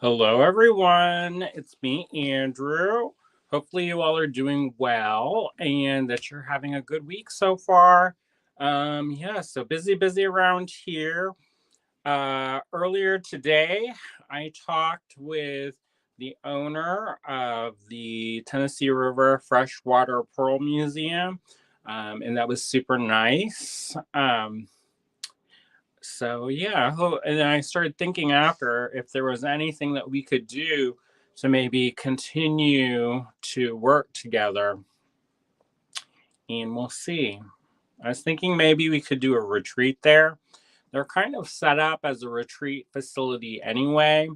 Hello, everyone. It's me, Andrew. Hopefully, you all are doing well and that you're having a good week so far. Yeah, so busy around here. Earlier today, I talked with the owner of the Tennessee River Freshwater Pearl Museum, and that was super nice. So yeah, and then I started thinking after if there was anything that we could do to maybe continue to work together, and we'll see. I was thinking maybe we could do a retreat there. They're kind of set up as a retreat facility anyway.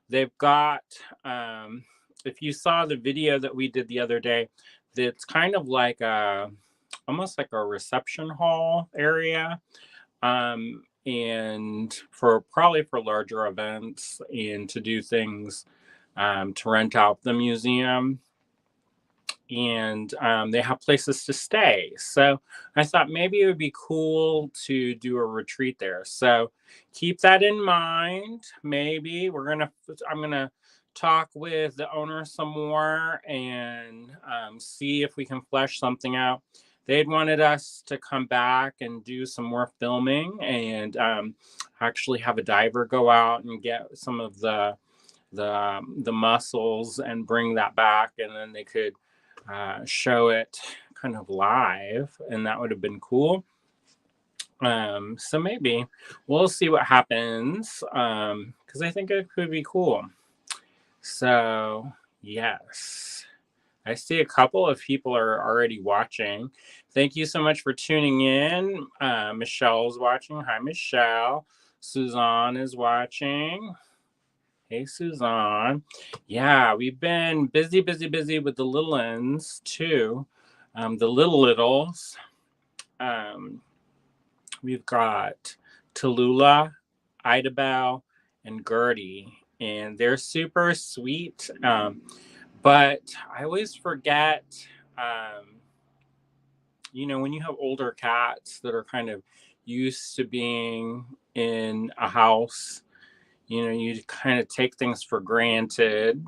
They've got, um, if you saw the video that we did the other day, it's kind of like almost like a reception hall area, and for probably for larger events and to do things, to rent out the museum, and they have places to stay. So I thought maybe it would be cool to do a retreat there. So keep that in mind. Maybe I'm gonna talk with the owner some more and see if we can flesh something out. They'd wanted us to come back and do some more filming and actually have a diver go out and get some of the mussels and bring that back, and then they could show it kind of live, and that would have been cool. So maybe we'll see what happens, because I think it could be cool. So yes, I see a couple of people are already watching. Thank you so much for tuning in. Michelle's watching. Hi, Michelle. Suzanne is watching. Hey, Suzanne. Yeah, we've been busy with the little ones too. The littles. Um, we've got Tallulah, Idabelle, and Gertie, and they're super sweet. But I always forget, um, when you have older cats that are kind of used to being in a house, you kind of take things for granted.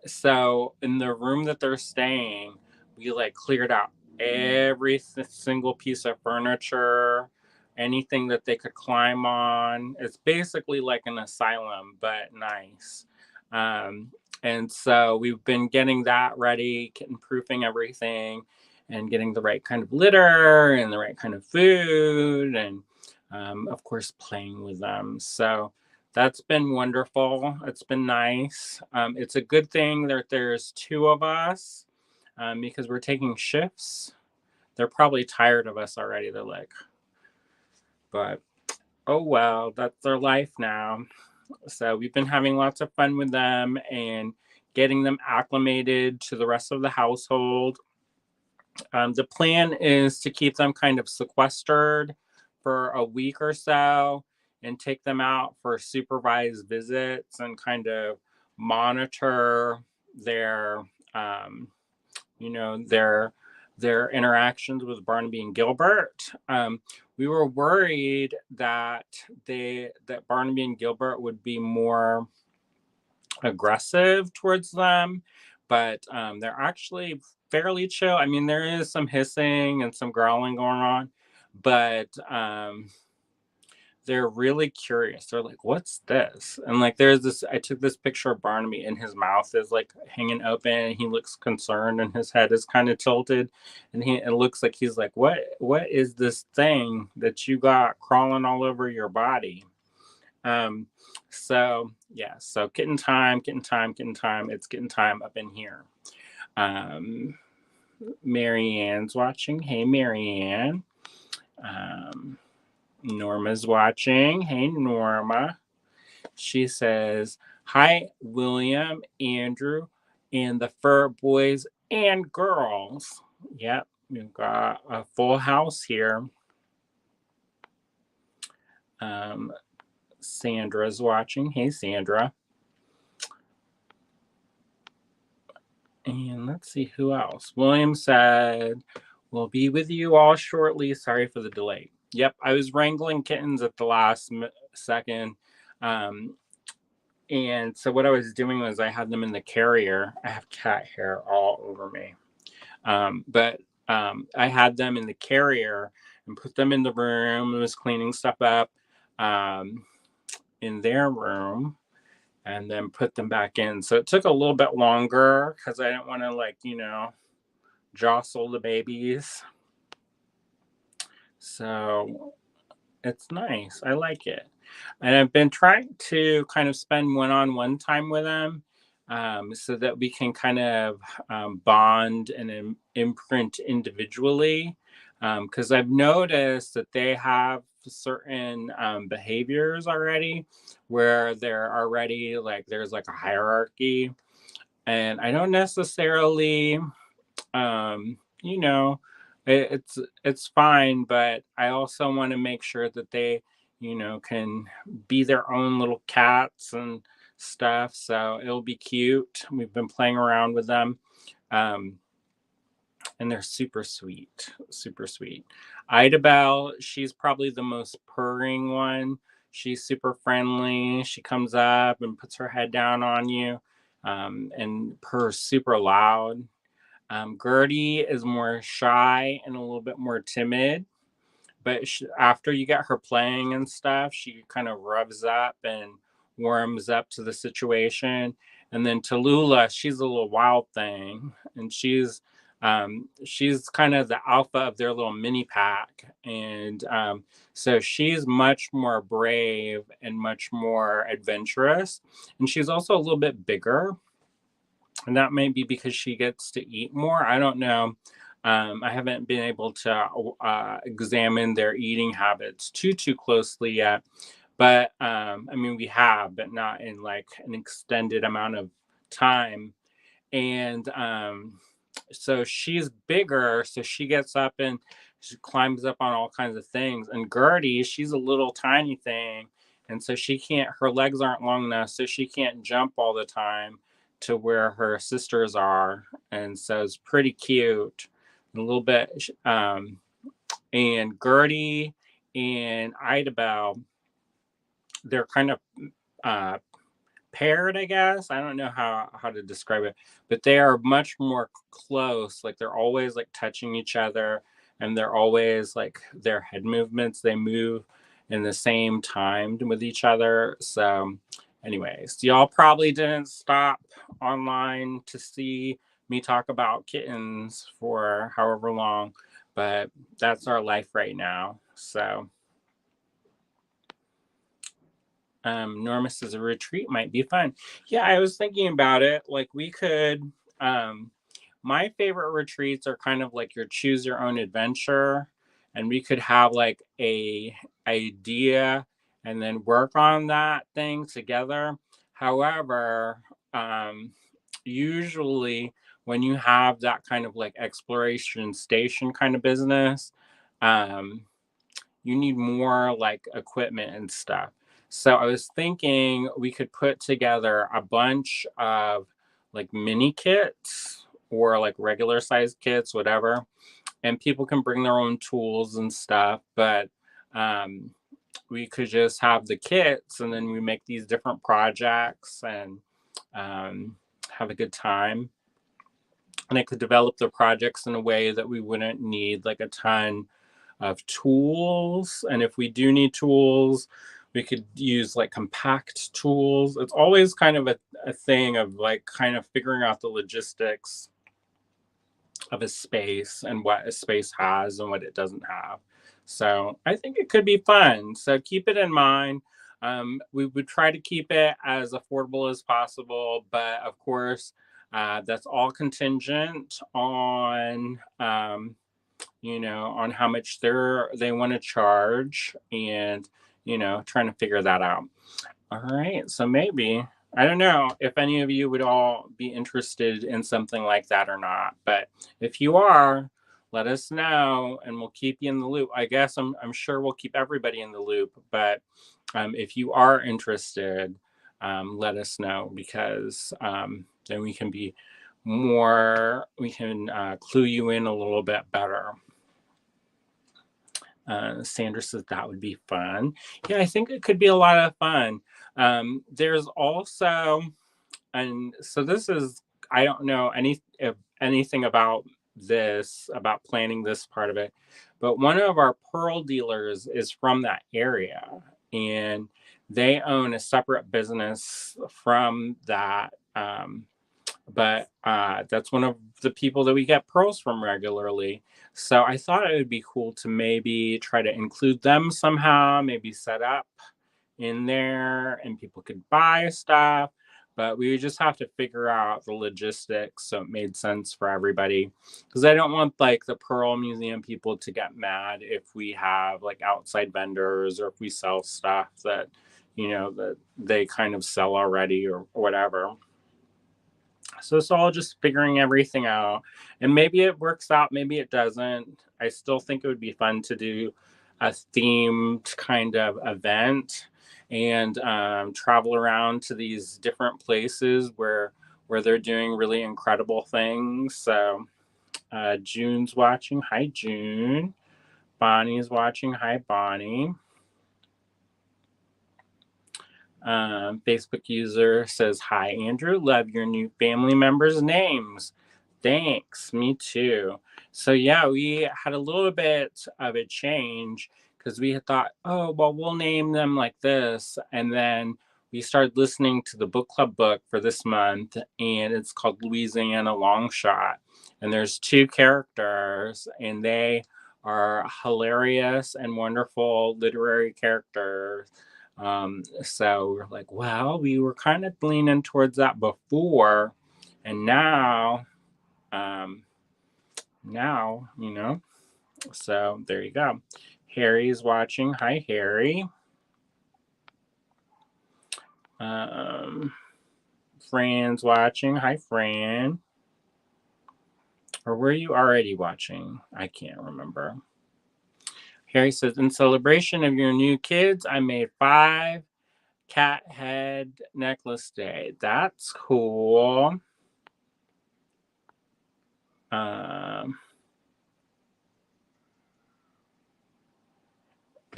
So in the room that they're staying, we like cleared out every single piece of furniture, anything that they could climb on. It's basically like an asylum, but nice. Um, and so we've been getting that ready, getting proofing everything, and getting the right kind of litter and the right kind of food, and of course, playing with them. So that's been wonderful. It's been nice. It's a good thing that there's two of us, because we're taking shifts. They're probably tired of us already. They're like, but oh well, that's their life now. So we've been having lots of fun with them and getting them acclimated to the rest of the household. The plan is to keep them kind of sequestered for a week or so and take them out for supervised visits and kind of monitor their, um, you know, their their interactions with Barnaby and Gilbert. We were worried that Barnaby and Gilbert would be more aggressive towards them, but they're actually fairly chill. I mean, there is some hissing and some growling going on, but they're really curious. They're like, "What's this?" And like, there's this. I took this picture of Barnaby, and his mouth is like hanging open, and he looks concerned, and his head is kind of tilted, and it looks like he's like, What is this thing that you got crawling all over your body?" Um, so yeah, so kitten time. It's kitten time up in here. Um, Marianne's watching. Hey, Marianne. Um, Norma's watching. Hey, Norma. She says, "Hi, William, Andrew, and the fur boys and girls." Yep, we've got a full house here. Um, Sandra's watching. Hey, Sandra. And let's see who else. William said, "We'll be with you all shortly. Sorry for the delay." Yep, I was wrangling kittens at the last second. Um, And so what I was doing was I had them in the carrier. I have cat hair all over me. But I had them in the carrier and put them in the room and was cleaning stuff up um, in their room and then put them back in. So it took a little bit longer because I didn't want to, like, jostle the babies. So it's nice. I like it. And I've been trying to kind of spend one-on-one time with them so that we can kind of bond and imprint individually. Because I've noticed that they have certain behaviors already where they're already like, there's like a hierarchy. And I don't necessarily um, you know, it's fine, but I also want to make sure that they, can be their own little cats and stuff. So it'll be cute. We've been playing around with them. Um, and they're super sweet, super sweet. Idabelle, she's probably the most purring one. She's super friendly. She comes up and puts her head down on you and purrs super loud. Gertie is more shy and a little bit more timid, but after you get her playing and stuff, she kind of revs up and warms up to the situation. And then Tallulah, she's a little wild thing, and she's kind of the alpha of their little mini pack, and so she's much more brave and much more adventurous, and she's also a little bit bigger, and that may be because she gets to eat more. I don't know. I haven't been able to examine their eating habits too closely yet, but I mean we have, but not in like an extended amount of time. And so she's bigger, so she gets up and she climbs up on all kinds of things. And Gertie, she's a little tiny thing, and so she can't. Her legs aren't long enough, so she can't jump all the time to where her sisters are, and so it's pretty cute. A little bit, and Gertie and Idabelle, they're kind of uh, paired, I guess. I don't know how to describe it, but they are much more close. Like they're always like touching each other, and they're always like their head movements. They move in the same time with each other. So, anyways, y'all probably didn't stop online to see me talk about kittens for however long, but that's our life right now. So. Norma says a retreat might be fun. Yeah, I was thinking about it. Like we could, um, my favorite retreats are kind of like your choose your own adventure, and we could have like a idea and then work on that thing together. However, usually when you have that kind of like exploration station kind of business, um, you need more like equipment and stuff. So I was thinking we could put together a bunch of like mini kits or like regular size kits, whatever, and people can bring their own tools and stuff. But um, we could just have the kits, and then we make these different projects and have a good time. And I could develop the projects in a way that we wouldn't need like a ton of tools. And if we do need tools, we could use like compact tools. It's always kind of a thing of like kind of figuring out the logistics of a space and what a space has and what it doesn't have. So I think it could be fun. So keep it in mind. We would try to keep it as affordable as possible, but of course, that's all contingent on on how much they want to charge, and trying to figure that out. All right, so maybe I don't know if any of you would all be interested in something like that or not, but if you are, let us know and we'll keep you in the loop. I guess I'm sure we'll keep everybody in the loop, but if you are interested, let us know, because then we can clue you in a little bit better. Sandra says that would be fun. Yeah, I think it could be a lot of fun. There's also, and so this is, I don't know anything about this, about planning this part of it, but one of our pearl dealers is from that area, and they own a separate business from that. But that's one of the people that we get pearls from regularly. So I thought it would be cool to maybe try to include them somehow, maybe set up in there and people could buy stuff. But we would just have to figure out the logistics so it made sense for everybody. Because I don't want like the Pearl Museum people to get mad if we have like outside vendors or if we sell stuff that, that they kind of sell already or whatever. So it's all just figuring everything out. And maybe it works out, maybe it doesn't. I still think it would be fun to do a themed kind of event and travel around to these different places where they're doing really incredible things. So June's watching. Hi, June. Bonnie's watching. Hi, Bonnie. Facebook user says, hi, Andrew. Love your new family members' names. Thanks. Me too. So, yeah, we had a little bit of a change because we had thought, oh, well, we'll name them like this. And then we started listening to the book club book for this month, and it's called Louisiana Longshot. And there's two characters, and they are hilarious and wonderful literary characters. So we're like, well, we were kind of leaning towards that before, and now, so there you go. Harry's watching. Hi, Harry. Fran's watching. Hi, Fran. Or were you already watching? I can't remember. Harry says, in celebration of your new kids, I made 5 cat head necklace day. That's cool.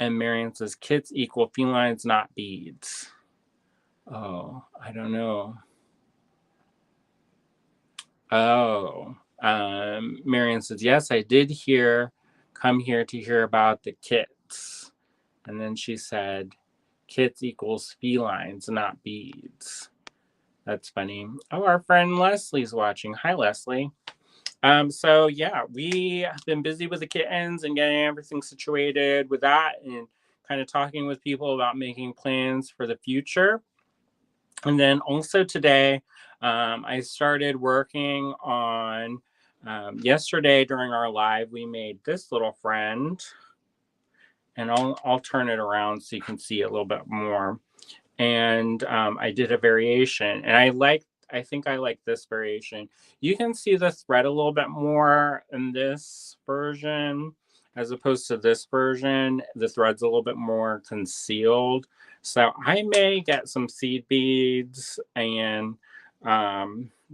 And Marion says, kits equal felines, not beads. Oh, I don't know. Oh, Marion says, yes, I did come here to hear about the kits. And then she said, kits equals felines, not beads. That's funny. Oh, our friend Leslie's watching. Hi, Leslie. So yeah, we have been busy with the kittens and getting everything situated with that and kind of talking with people about making plans for the future. And then also today, I started working on, yesterday during our live, we made this little friend, and I'll turn it around so you can see a little bit more. And I did a variation, and I think I like this variation. You can see the thread a little bit more in this version as opposed to this version. The thread's a little bit more concealed. So I may get some seed beads and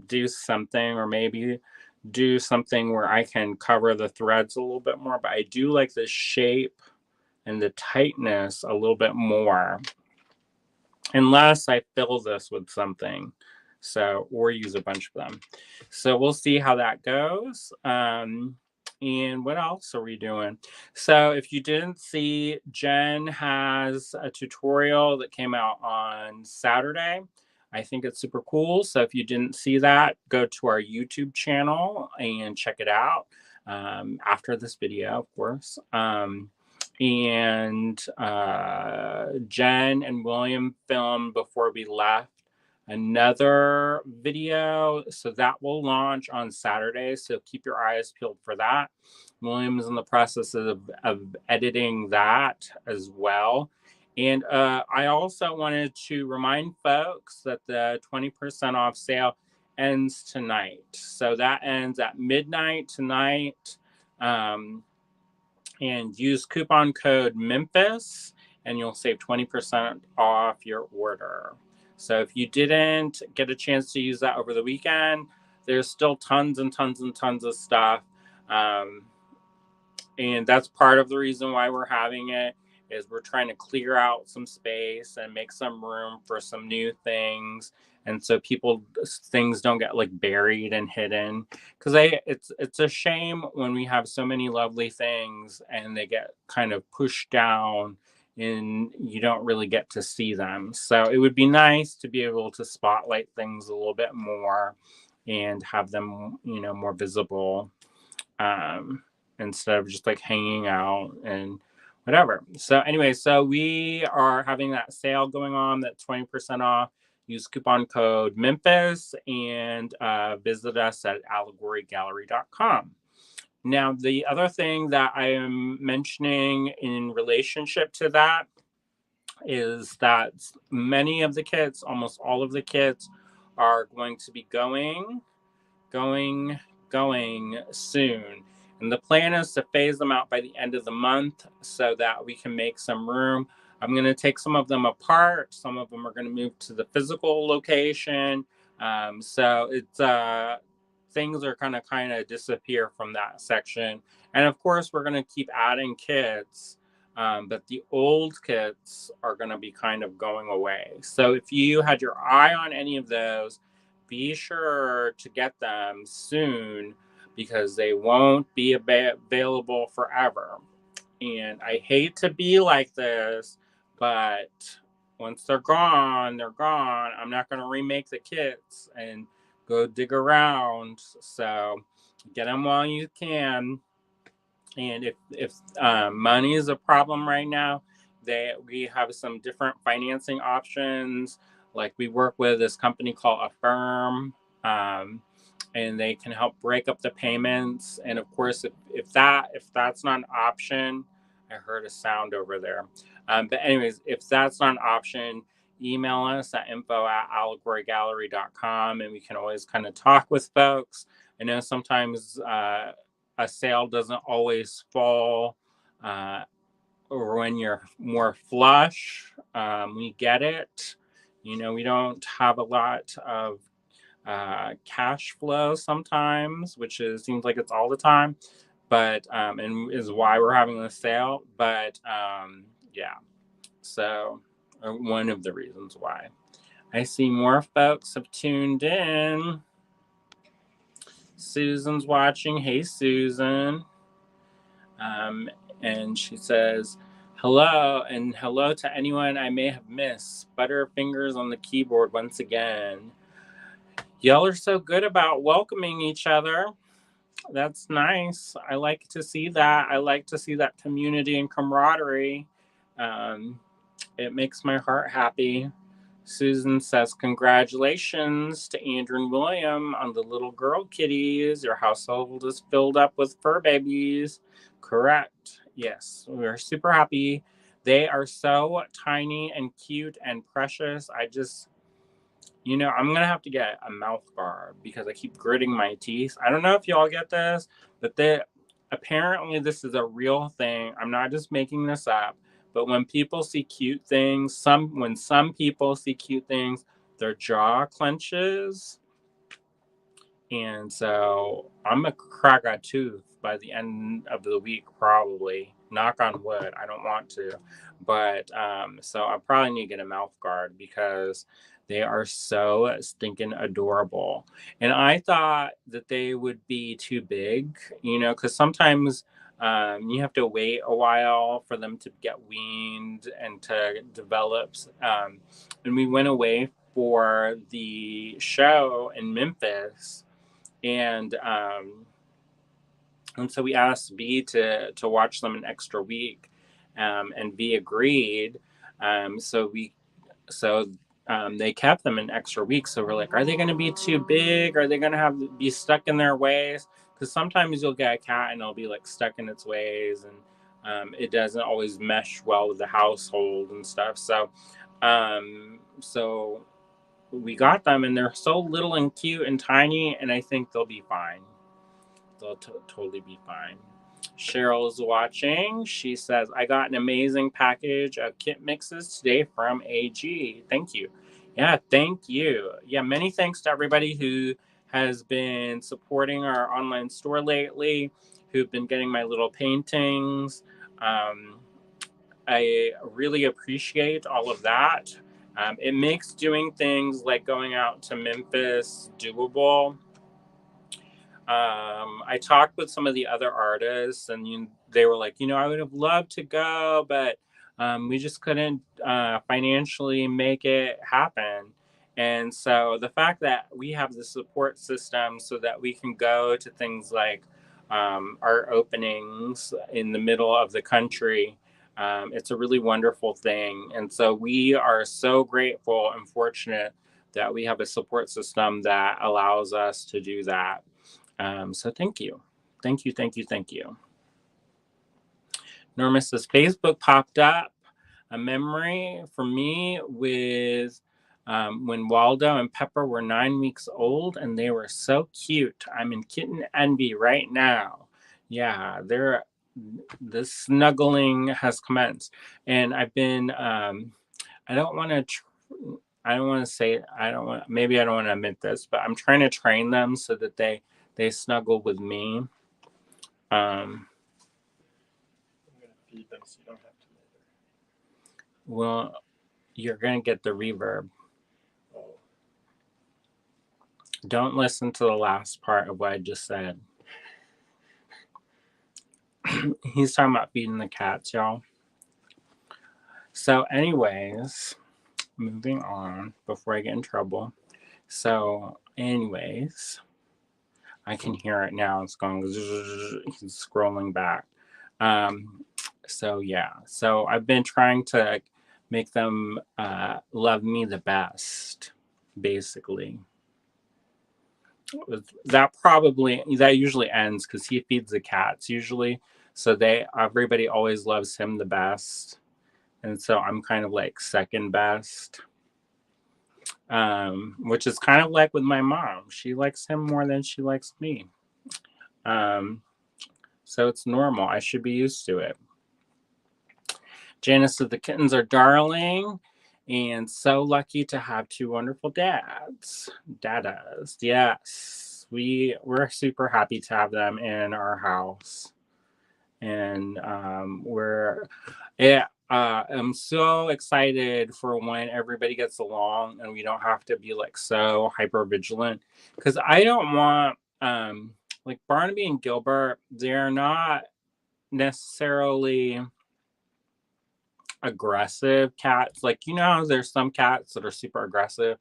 do something, or maybe do something where I can cover the threads a little bit more. But I do like the shape and the tightness a little bit more, unless I fill this with something. So, or use a bunch of them. So we'll see how that goes. And what else are we doing? So if you didn't see, Jen has a tutorial that came out on Saturday. I think it's super cool. So if you didn't see that, go to our YouTube channel and check it out after this video, of course. And Jen and William filmed before we left another video, so that will launch on Saturday, so keep your eyes peeled for that. William is in the process of editing that as well. And I also wanted to remind folks that the 20% off sale ends tonight, so that ends at midnight tonight. And use coupon code Memphis and you'll save 20% off your order. So if you didn't get a chance to use that over the weekend, there's still tons and tons and tons of stuff. And that's part of the reason why we're having it. is we're trying to clear out some space and make some room for some new things, and so people things don't get like buried and hidden, because it's a shame when we have so many lovely things and they get kind of pushed down and you don't really get to see them. So it would be nice to be able to spotlight things a little bit more and have them, more visible, um, instead of just like hanging out and whatever. So anyway, so we are having that sale going on, that 20% off. Use coupon code Memphis and visit us at allegorygallery.com. Now, the other thing that I am mentioning in relationship to that is that many of the kids, almost all of the kids, are going to be going, going soon. And the plan is to phase them out by the end of the month so that we can make some room. I'm going to take some of them apart. Some of them are going to move to the physical location. So it's things are going to kind of disappear from that section. And of course, we're going to keep adding kids. But the old kits are going to be kind of going away. So if you had your eye on any of those, be sure to get them soon because they won't be available forever. And I hate to be like this, but once they're gone, they're gone. I'm not going to remake the kits and go dig around. So get them while you can. And if money is a problem right now, we have some different financing options. Like we work with this company called Affirm, and they can help break up the payments. And of course, if that's not an option, I heard a sound over there. But anyways, if that's not an option, email us at info@allegorygallery.com, and we can always kind of talk with folks. I know sometimes a sale doesn't always fall, or when you're more flush. We get it. We don't have a lot of cash flow sometimes, which seems like it's all the time, but and is why we're having the sale. But yeah, so one of the reasons why. I see more folks have tuned in. Susan's watching. Hey, Susan. Um, and she says, hello, and hello to anyone I may have missed. Butterfingers on the keyboard once again. Y'all are so good about welcoming each other. That's nice. I like to see that. I like to see that community and camaraderie. It makes my heart happy. Susan says, congratulations to Andrew and William on the little girl kitties. Your household is filled up with fur babies. Correct. Yes, we're super happy. They are so tiny and cute and precious. I'm going to have to get a mouth guard because I keep gritting my teeth. I don't know if y'all get this, but apparently this is a real thing. I'm not just making this up. But when people see cute things, when some people see cute things, their jaw clenches. And so I'm going to crack a tooth by the end of the week, probably. Knock on wood. I don't want to. But so I probably need to get a mouth guard because they are so stinking adorable. And I thought that they would be too big, because sometimes you have to wait a while for them to get weaned and to develop. And we went away for the show in Memphis. And so we asked B to watch them an extra week, and B agreed. So they kept them an extra week. So we're like, are they going to be too big? Are they going to be stuck in their ways? Because sometimes you'll get a cat and it'll be like stuck in its ways, and it doesn't always mesh well with the household and stuff. So we got them, and they're so little and cute and tiny, and I think they'll be fine. They'll totally be fine. Cheryl is watching. She says, I got an amazing package of kit mixes today from AG. Thank you. Yeah, thank you. Yeah, many thanks to everybody who has been supporting our online store lately, who've been getting my little paintings. I really appreciate all of that. It makes doing things like going out to Memphis doable. I talked with some of the other artists, and they were like, I would have loved to go, but we just couldn't financially make it happen. And so the fact that we have the support system so that we can go to things like art openings in the middle of the country, it's a really wonderful thing. And so we are so grateful and fortunate that we have a support system that allows us to do that. So thank you. Thank you, thank you, thank you. Norma says, Facebook popped up a memory for me with when Waldo and Pepper were 9 weeks old and they were so cute. I'm in kitten envy right now. Yeah, the snuggling has commenced. And I've been, I don't want to, I don't want to say, maybe I don't want to admit this, but I'm trying to train them so that they snuggle with me. I'm gonna feed them so you don't have to later. Well, you're gonna get the reverb. Oh. Don't listen to the last part of what I just said. He's talking about feeding the cats, y'all. So, anyways, moving on before I get in trouble. So, anyways, I can hear it now. It's going. He's scrolling back. So yeah. So I've been trying to make them love me the best, basically. That usually ends because he feeds the cats usually. So everybody always loves him the best, and so I'm kind of like second best. Which is kind of like with my mom. She likes him more than she likes me. So it's normal. I should be used to it. Janice said the kittens are darling and so lucky to have two wonderful dads. Dadas. Yes. We're super happy to have them in our house. And I'm so excited for when everybody gets along and we don't have to be like so hyper vigilant. Because I don't want like Barnaby and Gilbert, they're not necessarily aggressive cats. Like, there's some cats that are super aggressive,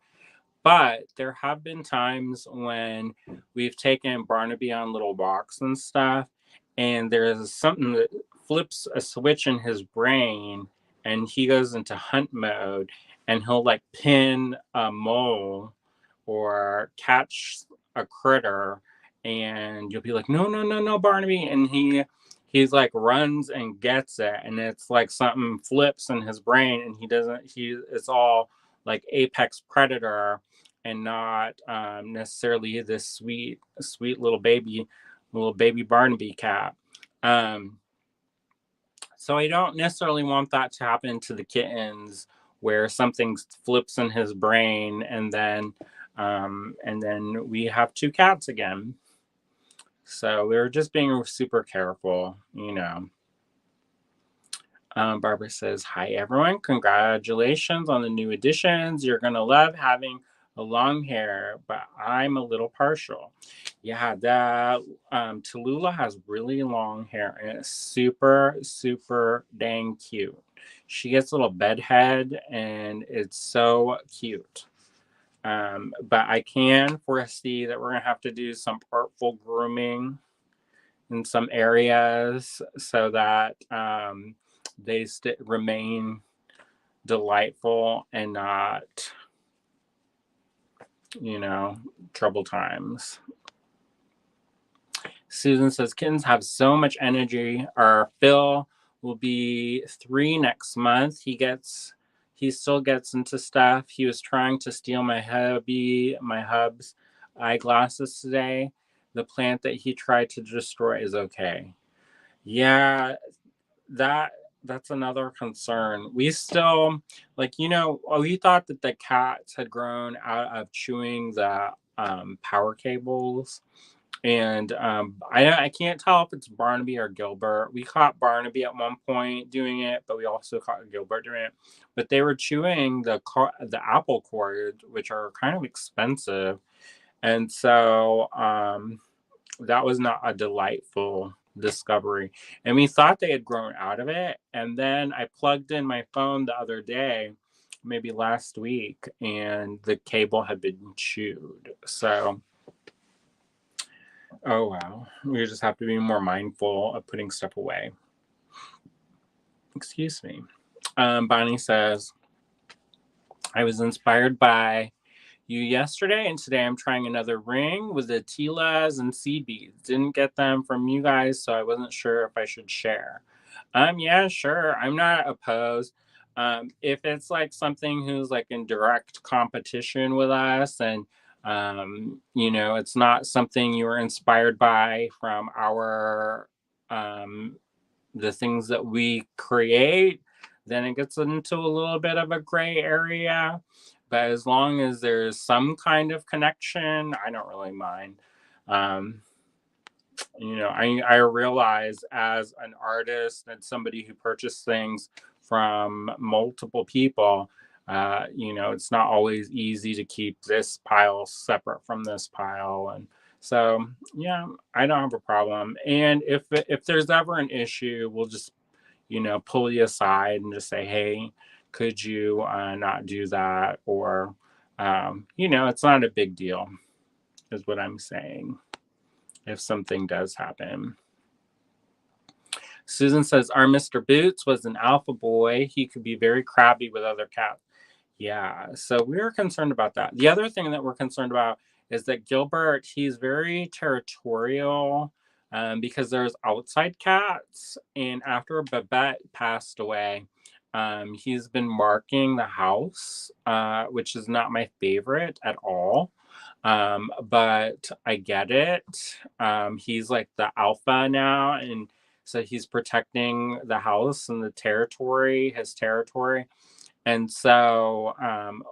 but there have been times when we've taken Barnaby on little walks and stuff, and there's something that flips a switch in his brain and he goes into hunt mode and he'll like pin a mole or catch a critter, and you'll be like, no, no, no, no, Barnaby. And he's like runs and gets it, and it's like something flips in his brain, and it's all like apex predator and not necessarily this sweet little baby Barnaby cat. So I don't necessarily want that to happen to the kittens, where something flips in his brain and then we have two cats again. So we were just being super careful. Barbara says, hi, everyone. Congratulations on the new additions. You're going to love having a long hair, but I'm a little partial. Yeah, that Tallulah has really long hair, and it's super, super dang cute. She gets a little bedhead, and it's so cute. But I can foresee that we're going to have to do some artful grooming in some areas so that they remain delightful and not, trouble times. Susan says, kittens have so much energy. Our Phil will be 3 next month. He still gets into stuff. He was trying to steal my hub's eyeglasses today. The plant that he tried to destroy is okay. Yeah, that's another concern. We still, we thought that the cats had grown out of chewing the power cables, And I can't tell if it's Barnaby or Gilbert. We caught Barnaby at one point doing it, but we also caught Gilbert doing it. But they were chewing the apple cord, which are kind of expensive, and so that was not a delightful discovery. And we thought they had grown out of it. And then I plugged in my phone the other day, maybe last week, and the cable had been chewed. So, oh wow. We just have to be more mindful of putting stuff away. Excuse me. Bonnie says, I was inspired by you yesterday, and today I'm trying another ring with the tilas and seed beads. Didn't get them from you guys, so I wasn't sure if I should share. Yeah, sure. I'm not opposed. If it's like something who's like in direct competition with us, and it's not something you were inspired by from our the things that we create, then it gets into a little bit of a gray area. But as long as there's some kind of connection, I don't really mind. Um, I realize as an artist and somebody who purchased things from multiple people, it's not always easy to keep this pile separate from this pile. And so, yeah, I don't have a problem. And if there's ever an issue, we'll just, pull you aside and just say, hey, could you not do that? Or, it's not a big deal, is what I'm saying, if something does happen. Susan says, our Mr. Boots was an alpha boy. He could be very crabby with other cats. Yeah, so we're concerned about that. The other thing that we're concerned about is that Gilbert, he's very territorial because there's outside cats. And after Babette passed away, he's been marking the house, which is not my favorite at all. But I get it. He's like the alpha now, and so he's protecting the house and the territory, his territory. And so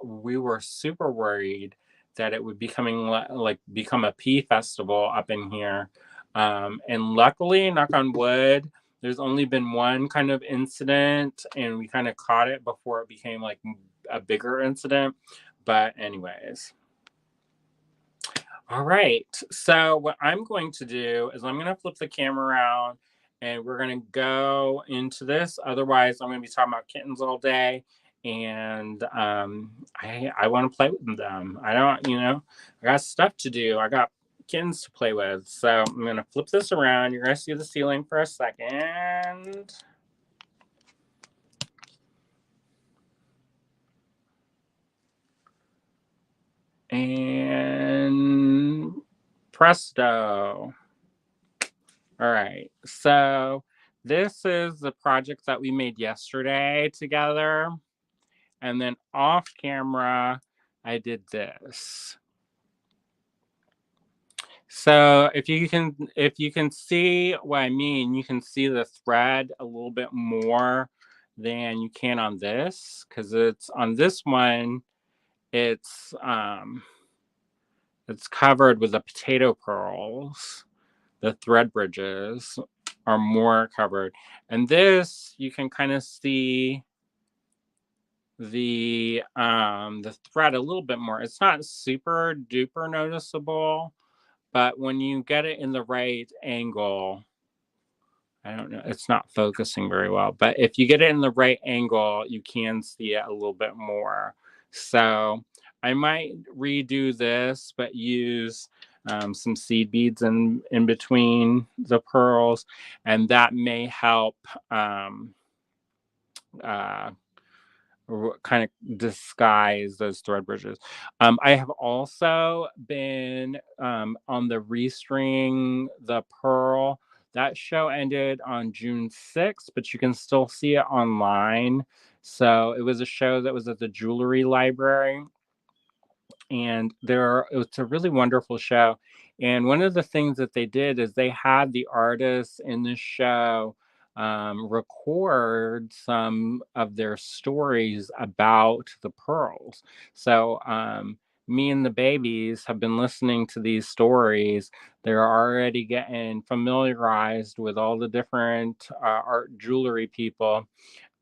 we were super worried that it would become a pea festival up in here. And luckily, knock on wood, there's only been one kind of incident, and we kind of caught it before it became like a bigger incident. But anyways. All right. So what I'm going to do is I'm going to flip the camera around and we're going to go into this. Otherwise, I'm going to be talking about kittens all day. And I want to play with them. I don't, I got stuff to do. I got kittens to play with. So I'm going to flip this around. You're going to see the ceiling for a second. And presto. All right. So this is the project that we made yesterday together. And then off camera, I did this. So if you can see what I mean, you can see the thread a little bit more than you can on this, because it's on this one, it's covered with the potato pearls. The thread bridges are more covered. And this, you can kind of see the thread a little bit more. It's not super duper noticeable, but when you get it in the right angle, I don't know, it's not focusing very well, but if you get it in the right angle, you can see it a little bit more. So I might redo this, but use some seed beads in between the pearls, and that may help kind of disguise those thread bridges. I have also been on the Restring the Pearl. That show ended on June 6th, but you can still see it online. So it was a show that was at the Jewelry Library, and it's a really wonderful show. And one of the things that they did is they had the artists in the show record some of their stories about the pearls. So me and the babies have been listening to these stories. They're already getting familiarized with all the different art jewelry people.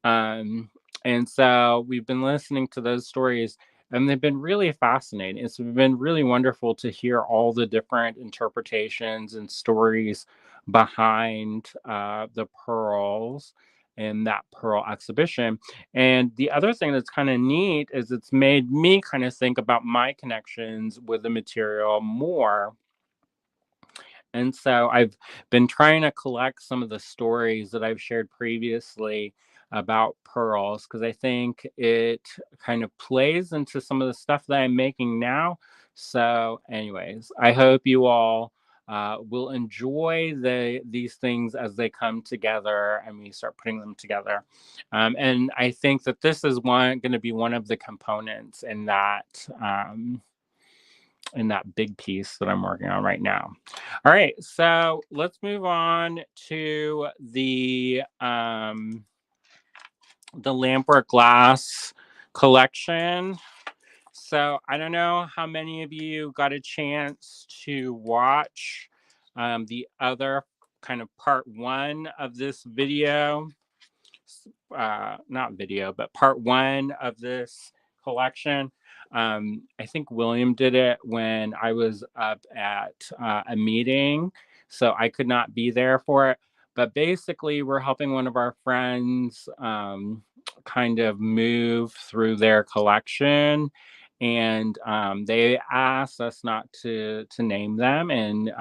Um, and so we've been listening to those stories, and they've been really fascinating. It's been really wonderful to hear all the different interpretations and stories behind the pearls in that pearl exhibition. And the other thing that's kind of neat is it's made me kind of think about my connections with the material more. And so I've been trying to collect some of the stories that I've shared previously about pearls because I think it kind of plays into some of the stuff that I'm making now. So, anyways, I hope you all will enjoy these things as they come together and we start putting them together. And I think that this is going to be one of the components in that big piece that I'm working on right now. All right, so let's move on to the Lampwork glass collection. So I don't know how many of you got a chance to watch the other kind of part one of this video. Not video, but part one of this collection. I think William did it when I was up at a meeting, so I could not be there for it. But basically, we're helping one of our friends kind of move through their collection. And they asked us not to name them, and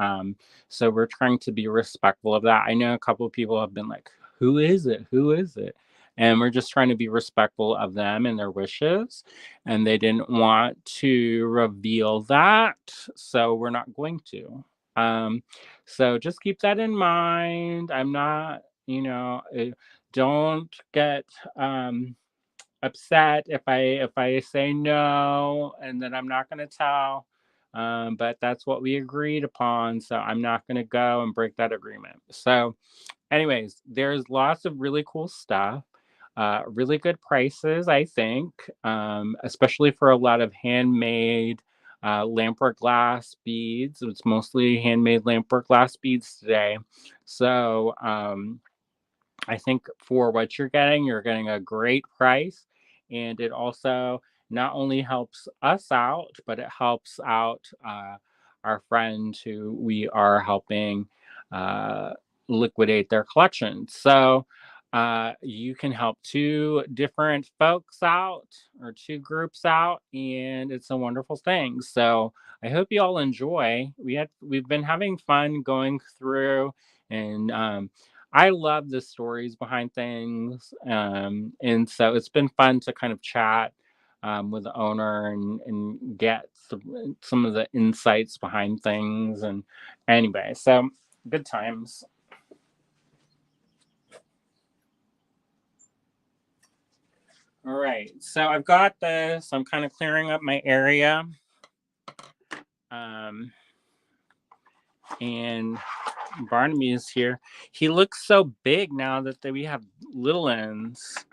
so we're trying to be respectful of that. I know a couple of people have been like, "Who is it? Who is it?" And we're just trying to be respectful of them and their wishes. And they didn't want to reveal that, so we're not going to. Um, so just keep that in mind. I'm not, don't get upset if I say no and then I'm not going to tell. But that's what we agreed upon, so I'm not going to go and break that agreement. So anyways, there's lots of really cool stuff. Really good prices, I think, especially for a lot of handmade Lampwork glass beads. It's mostly handmade Lampwork glass beads today. So I think for what you're getting a great price. And it also not only helps us out, but it helps out our friends who we are helping uh, liquidate their collection. So you can help two different folks out or two groups out, and it's a wonderful thing. So I hope you all enjoy. We've been having fun going through and I love the stories behind things. And so it's been fun to kind of chat with the owner and get some of the insights behind things. And anyway, so good times. All right. So I've got this. I'm kind of clearing up my area. Um, and Barnaby is here. He looks so big now that we have little ends.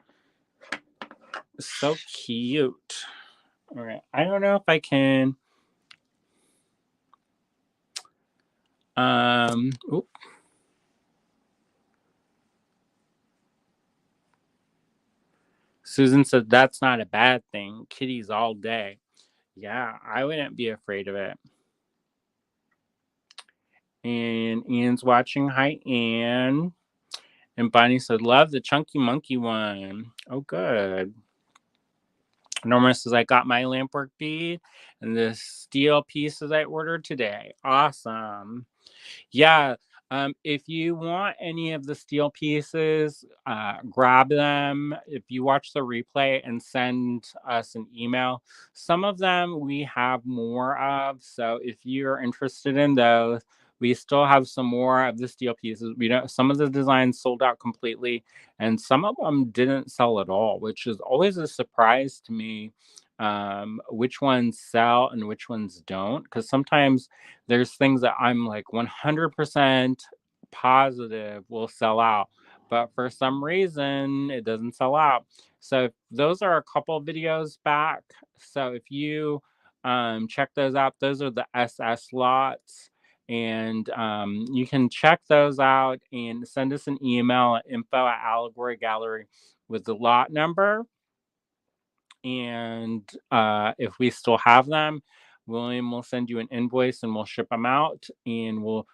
So cute. All right. I don't know if I can. Oop. Susan said that's not a bad thing. Kitties all day. Yeah, I wouldn't be afraid of it. And Ian's watching. Hi, Ian. And Bonnie said, love the chunky monkey one. Oh, good. Norma says, I got my lampwork bead and the steel pieces I ordered today. Awesome. Yeah. If you want any of the steel pieces, grab them. If you watch the replay and send us an email, some of them we have more of. So if you're interested in those, we still have some more of the steel pieces. We don't. Some of the designs sold out completely, and some of them didn't sell at all, which is always a surprise to me. Which ones sell and which ones don't, because sometimes there's things that I'm like 100% positive will sell out, but for some reason it doesn't sell out. So those are a couple videos back. So if you check those out. Those are the SS lots. And you can check those out and send us an email at info@Allegory Gallery with the lot number. And if we still have them, William will send you an invoice and we'll ship them out, and we'll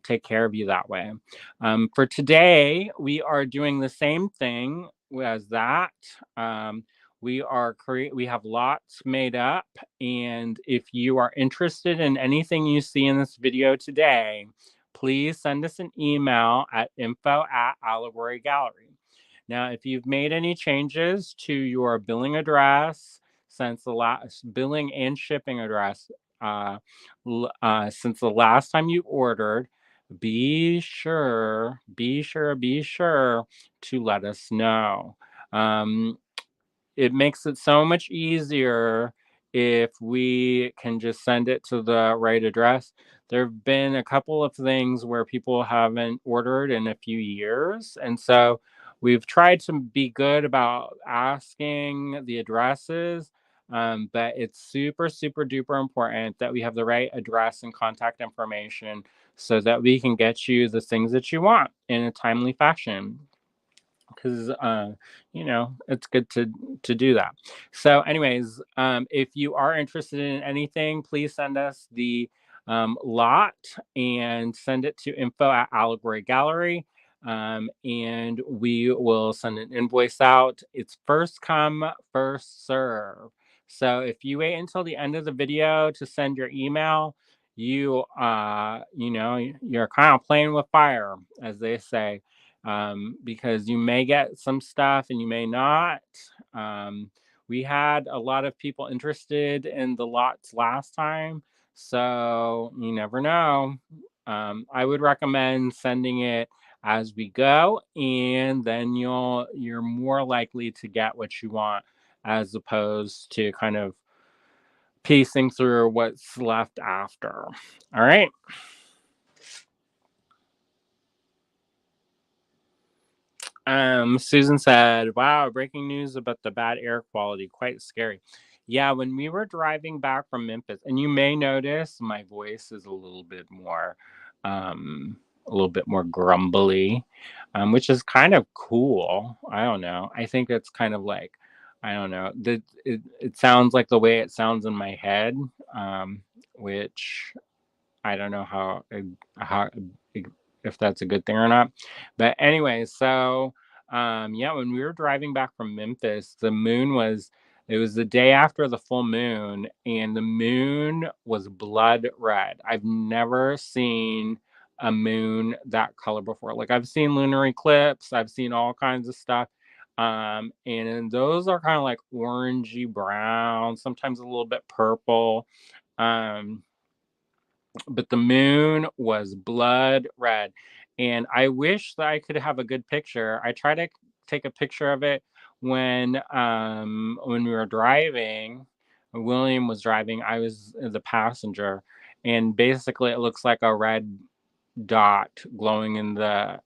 take care of you that way. For today, we are doing the same thing as that. We have lots made up, and if you are interested in anything you see in this video today, please send us an email at info@Allegory Gallery. Now, if you've made any changes to your billing address since the last billing and shipping address since the last time you ordered, be sure to let us know. It makes it so much easier if we can just send it to the right address. There have been a couple of things where people haven't ordered in a few years, and so we've tried to be good about asking the addresses, but it's super, super duper important that we have the right address and contact information so that we can get you the things that you want in a timely fashion, because it's good to do that. So anyways, if you are interested in anything, please send us the lot and send it to info@Allegory Gallery, and we will send an invoice out. It's first come, first serve. So if you wait until the end of the video to send your email, you're kind of playing with fire, as they say, because you may get some stuff and you may not. We had a lot of people interested in the lots last time, so you never know. I would recommend sending it as we go, and then you're more likely to get what you want, as opposed to kind of piecing through what's left after. All right. Susan said, "Wow, breaking news about the bad air quality. Quite scary." Yeah, when we were driving back from Memphis, and you may notice my voice is a little bit more grumbly, which is kind of cool. I don't know. I think it's kind of like, I don't know. It sounds like the way it sounds in my head, which I don't know how if that's a good thing or not. But anyway, so yeah, when we were driving back from Memphis, it was the day after the full moon, and the moon was blood red. I've never seen a moon that color before. Like, I've seen lunar eclipse, I've seen all kinds of stuff. And those are kind of like orangey brown, sometimes a little bit purple. Um, but the moon was blood red, and I wish that I could have a good picture. I tried to take a picture of it when we were driving. William was driving, I was the passenger, and basically it looks like a red dot glowing in the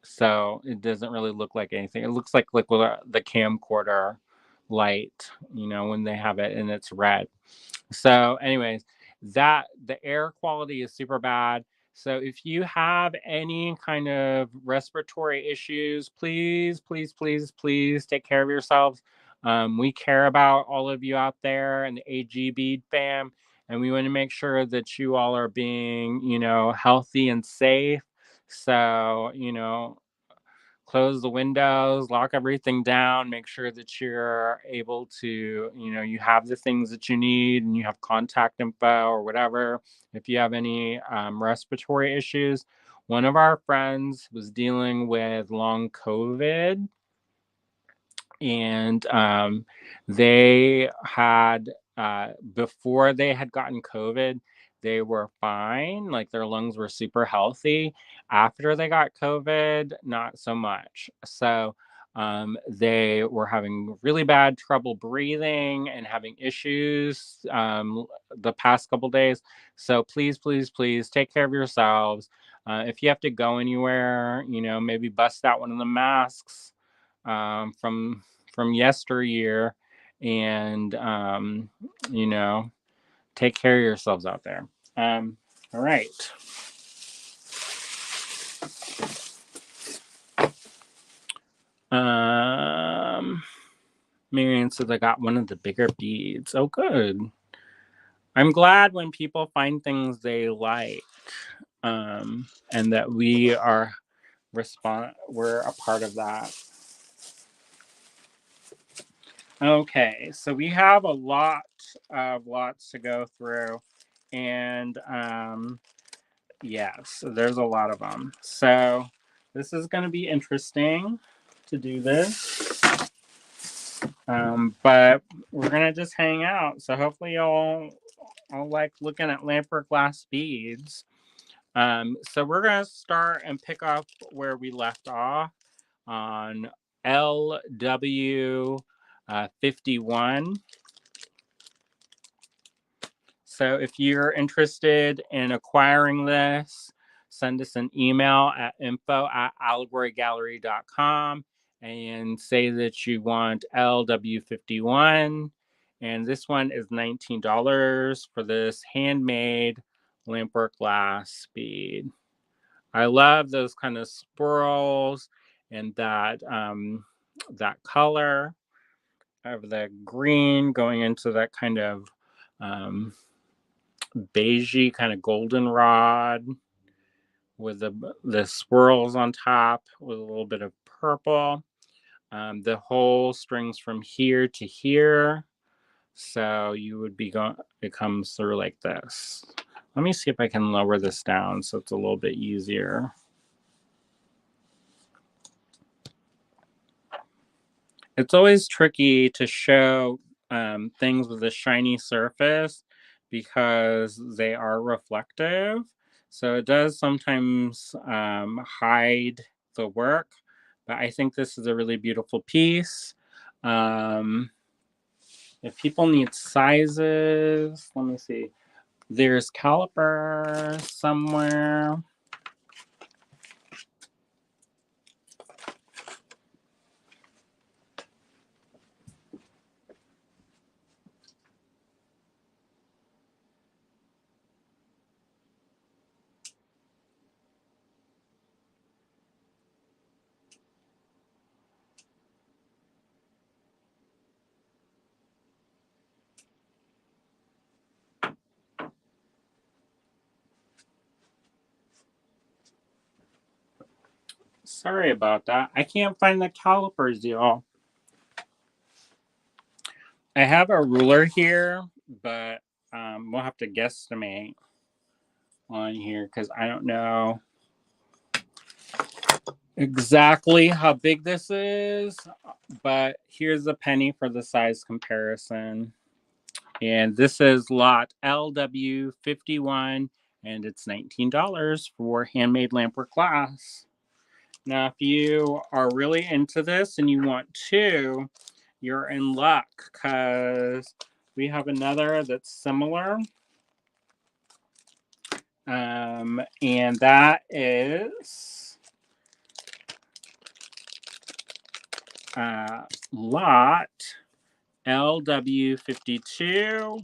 so it doesn't really look like anything. It looks like the camcorder light, when they have it and it's red. So, anyways, that the air quality is super bad. So, if you have any kind of respiratory issues, please, please, please, please take care of yourselves. We care about all of you out there in the AG Bead fam, and we want to make sure that you all are being, healthy and safe. So, close the windows, lock everything down, make sure that you're able to, you have the things that you need and you have contact info or whatever. If you have any respiratory issues, one of our friends was dealing with long COVID, and they had before they had gotten COVID, they were fine, like their lungs were super healthy. After they got COVID, not so much. So they were having really bad trouble breathing and having issues the past couple days. So please, please, please take care of yourselves. If you have to go anywhere, maybe bust out one of the masks from yesteryear and, you know, take care of yourselves out there. All right. Marianne says I got one of the bigger beads. Oh, good. I'm glad when people find things they like, and that we're a part of that. Okay, so we have a lot of lots to go through, and yes, there's a lot of them. So this is going to be interesting to do this, but we're gonna just hang out. So hopefully y'all like looking at Lampwork glass beads. So we're gonna start and pick up where we left off on LW 51. So if you're interested in acquiring this, send us an email at info@allegorygallery.com and say that you want LW51. And this one is $19 for this handmade Lampwork glass bead. I love those kind of swirls and that color of the green going into that kind of beigey kind of goldenrod with the swirls on top with a little bit of purple. The whole strings from here to here. So you would be going, it comes through like this. Let me see if I can lower this down so it's a little bit easier. It's always tricky to show things with a shiny surface because they are reflective. So it does sometimes hide the work, but I think this is a really beautiful piece. If people need sizes, let me see. There's caliper somewhere. Sorry about that. I can't find the calipers, y'all. I have a ruler here, but we'll have to guesstimate on here because I don't know exactly how big this is, but here's a penny for the size comparison. And this is lot LW51, and it's $19 for handmade Lampwork glass. Now, if you are really into this and you want two, you're in luck because we have another that's similar. And that is lot LW52.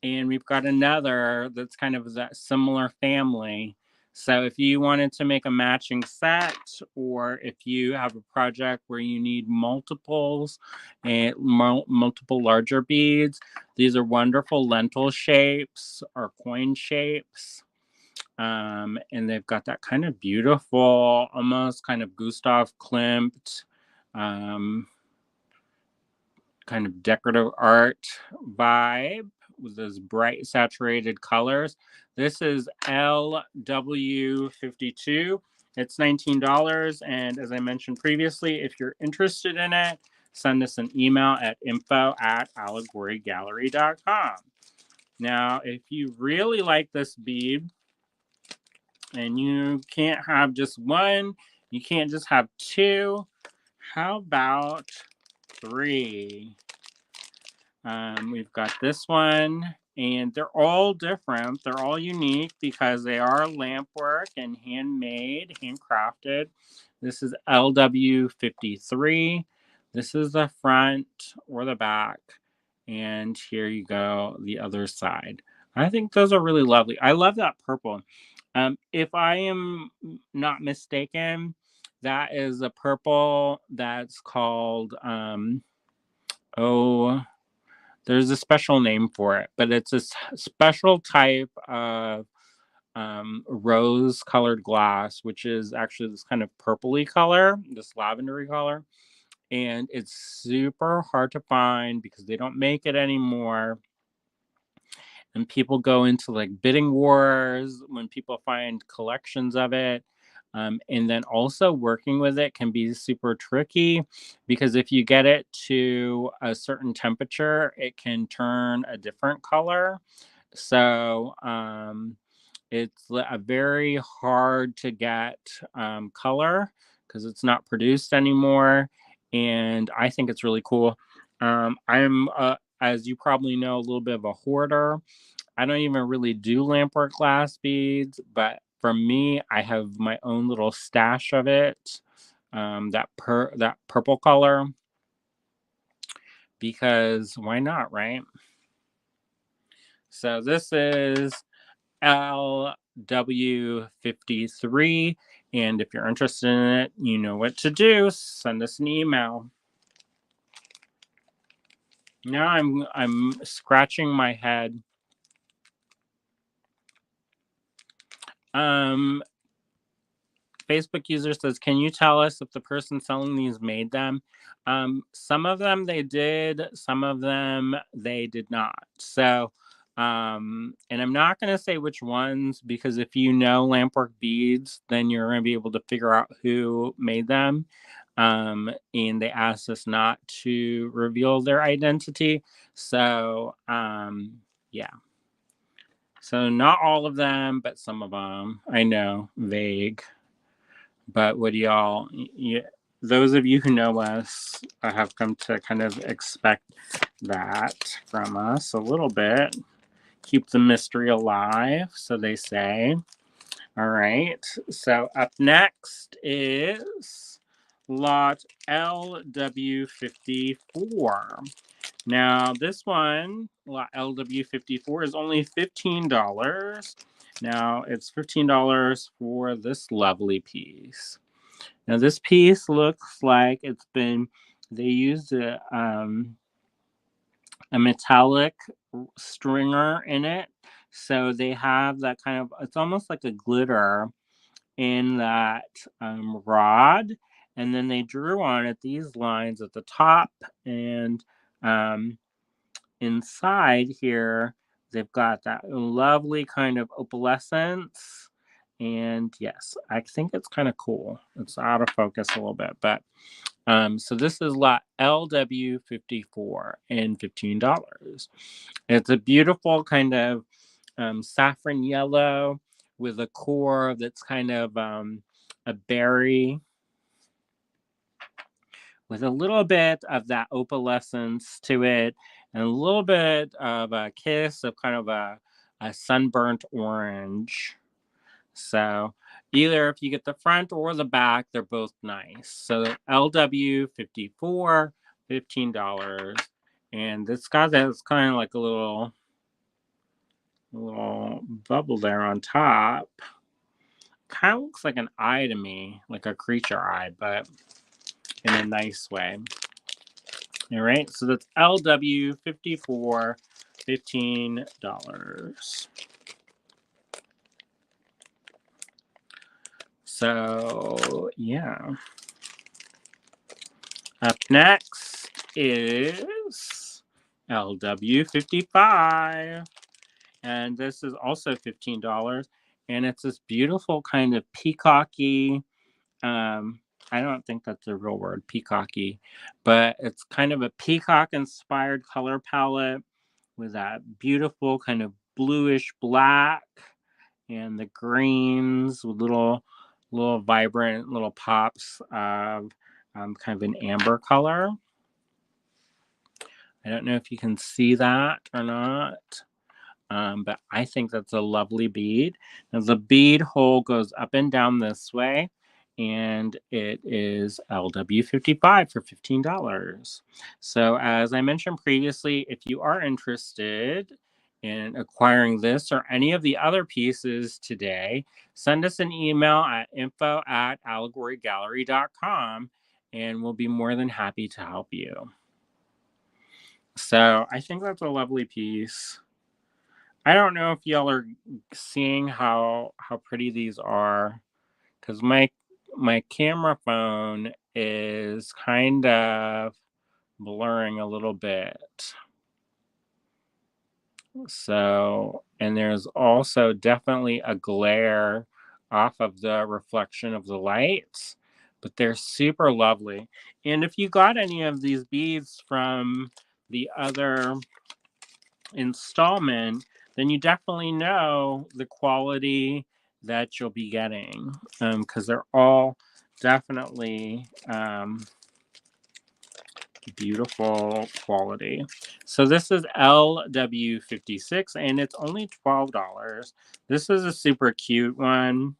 And we've got another that's kind of that similar family. So if you wanted to make a matching set, or if you have a project where you need multiples and multiple larger beads, these are wonderful lentil shapes or coin shapes. And they've got that kind of beautiful, almost kind of Gustav Klimt, kind of decorative art vibe with those bright saturated colors. This is LW52. It's $19. And as I mentioned previously, if you're interested in it, send us an email at info@allegorygallery.com. Now, if you really like this bead and you can't have just one, you can't just have two, how about three? We've got this one, and they're all different. They're all unique because they are lampwork and handmade, handcrafted. This is LW53. This is the front or the back. And here you go, the other side. I think those are really lovely. I love that purple. If I am not mistaken, that is a purple that's called, oh, there's a special name for it, but it's a special type of rose colored glass, which is actually this kind of purpley color, this lavendery color. And it's super hard to find because they don't make it anymore. And people go into like bidding wars when people find collections of it. And then also working with it can be super tricky because if you get it to a certain temperature, it can turn a different color. So it's a very hard to get color because it's not produced anymore. And I think it's really cool. I'm, as you probably know, a little bit of a hoarder. I don't even really do Lampwork glass beads, but for me, I have my own little stash of it. That purple color, because why not, right? So this is LW53, and if you're interested in it, you know what to do. Send us an email. Now I'm scratching my head. Facebook user says, can you tell us if the person selling these made them? Some of them they did, some of them they did not. So, and I'm not going to say which ones because if you know Lampwork beads, then you're going to be able to figure out who made them. And they asked us not to reveal their identity. So, yeah. So not all of them, but some of them. I know, vague. But would y'all, those of you who know us, have come to kind of expect that from us a little bit. Keep the mystery alive, so they say. All right. So up next is lot LW54. Now, this one, lot LW54, is only $15. Now, it's $15 for this lovely piece. Now, this piece looks like they used a metallic stringer in it. So they have that kind of, it's almost like a glitter in that rod. And then they drew on it these lines at the top and inside here, they've got that lovely kind of opalescence. And yes, I think it's kind of cool. It's out of focus a little bit, but so this is lot LW54 and $15. It's a beautiful kind of saffron yellow with a core that's kind of a berry with a little bit of that opalescence to it and a little bit of a kiss of kind of a sunburnt orange. So either if you get the front or the back, they're both nice. So LW54, $15. And it's got that, it's kind of like a little bubble there on top. Kind of looks like an eye to me, like a creature eye, but in a nice way. All right, so that's LW54, $15. So, yeah. Up next is LW55. And this is also $15. And it's this beautiful kind of peacocky, I don't think that's a real word, peacocky, but it's kind of a peacock inspired color palette with that beautiful kind of bluish black and the greens with little vibrant little pops of kind of an amber color. I don't know if you can see that or not, but I think that's a lovely bead. Now the bead hole goes up and down this way, and it is LW55 for $15. So as I mentioned previously, if you are interested in acquiring this or any of the other pieces today, send us an email at info@allegorygallery.com and we'll be more than happy to help you. So I think that's a lovely piece. I don't know if y'all are seeing how pretty these are, because my camera phone is kind of blurring a little bit. So, and there's also definitely a glare off of the reflection of the lights, but they're super lovely. And if you got any of these beads from the other installment, then you definitely know the quality that you'll be getting, because they're all definitely beautiful quality. So this is LW56 and it's only $12. This is a super cute one.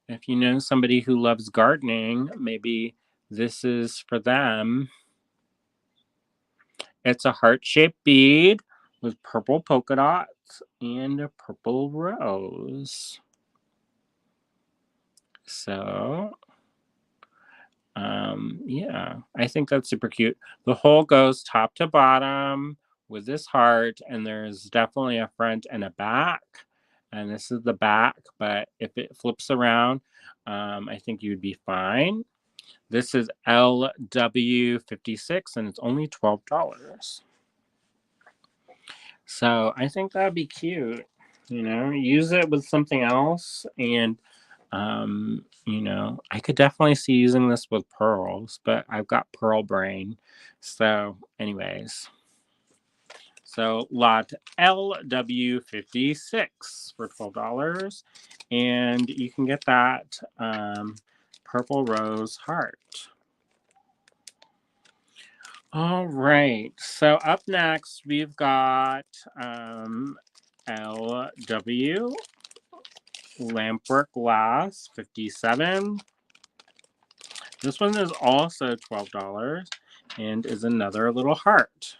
If you know somebody who loves gardening, maybe this is for them. It's a heart-shaped bead with purple polka dots and a purple rose. So, yeah, I think that's super cute. The whole goes top to bottom with this heart, and there's definitely a front and a back. And this is the back, but if it flips around, I think you'd be fine. This is LW56, and it's only $12. So I think that'd be cute. You know, use it with something else. And, you know, I could definitely see using this with pearls, but I've got pearl brain. So, anyways. So lot LW56 for $12. And you can get that purple rose heart. All right. So up next, we've got LW Lampwork glass 57. This one is also $12 and is another little heart.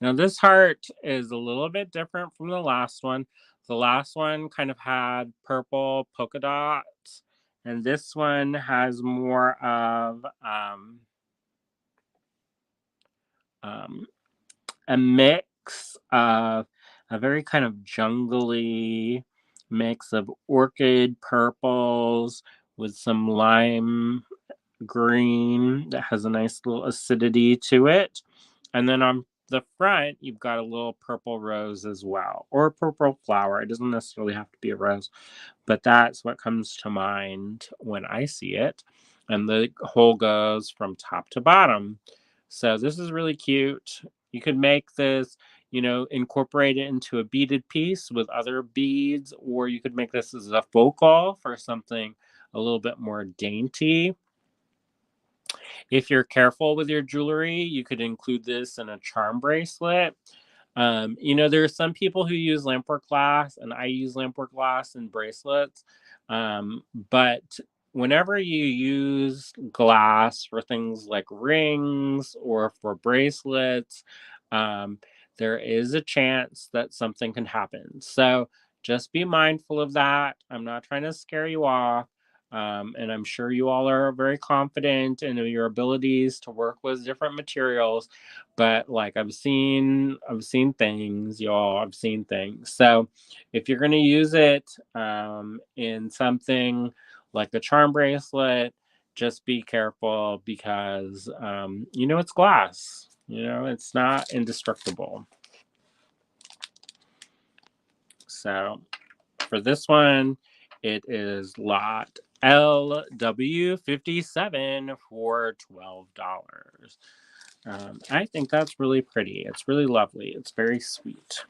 Now this heart is a little bit different from the last one. The last one kind of had purple polka dots, and this one has more of a mix of a very kind of jungly mix of orchid purples with some lime green that has a nice little acidity to it. And then on the front, you've got a little purple rose as well, or a purple flower. It doesn't necessarily have to be a rose, but that's what comes to mind when I see it. And the whole goes from top to bottom. So this is really cute. You could make this, you know, incorporate it into a beaded piece with other beads, or you could make this as a focal for something a little bit more dainty. If you're careful with your jewelry, you could include this in a charm bracelet. You know, there are some people who use Lampwork glass, and I use Lampwork glass in bracelets. But whenever you use glass for things like rings or for bracelets, um, there is a chance that something can happen. So just be mindful of that. I'm not trying to scare you off. And I'm sure you all are very confident in your abilities to work with different materials, but like I've seen things, y'all. I've seen things. So if you're going to use it in something like a charm bracelet, just be careful because you know it's glass. You know it's not indestructible. So for this one, it is lot LW57 for $12. I think that's really pretty. It's really lovely. It's very sweet.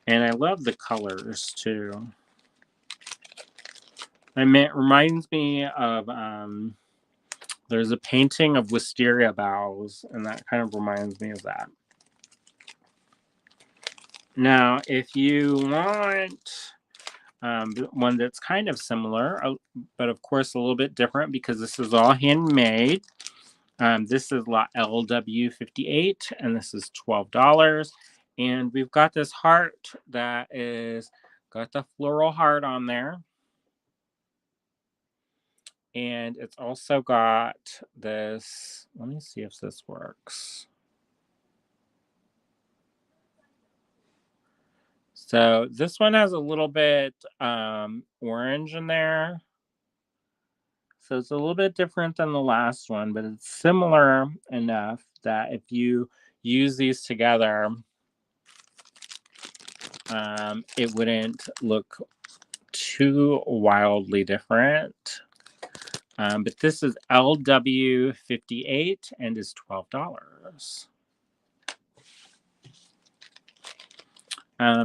And I love the colors too. I mean, it reminds me of, there's a painting of wisteria boughs, and that kind of reminds me of that. Now, if you want one that's kind of similar, but of course a little bit different because this is all handmade. This is lot LW58, and this is $12. And we've got this heart that is got the floral heart on there. And it's also got this, let me see if this works. So this one has a little bit orange in there. So it's a little bit different than the last one, but it's similar enough that if you use these together, it wouldn't look too wildly different. But this is LW58 and is $12.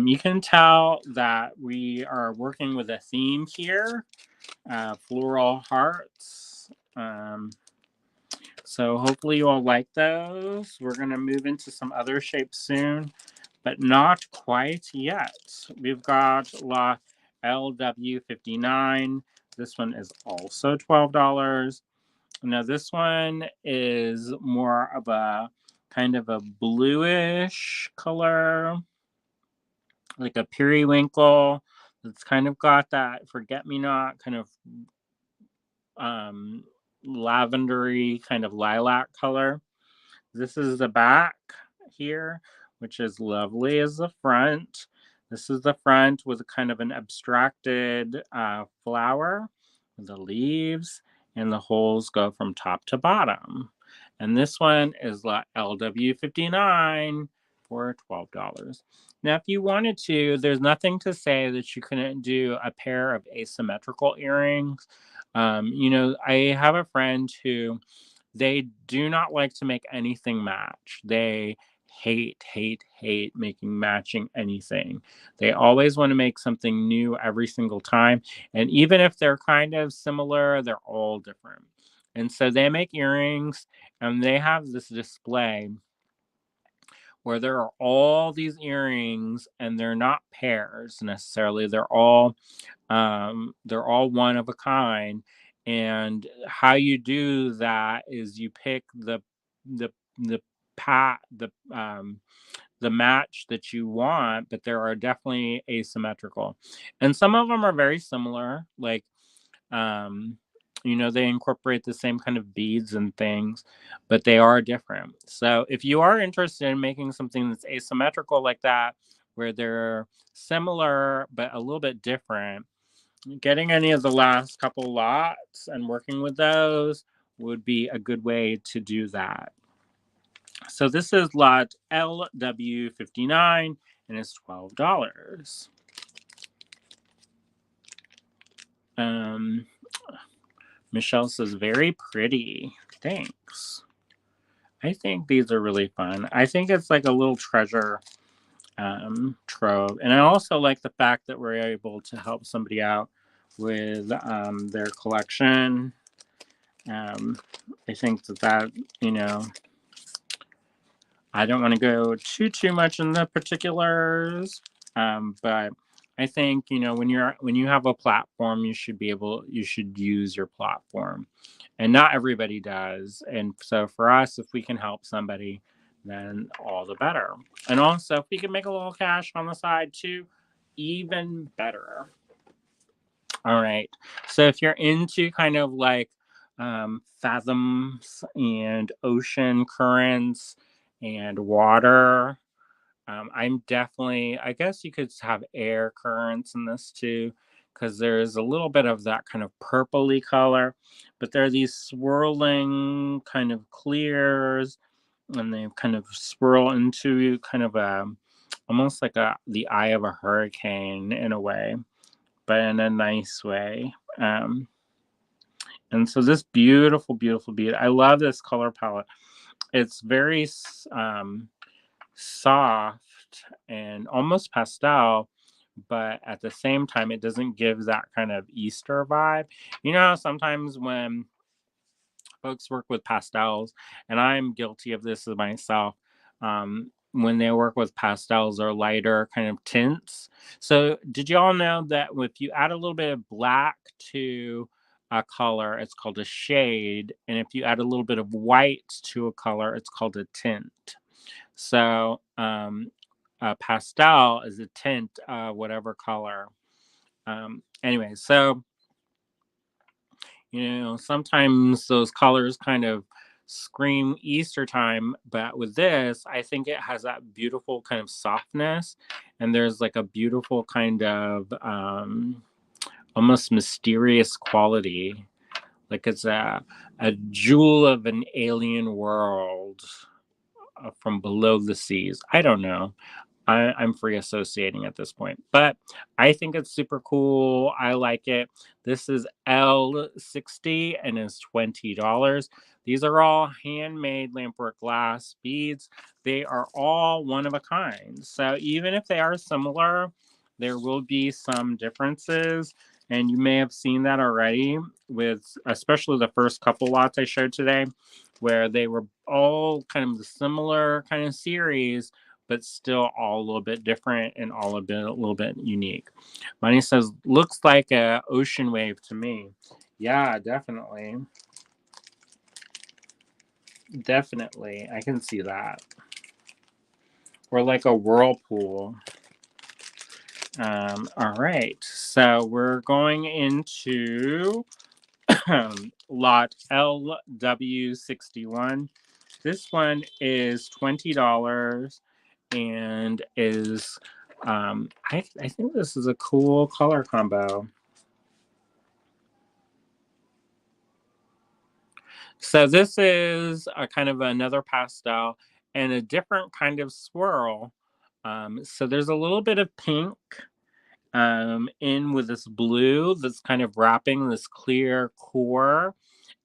You can tell that we are working with a theme here, floral hearts. So hopefully you all like those. We're going to move into some other shapes soon, but not quite yet. We've got lot LW59. This one is also $12. Now this one is more of a kind of a bluish color, like a periwinkle. It's kind of got that forget-me-not kind of lavendery kind of lilac color. This is the back here, which is lovely as the front. This is the front with kind of an abstracted flower. The leaves and the holes go from top to bottom. And this one is LW59 for $12. Now, if you wanted to, there's nothing to say that you couldn't do a pair of asymmetrical earrings. I have a friend who they do not like to make anything match. They hate making matching anything. They always want to make something new every single time. And even if they're kind of similar, they're all different. And so they make earrings and they have this display where there are all these earrings and they're not pairs necessarily. They're all one of a kind. And how you do that is you pick the the pat the match that you want, but there are definitely asymmetrical. And some of them are very similar, like they incorporate the same kind of beads and things, but they are different. So if you are interested in making something that's asymmetrical like that, where they're similar but a little bit different, getting any of the last couple lots and working with those would be a good way to do that. So this is lot LW59 and it's $12. Michelle says, very pretty. Thanks. I think these are really fun. I think it's like a little treasure trove. And I also like the fact that we're able to help somebody out with their collection. I think that I don't want to go too much in the particulars, but I think when you have a platform, you should use your platform, and not everybody does. And so for us, if we can help somebody, then all the better. And also, if we can make a little cash on the side too, even better. All right. So if you're into kind of like fathoms and ocean currents and water, I'm definitely, I guess you could have air currents in this too, because there's a little bit of that kind of purpley color, but there are these swirling kind of clears, and they kind of swirl into kind of almost like the eye of a hurricane in a way, but in a nice way. And so this beautiful bead, I love this color palette. It's very soft and almost pastel, but at the same time it doesn't give that kind of Easter vibe. Sometimes when folks work with pastels, and I'm guilty of this myself, when they work with pastels or lighter kind of tints. So, did you all know that if you add a little bit of black to a color, it's called a shade, and if you add a little bit of white to a color, it's called a tint. So, a pastel is a tint of whatever color. Anyway, so sometimes those colors kind of scream Easter time, but with this, I think it has that beautiful kind of softness, and there's like a beautiful kind of almost mysterious quality, like it's a jewel of an alien world from below the seas. I don't know. I'm free associating at this point, but I think it's super cool. I like it. This is L60 and is $20. These are all handmade Lampwork glass beads. They are all one of a kind. So even if they are similar, there will be some differences. And you may have seen that already with especially the first couple lots I showed today, where they were all kind of the similar kind of series, but still all a little bit different and all a little bit unique. Money says, looks like a ocean wave to me. Yeah, definitely. Definitely. I can see that. Or like a whirlpool. All right. So we're going into lot LW61. This one is $20 and is I think this is a cool color combo. So this is a kind of another pastel and a different kind of swirl. So there's a little bit of pink in with this blue that's kind of wrapping this clear core.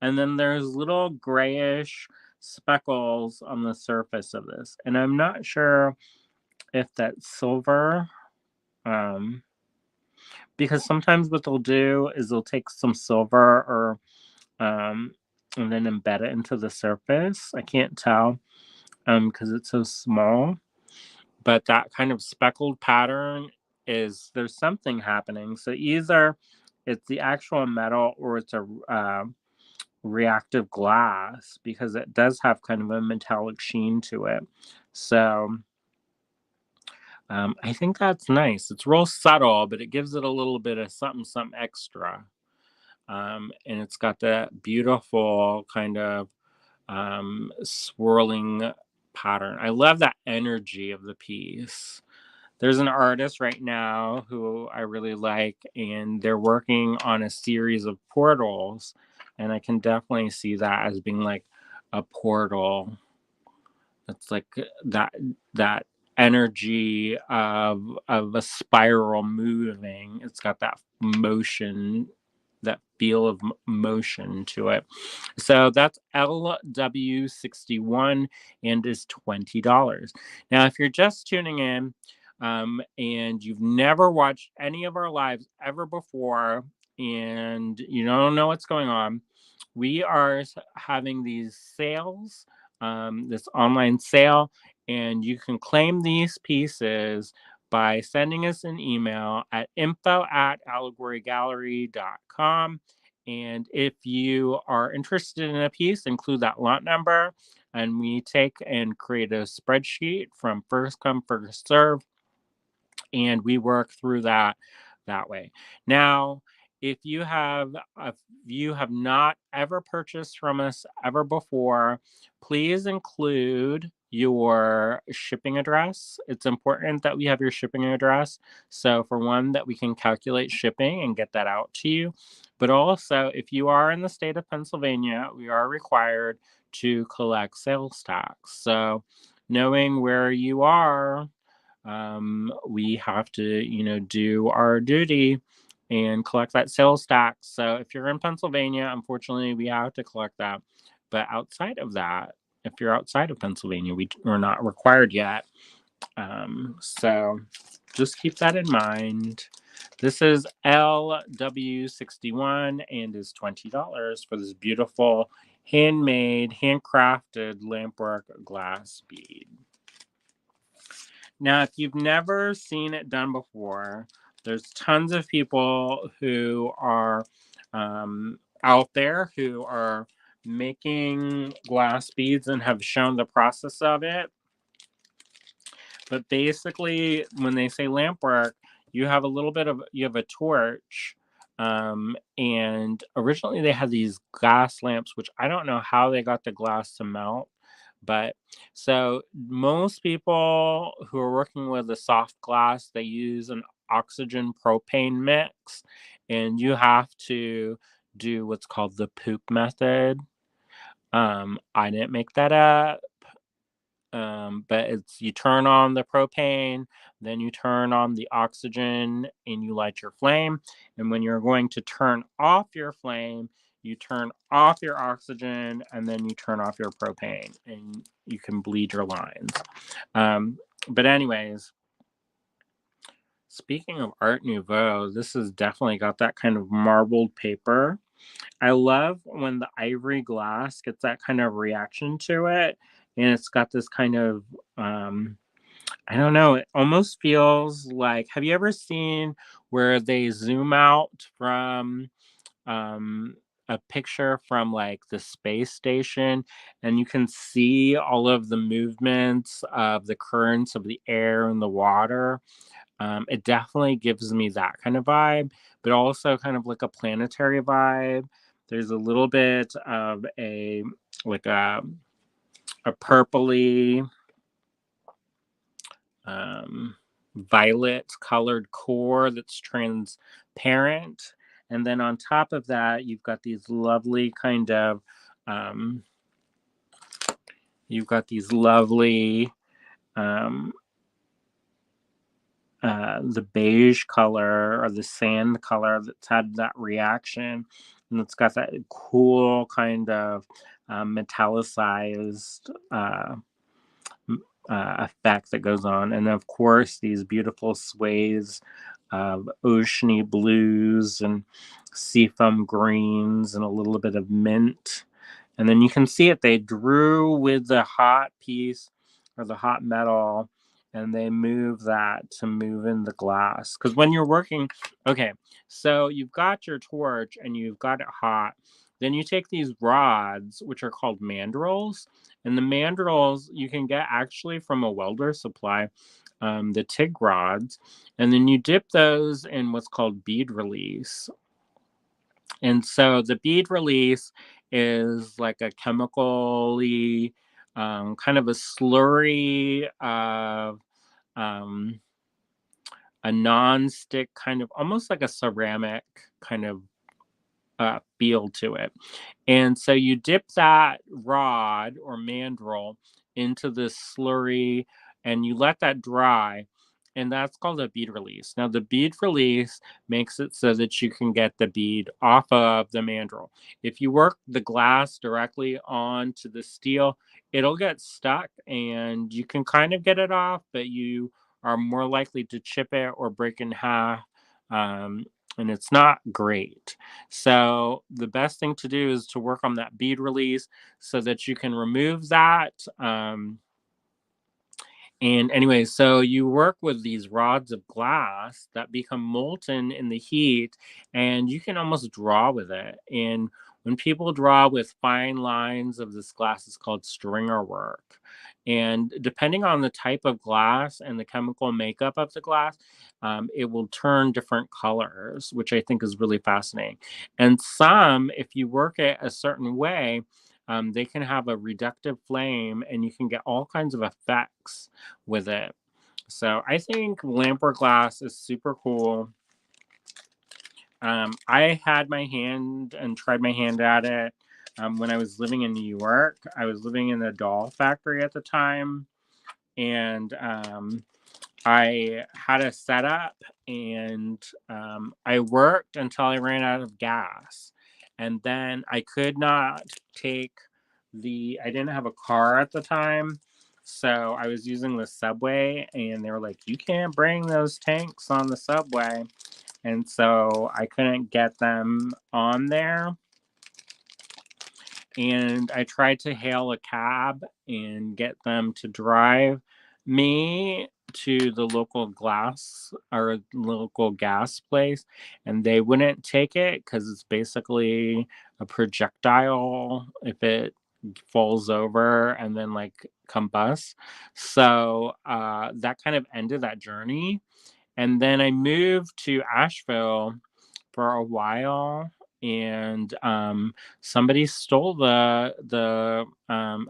And then there's little grayish speckles on the surface of this. And I'm not sure if that's silver. Um, because sometimes what they'll do is they'll take some silver or and then embed it into the surface. I can't tell because it's so small, but that kind of speckled pattern is there's something happening. So either it's the actual metal or it's a reactive glass because it does have kind of a metallic sheen to it. So I think that's nice. It's real subtle, but it gives it a little bit of something extra. And it's got that beautiful kind of swirling pattern. I love that energy of the piece. There's an artist right now who I really like, and they're working on a series of portals, and I can definitely see that as being like a portal. It's like that energy of a spiral moving. It's got that motion, that feel of motion to it. So that's LW61 and is $20. Now, if you're just tuning in and you've never watched any of our lives ever before and you don't know what's going on, we are having these sales, this online sale, and you can claim these pieces by sending us an email at info@allegorygallery.com. And if you are interested in a piece, include that lot number, and we take and create a spreadsheet from first come, first serve, and we work through that way. Now, if you have not ever purchased from us ever before, please include your shipping address. It's important that we have your shipping address. So for one, that we can calculate shipping and get that out to you. But also, if you are in the state of Pennsylvania, we are required to collect sales tax. So knowing where you are, we have to, do our duty and collect that sales tax. So if you're in Pennsylvania, unfortunately, we have to collect that. But outside of that, if you're outside of Pennsylvania, we're not required yet. So just keep that in mind. This is LW61 and is $20 for this beautiful handmade, handcrafted Lampwork glass bead. Now, if you've never seen it done before, there's tons of people who are out there who are making glass beads and have shown the process of it. But basically, when they say lamp work, you have a torch. And originally they had these glass lamps, which I don't know how they got the glass to melt. But so most people who are working with a soft glass, they use an oxygen propane mix, and you have to do what's called the poop method. I didn't make that up. But it's you turn on the propane, then you turn on the oxygen, and you light your flame. And when you're going to turn off your flame, you turn off your oxygen, and then you turn off your propane, and you can bleed your lines. But anyways, speaking of Art Nouveau, this has definitely got that kind of marbled paper. I love when the ivory glass gets that kind of reaction to it, and it's got this kind of I don't know, it almost feels like, have you ever seen where they zoom out from a picture from like the space station, and you can see all of the movements of the currents of the air and the water? It definitely gives me that kind of vibe, but also kind of like a planetary vibe. There's a little bit of a like a purpley violet colored core that's transparent, and then on top of that you've got these lovely kind of um, you've got these lovely um, the beige color or the sand color that's had that reaction, and it's got that cool kind of metallicized effect that goes on. And of course, these beautiful sways of oceany blues and seafoam greens and a little bit of mint. And then you can see it, they drew with the hot piece or the hot metal, and they move that to move in the glass. Because when you're working, okay, so you've got your torch and you've got it hot. Then you take these rods, which are called mandrels, and the mandrels you can get actually from a welder supply, the TIG rods, and then you dip those in what's called bead release. And so the bead release is like a chemically kind of a slurry of um, a non-stick kind of almost like a ceramic kind of feel to it. And so you dip that rod or mandrel into this slurry and you let that dry. And that's called a bead release. Now, the bead release makes it so that you can get the bead off of the mandrel. If you work the glass directly onto the steel, it'll get stuck and you can kind of get it off, but you are more likely to chip it or break in half. And it's not great. So the best thing to do is to work on that bead release so that you can remove that. And anyway, so you work with these rods of glass that become molten in the heat, and you can almost draw with it. And when people draw with fine lines of this glass, it's called stringer work. And depending on the type of glass and the chemical makeup of the glass, it will turn different colors, which I think is really fascinating. And some, if you work it a certain way, they can have a reductive flame and you can get all kinds of effects with it. So I think Lampwork glass is super cool. I had my hand and tried my hand at it when I was living in New York. I was living in a doll factory at the time, and I had a setup, and I worked until I ran out of gas. And then I could not take I didn't have a car at the time. So I was using the subway, and they were like, you can't bring those tanks on the subway. And so I couldn't get them on there. And I tried to hail a cab and get them to drive me to the local glass or local gas place, and they wouldn't take it because it's basically a projectile if it falls over and then like combusts. So that kind of ended that journey. And then I moved to Asheville for a while, and somebody stole the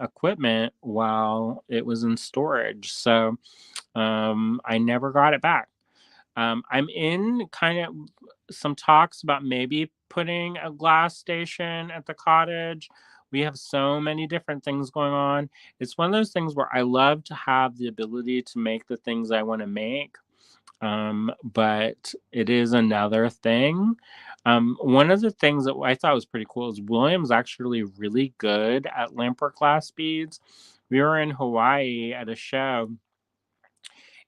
equipment while it was in storage. So I never got it back. I'm in kind of some talks about maybe putting a glass station at the cottage. We have so many different things going on. It's one of those things where I love to have the ability to make the things I want to make, but it is another thing. One of the things that I thought was pretty cool is William's actually really good at Lampwork glass beads. We were in Hawaii at a show,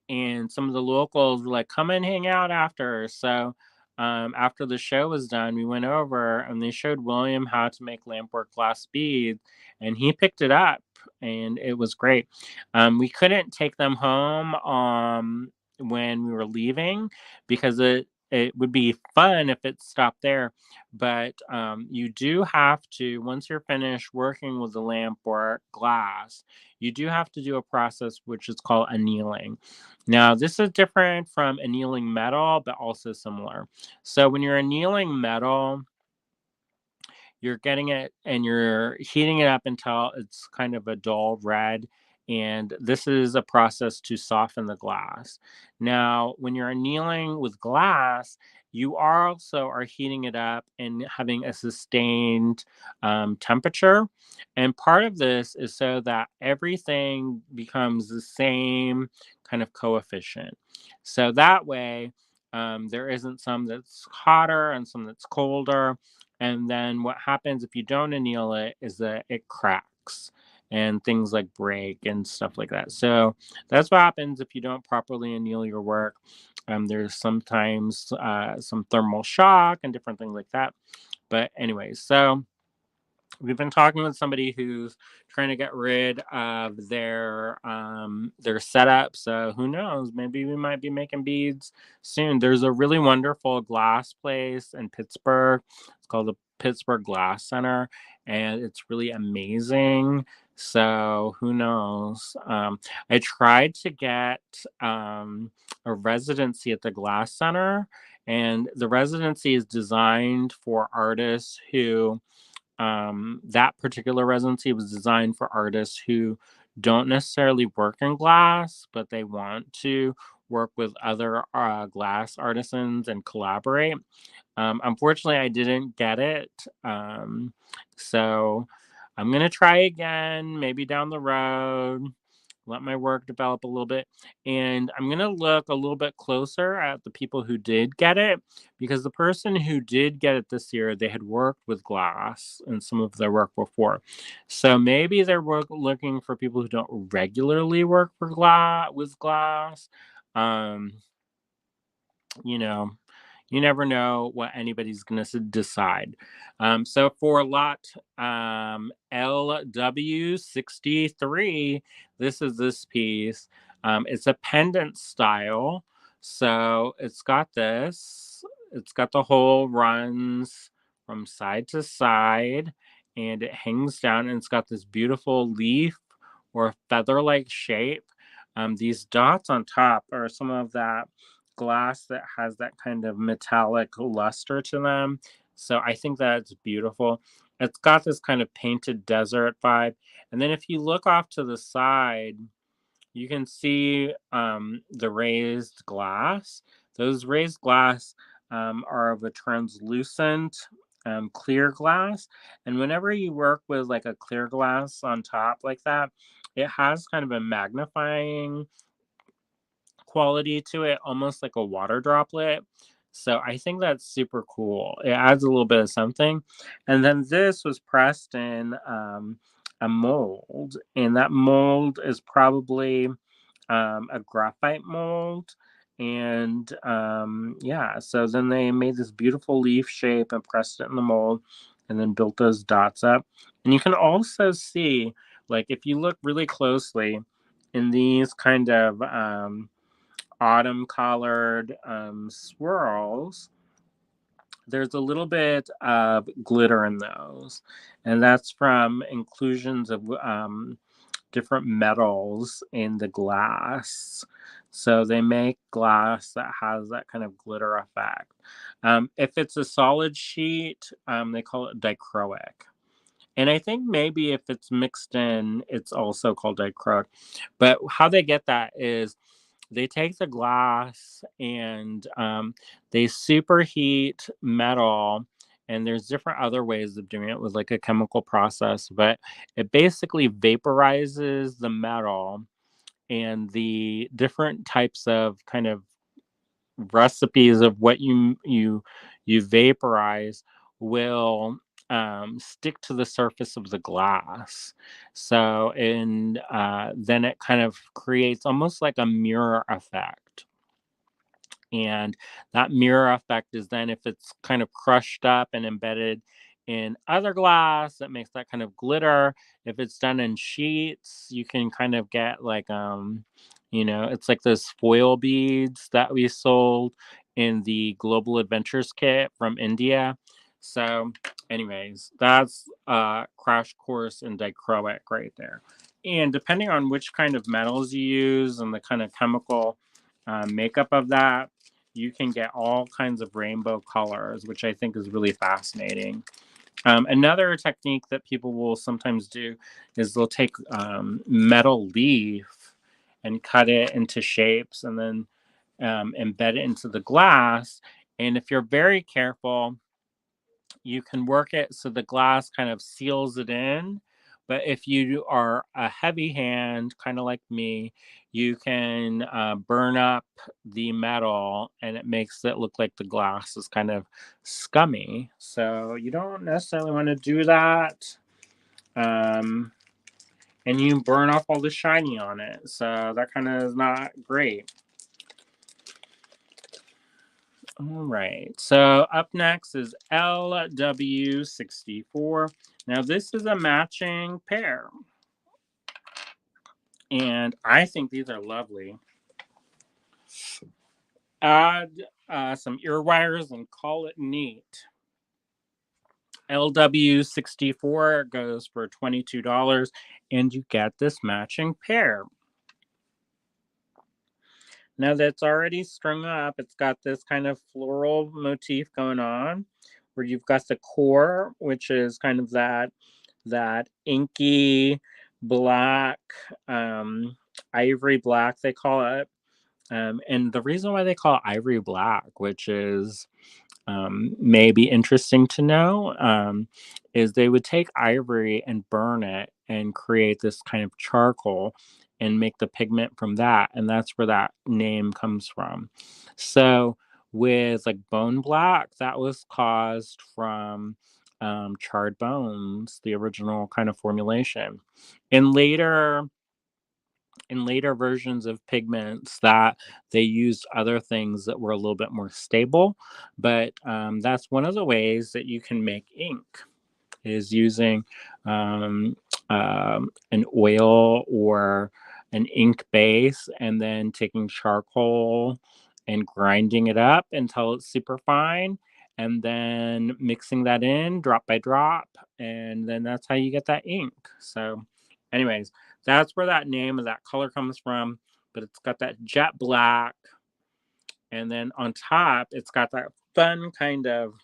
and some of the locals were like, "Come and hang out after." So after the show was done, we went over and they showed William how to make lampwork glass beads, and he picked it up, and it was great. We couldn't take them home when we were leaving because it would be fun if it stopped there, but you do have to, once you're finished working with the lamp or glass, you do have to do a process which is called annealing. Now, this is different from annealing metal, but also similar. So when you're annealing metal, you're getting it and you're heating it up until it's kind of a dull red. And this is a process to soften the glass. Now, when you're annealing with glass, you also are heating it up and having a sustained temperature. And part of this is so that everything becomes the same kind of coefficient. So that way, there isn't some that's hotter and some that's colder, and then what happens if you don't anneal it is that it cracks and things like break and stuff like that. So that's what happens if you don't properly anneal your work. There's sometimes some thermal shock and different things like that. But anyways, so we've been talking with somebody who's trying to get rid of their setup. So who knows? Maybe we might be making beads soon. There's a really wonderful glass place in Pittsburgh. It's called the Pittsburgh Glass Center, and it's really amazing. So who knows? I tried to get a residency at the Glass Center, and the residency is designed for artists who that particular residency was designed for artists who don't necessarily work in glass, but they want to work with other glass artisans and collaborate. Unfortunately, I didn't get it. So I'm going to try again, maybe down the road, let my work develop a little bit. And I'm going to look a little bit closer at the people who did get it, because the person who did get it this year, they had worked with glass in some of their work before. So maybe they're looking for people who don't regularly work for with glass. Um, you know, you never know what anybody's going to decide. So for lot LW63, this is this piece. It's a pendant style. So it's got this, it's got the hole runs from side to side, and it hangs down, and it's got this beautiful leaf or feather like shape. These dots on top are some of that glass that has that kind of metallic luster to them. So I think that's beautiful. It's got this kind of painted desert vibe. And then if you look off to the side, you can see the raised glass. Those raised glass are of a translucent clear glass. And whenever you work with like a clear glass on top like that, it has kind of a magnifying quality to it, almost like a water droplet. So I think that's super cool. It adds a little bit of something. And then this was pressed in a mold, and that mold is probably a graphite mold. And yeah, so then they made this beautiful leaf shape and pressed it in the mold and then built those dots up. And you can also see, like, if you look really closely, in these kind of autumn colored swirls, there's a little bit of glitter in those, and that's from inclusions of different metals in the glass. So they make glass that has that kind of glitter effect. If it's a solid sheet, they call it dichroic. And I think maybe if it's mixed in, it's also called dichroic. But how they get that is they take the glass and they superheat metal. And there's different other ways of doing it with like a chemical process, but it basically vaporizes the metal, and the different types of kind of recipes of what you vaporize will stick to the surface of the glass. So, and then it kind of creates almost like a mirror effect. And that mirror effect is then if it's kind of crushed up and embedded in other glass, that makes that kind of glitter. If it's done in sheets, you can kind of get like it's like those foil beads that we sold in the Global Adventures kit from India. So, anyways, that's a crash course in dichroic right there. And depending on which kind of metals you use and the kind of chemical makeup of that, you can get all kinds of rainbow colors, which I think is really fascinating. Another technique that people will sometimes do is they'll take metal leaf and cut it into shapes and then embed it into the glass. And if you're very careful, you can work it so the glass kind of seals it in. But if you are a heavy hand, kind of like me, you can burn up the metal and it makes it look like the glass is kind of scummy. So you don't necessarily want to do that. Um, and you burn off all the shiny on it. So that kind of is not great. All right. So up next is LW64. Now this is a matching pair. And I think these are lovely. Add some ear wires and call it neat. LW64 goes for $22 and you get this matching pair. Now that's already strung up, it's got this kind of floral motif going on where you've got the core, which is kind of that inky black, ivory black, they call it. And the reason why they call it ivory black, which is may be interesting to know, is they would take ivory and burn it and create this kind of charcoal and make the pigment from that. And that's where that name comes from. So, with like bone black, that was caused from charred bones, the original kind of formulation. In later versions of pigments that they used other things that were a little bit more stable, but that's one of the ways that you can make ink is using um, an oil or an ink base and then taking charcoal and grinding it up until it's super fine and then mixing that in drop by drop, and then that's how you get that ink. So anyways, that's where that name of that color comes from, but it's got that jet black, and then on top it's got that fun kind of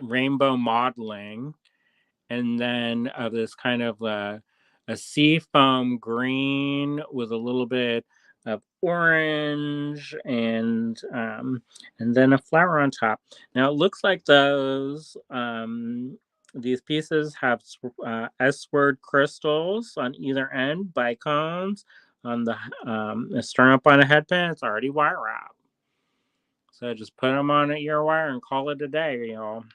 rainbow modeling, and then this kind of a sea foam green with a little bit of orange, and then a flower on top. Now it looks like these pieces have S-word crystals on either end, bicones on the strung up on a headband. It's already wire wrapped. So just put them on an ear wire and call it a day, y'all.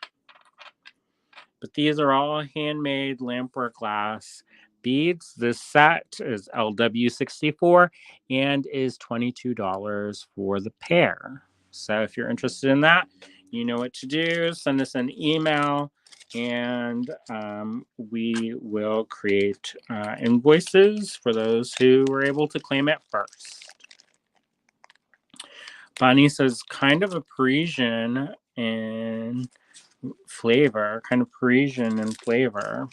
But these are all handmade Lampwork glass beads. This set is LW64 and is $22 for the pair. So if you're interested in that, you know what to do. Send us an email and we will create invoices for those who were able to claim it first. Bonnie says kind of a Parisian in flavor, kind of Parisian in flavor.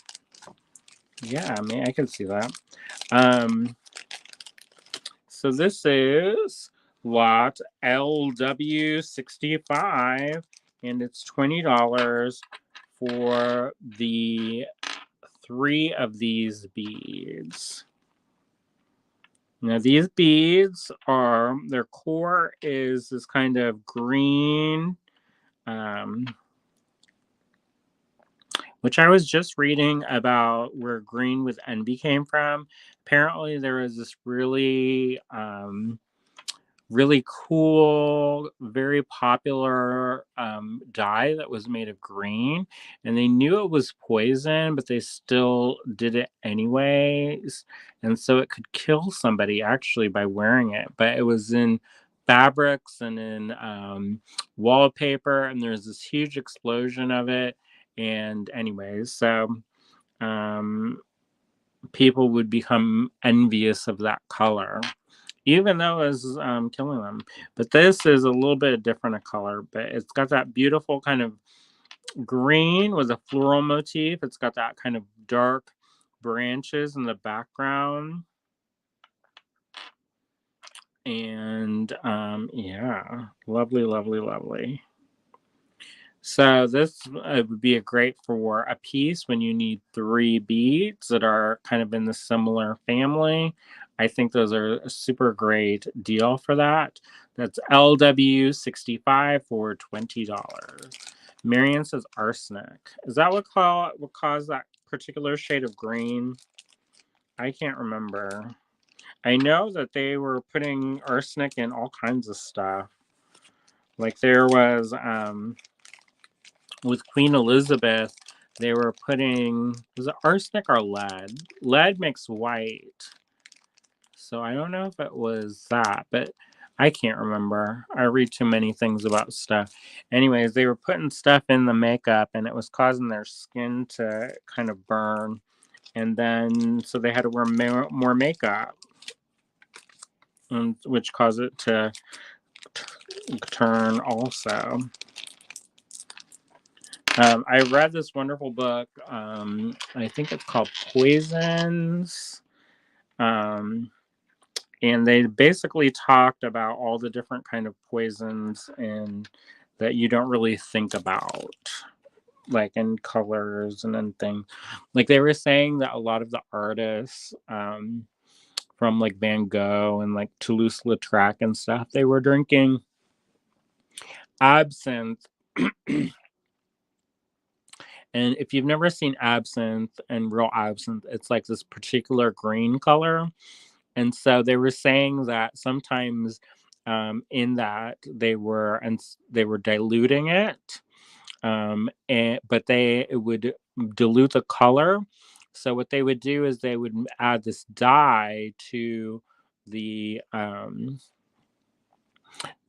Yeah, I mean, I can see that. So this is lot LW65, and it's $20 for the 3 of these beads. Now these beads are, their core is this kind of green, which I was just reading about where green with envy came from. Apparently there was this really really cool, very popular dye that was made of green, and they knew it was poison, but they still did it anyways, and so it could kill somebody actually by wearing it. But it was in fabrics and in wallpaper, and there's this huge explosion of it. And anyways, so people would become envious of that color, even though it was killing them. But this is a little bit different a color, but it's got that beautiful kind of green with a floral motif. It's got that kind of dark branches in the background. And yeah, lovely, lovely, lovely. So this would be a great for a piece when you need 3 beads that are kind of in the similar family. I think those are a super great deal for that. That's LW65 for $20. Marion says arsenic. Is that what caused that particular shade of green? I can't remember. I know that they were putting arsenic in all kinds of stuff. Like there was with Queen Elizabeth, they were putting, was it arsenic or lead? Lead makes white. So I don't know if it was that, but I can't remember. I read too many things about stuff. Anyways, they were putting stuff in the makeup and it was causing their skin to kind of burn. And then, so they had to wear more makeup, which caused it to turn also. I read this wonderful book. I think it's called Poisons. And they basically talked about all the different kind of poisons and that you don't really think about, like in colors and then things. Like they were saying that a lot of the artists from like Van Gogh and like Toulouse-Lautrec and stuff, they were drinking absinthe. And if you've never seen absinthe and real absinthe, it's like this particular green color. And so they were saying that sometimes in that they were diluting it, but it would dilute the color. So what they would do is they would add this dye the um,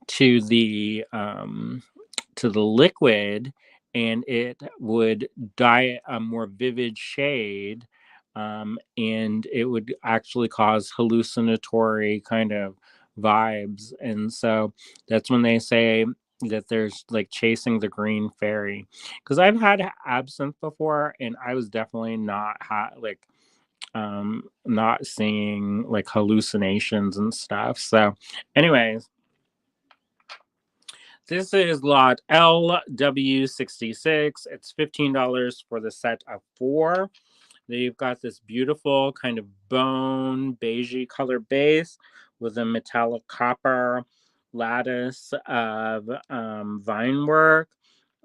to the to the liquid, and it would dye a more vivid shade, and it would actually cause hallucinatory kind of vibes. And so that's when they say that there's like chasing the green fairy, because I've had absinthe before and I was definitely not seeing like hallucinations and stuff. So anyways, this is lot LW66. It's $15 for the set of 4. They've got this beautiful kind of bone beigey color base with a metallic copper lattice of vine work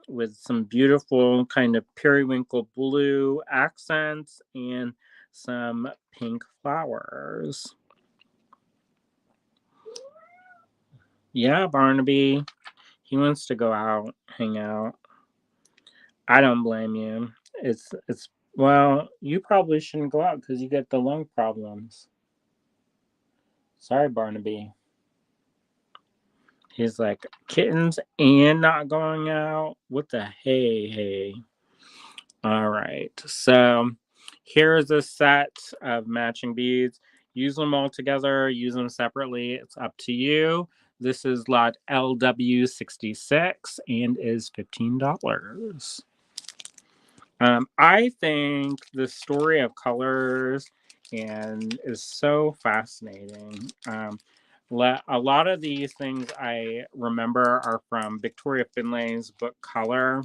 with some beautiful kind of periwinkle blue accents and some pink flowers. Yeah, Barnaby. He wants to go out, hang out. I don't blame you. It's well, you probably shouldn't go out because you get the lung problems. Sorry, Barnaby. He's like, kittens and not going out? What the hey? All right. So here is a set of matching beads. Use them all together, use them separately. It's up to you. This is lot LW66 and is $15. I think the story of colors and is so fascinating. A lot of these things I remember are from Victoria Finlay's book Color.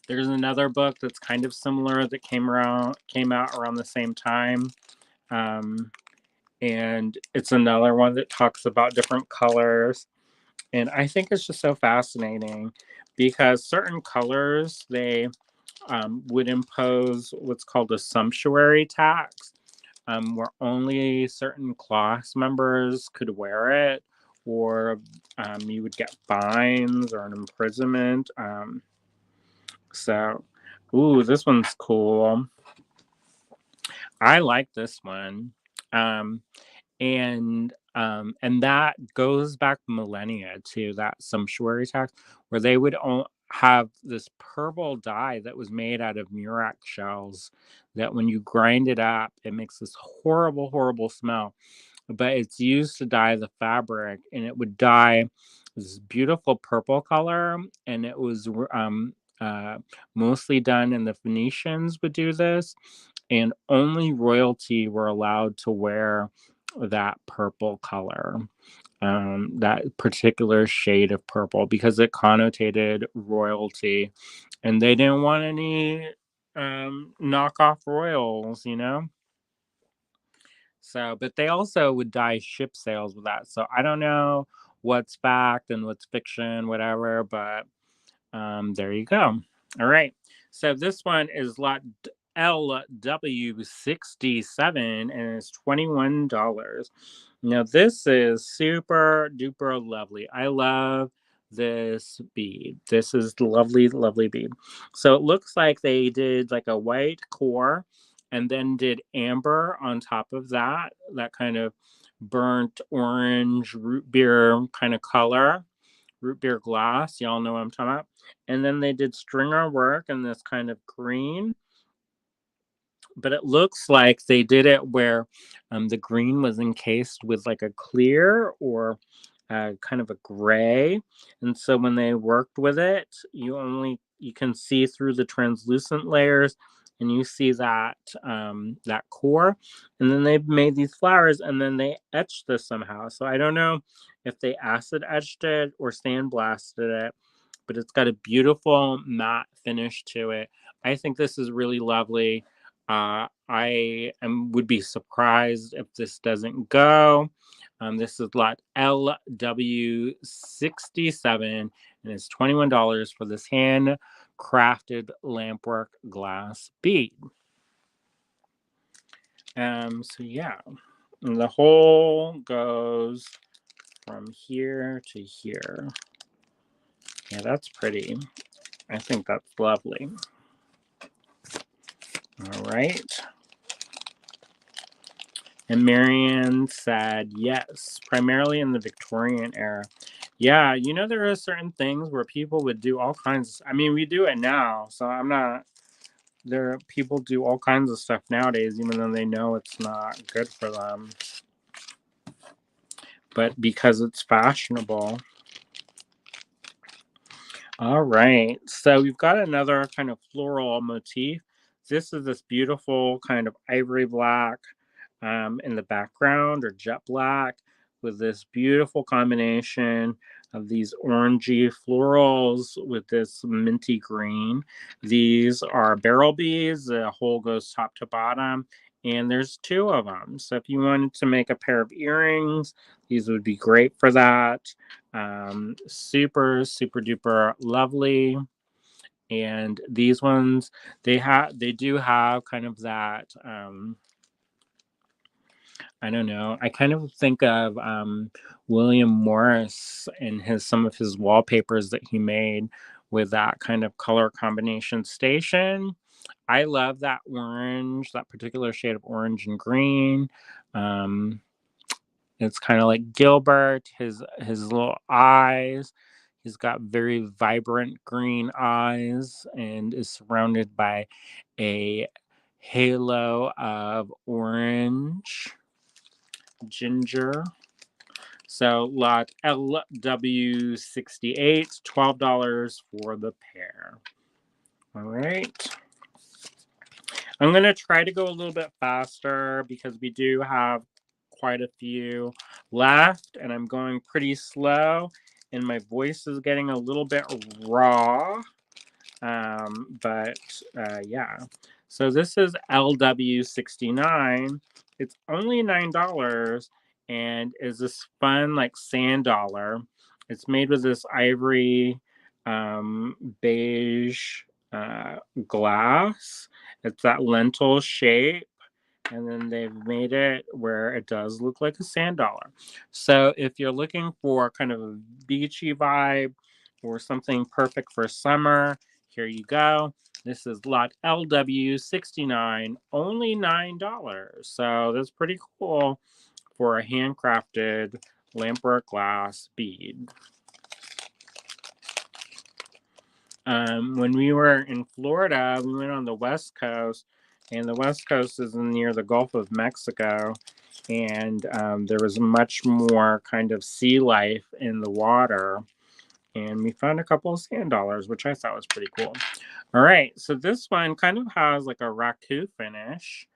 There's another book that's kind of similar that came out around the same time. Um, and it's another one that talks about different colors. And I think it's just so fascinating because certain colors, they would impose what's called a sumptuary tax, where only certain class members could wear it, or you would get fines or an imprisonment. So, ooh, this one's cool. I like this one. Um, and that goes back millennia to that sumptuary tax, where they would have this purple dye that was made out of murex shells, that when you grind it up, it makes this horrible, horrible smell. But it's used to dye the fabric, and it would dye this beautiful purple color. And it was uh, mostly done, and the Phoenicians would do this, and only royalty were allowed to wear that purple color, that particular shade of purple, because it connotated royalty, and they didn't want any knockoff royals, you know. So, but they also would dye ship sails with that. So I don't know what's fact and what's fiction, whatever, but there you go. All right. So this one is lot LW67 and it's $21. Now this is super duper lovely. I love this bead. This is lovely, lovely bead. So it looks like they did like a white core and then did amber on top of that, that kind of burnt orange root beer kind of color, root beer glass. Y'all know what I'm talking about. And then they did stringer work in this kind of green, but it looks like they did it where the green was encased with like a clear or kind of a gray, and so when they worked with it, you can see through the translucent layers, and you see that that core, and then they made these flowers, and then they etched this somehow. So I don't know if they acid etched it or sandblasted it, but it's got a beautiful matte finish to it. I think this is really lovely. Would be surprised if this doesn't go. This is lot LW67, and it's $21 for this handcrafted lampwork glass bead. So yeah, and the hole goes from here to here. Yeah, that's pretty. I think that's lovely. All right. And Marianne said, yes, primarily in the Victorian era. Yeah, you know, there are certain things where people would do all kinds of, I mean, we do it now. So I'm not, there, people do all kinds of stuff nowadays, even though they know it's not good for them. But because it's fashionable. All right. So we've got another kind of floral motif. This is this beautiful kind of ivory black in the background, or jet black, with this beautiful combination of these orangey florals with this minty green. These are barrel beads. The hole goes top to bottom, and there's two of them. So if you wanted to make a pair of earrings, these would be great for that. Super, super duper lovely. And these ones, they do have kind of that I don't know. I kind of think of William Morris and some of his wallpapers that he made with that kind of color combination station. I love that orange, that particular shade of orange and green. Um, it's kind of like Gilbert, his little eyes. He's got very vibrant green eyes and is surrounded by a halo of orange, ginger. So lot LW68, $12 for the pair. All right. I'm going to try to go a little bit faster because we do have quite a few left, and I'm going pretty slow, and my voice is getting a little bit raw. But yeah. So this is LW69. It's only $9 and is this fun like sand dollar. It's made with this ivory beige uh, glass. It's that lentil shape, and then they've made it where it does look like a sand dollar. So if you're looking for kind of a beachy vibe or something perfect for summer, here you go. This is lot LW69, only $9. So that's pretty cool for a handcrafted Lampwork glass bead. When we were in Florida, we went on the West Coast, and the West Coast is near the Gulf of Mexico, and there was much more kind of sea life in the water, and we found a couple of sand dollars, which I thought was pretty cool. All right, so this one kind of has like a raku finish,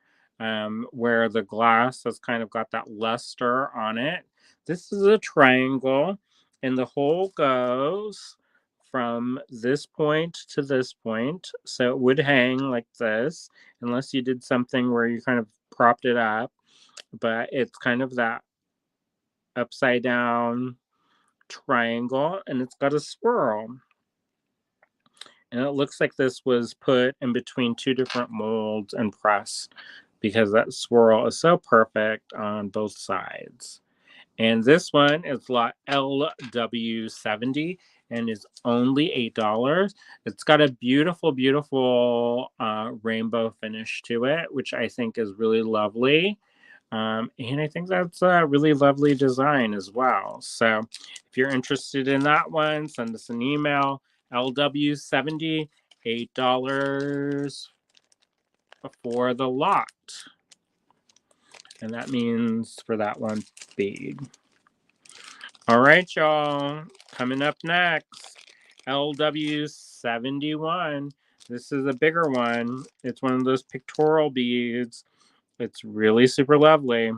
where the glass has kind of got that luster on it. This is a triangle, and the hole goes from this point to this point. So it would hang like this, unless you did something where you kind of propped it up. But it's kind of that upside down triangle, and it's got a swirl. And it looks like this was put in between two different molds and pressed because that swirl is so perfect on both sides. And this one is lot LW70 and is only $8. It's got a beautiful, beautiful rainbow finish to it, which I think is really lovely. And I think that's a really lovely design as well. So if you're interested in that one, send us an email. LW70, $8 for the lot. And that means for that one bead. All right, y'all. Coming up next, LW71. This is a bigger one. It's one of those pictorial beads. It's really super lovely.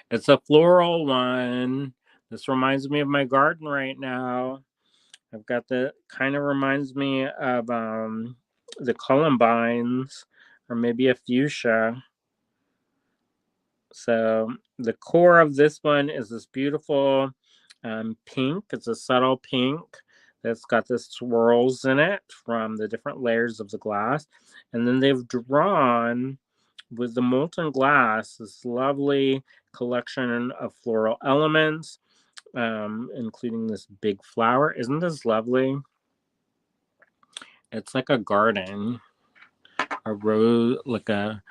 It's a floral one. This reminds me of my garden right now. I've got the kind of reminds me of the columbines or maybe a fuchsia. So the core of this one is this beautiful pink. It's a subtle pink that's got the swirls in it from the different layers of the glass. And then they've drawn with the molten glass this lovely collection of floral elements, including this big flower. Isn't this lovely? It's like a garden, a rose, like a,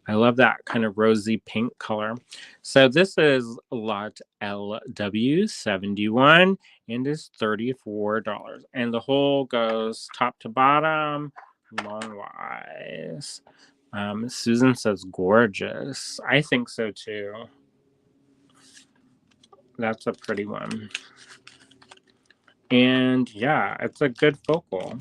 I love that kind of rosy pink color. So this is lot LW71 and is $34. And the whole goes top to bottom, long wise. Susan says gorgeous. I think so too. That's a pretty one. And yeah, it's a good focal.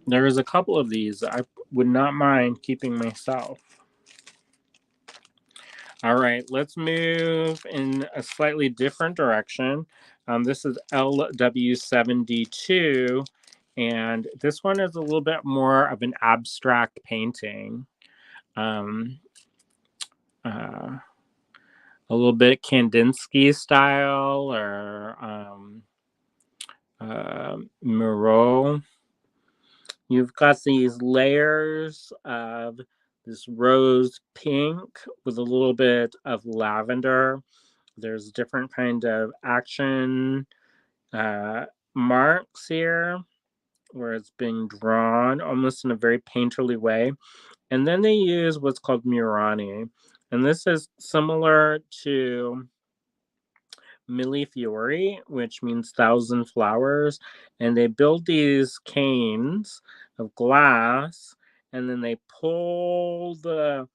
There is a couple of these I would not mind keeping myself. All right, let's move in a slightly different direction. This is LW72, and this one is a little bit more of an abstract painting. Um, a little bit Kandinsky style or Miro. You've got these layers of this rose pink with a little bit of lavender. There's different kind of action marks here where it's being drawn almost in a very painterly way. And then they use what's called Murani. And this is similar to millefiori, which means thousand flowers, and they build these canes of glass, and then they pull the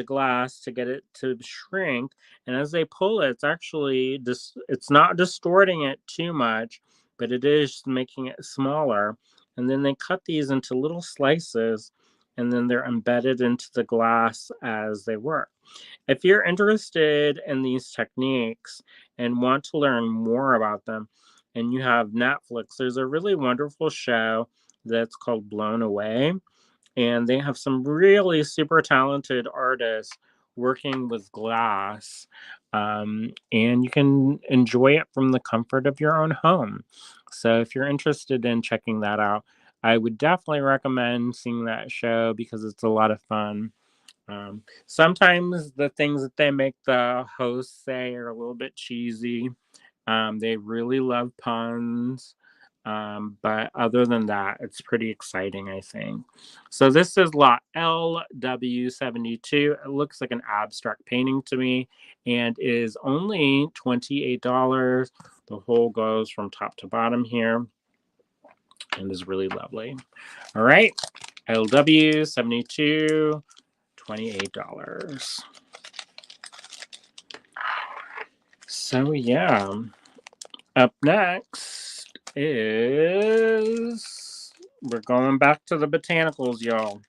glass to get it to shrink. And as they pull it, it's actually it's not distorting it too much, but it is making it smaller. And then they cut these into little slices, and then they're embedded into the glass as they work. If you're interested in these techniques and want to learn more about them, and you have Netflix, there's a really wonderful show that's called Blown Away. And they have some really super talented artists working with glass. And you can enjoy it from the comfort of your own home. So if you're interested in checking that out, I would definitely recommend seeing that show because it's a lot of fun. Sometimes the things that they make the hosts say are a little bit cheesy. They really love puns. But other than that, it's pretty exciting, I think. So this is lot LW72. It looks like an abstract painting to me and is only $28. The whole goes from top to bottom here and is really lovely. All right, LW72. $28. So yeah, up next is we're going back to the botanicals, y'all.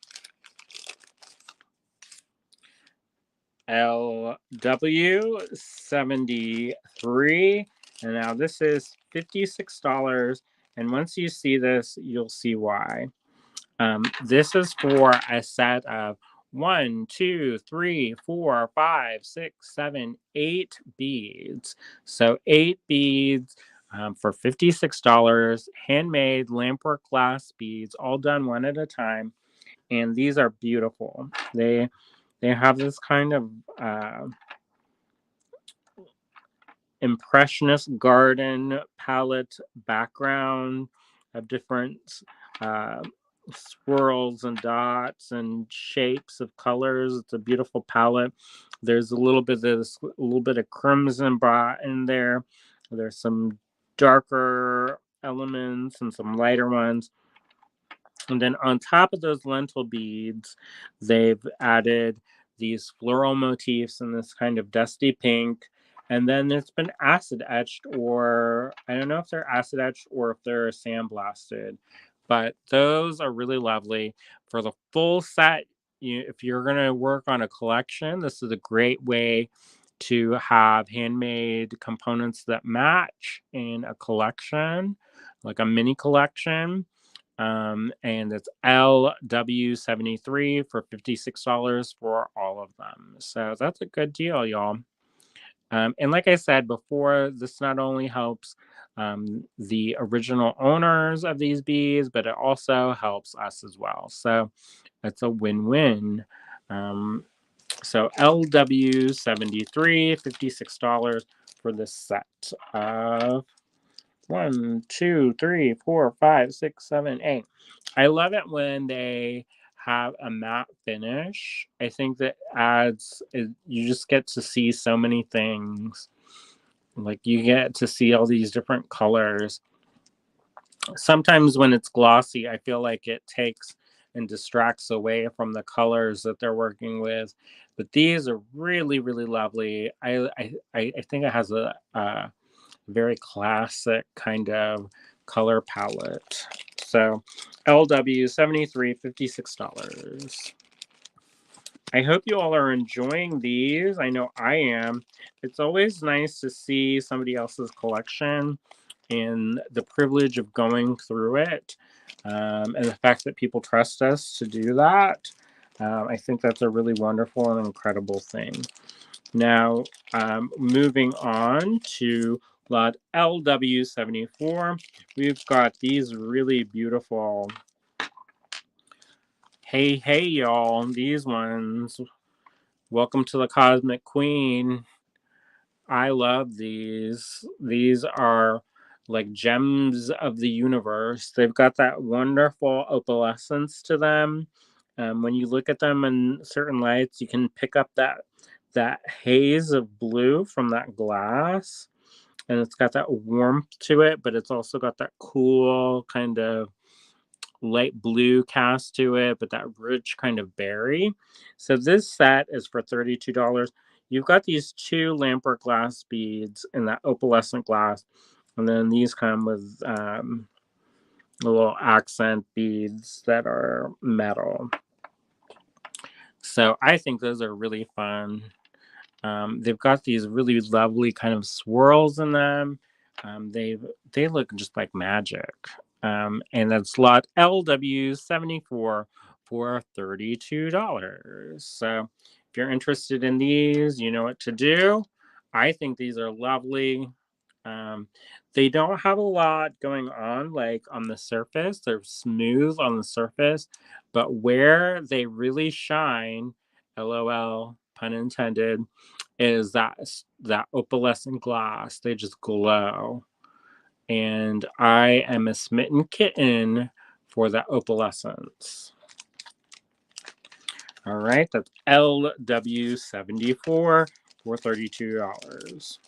LW73, and now this is $56. And once you see this, you'll see why. This is for a set of 1, 2, 3, 4, 5, 6, 7, 8 beads. So 8 beads for $56. Handmade Lampwork glass beads, all done one at a time. And these are beautiful. They have this kind of impressionist garden palette background of different uh, swirls and dots and shapes of colors. It's a beautiful palette. There's a little bit of crimson brought in there. There's some darker elements and some lighter ones. And then on top of those lentil beads, they've added these floral motifs in this kind of dusty pink. And then it's been acid etched, or I don't know if they're acid etched or if they're sandblasted. But those are really lovely. For the full set, if you're going to work on a collection, this is a great way to have handmade components that match in a collection, like a mini collection. And it's LW73 for $56 for all of them. So that's a good deal, y'all. And like I said before, this not only helps the original owners of these bees, but it also helps us as well. So it's a win-win. So LW73, $56 for this set of 1, 2, 3, 4, 5, 6, 7, 8. I love it when they have a matte finish. I think that you just get to see so many things. Like you get to see all these different colors. Sometimes when it's glossy, I feel like it takes and distracts away from the colors that they're working with. But these are really, really lovely. I think it has a very classic kind of color palette. So LW73, $56. I hope you all are enjoying these. I know I am. It's always nice to see somebody else's collection and the privilege of going through it, and the fact that people trust us to do that. I think that's a really wonderful and incredible thing. Now, moving on to lot LW74, we've got these really beautiful, hey, y'all, these ones. Welcome to the Cosmic Queen. I love these. These are like gems of the universe. They've got that wonderful opalescence to them. When you look at them in certain lights, you can pick up that haze of blue from that glass. and it's got that warmth to it, but it's also got that cool kind of light blue cast to it, but that rich kind of berry. So this set is for $32. You've got these two Lampwork glass beads in that opalescent glass, and then these come with little accent beads that are metal. So I think those are really fun. They've got these really lovely kind of swirls in them. They look just like magic. And that's lot LW74 for $32. So if you're interested in these, you know what to do. I think these are lovely. Um, they don't have a lot going on, like on the surface. They're smooth on the surface, but where they really shine, LOL, pun intended, is that opalescent glass. They just glow. And I am a smitten kitten for that opalescence. All right, that's LW74 for $32.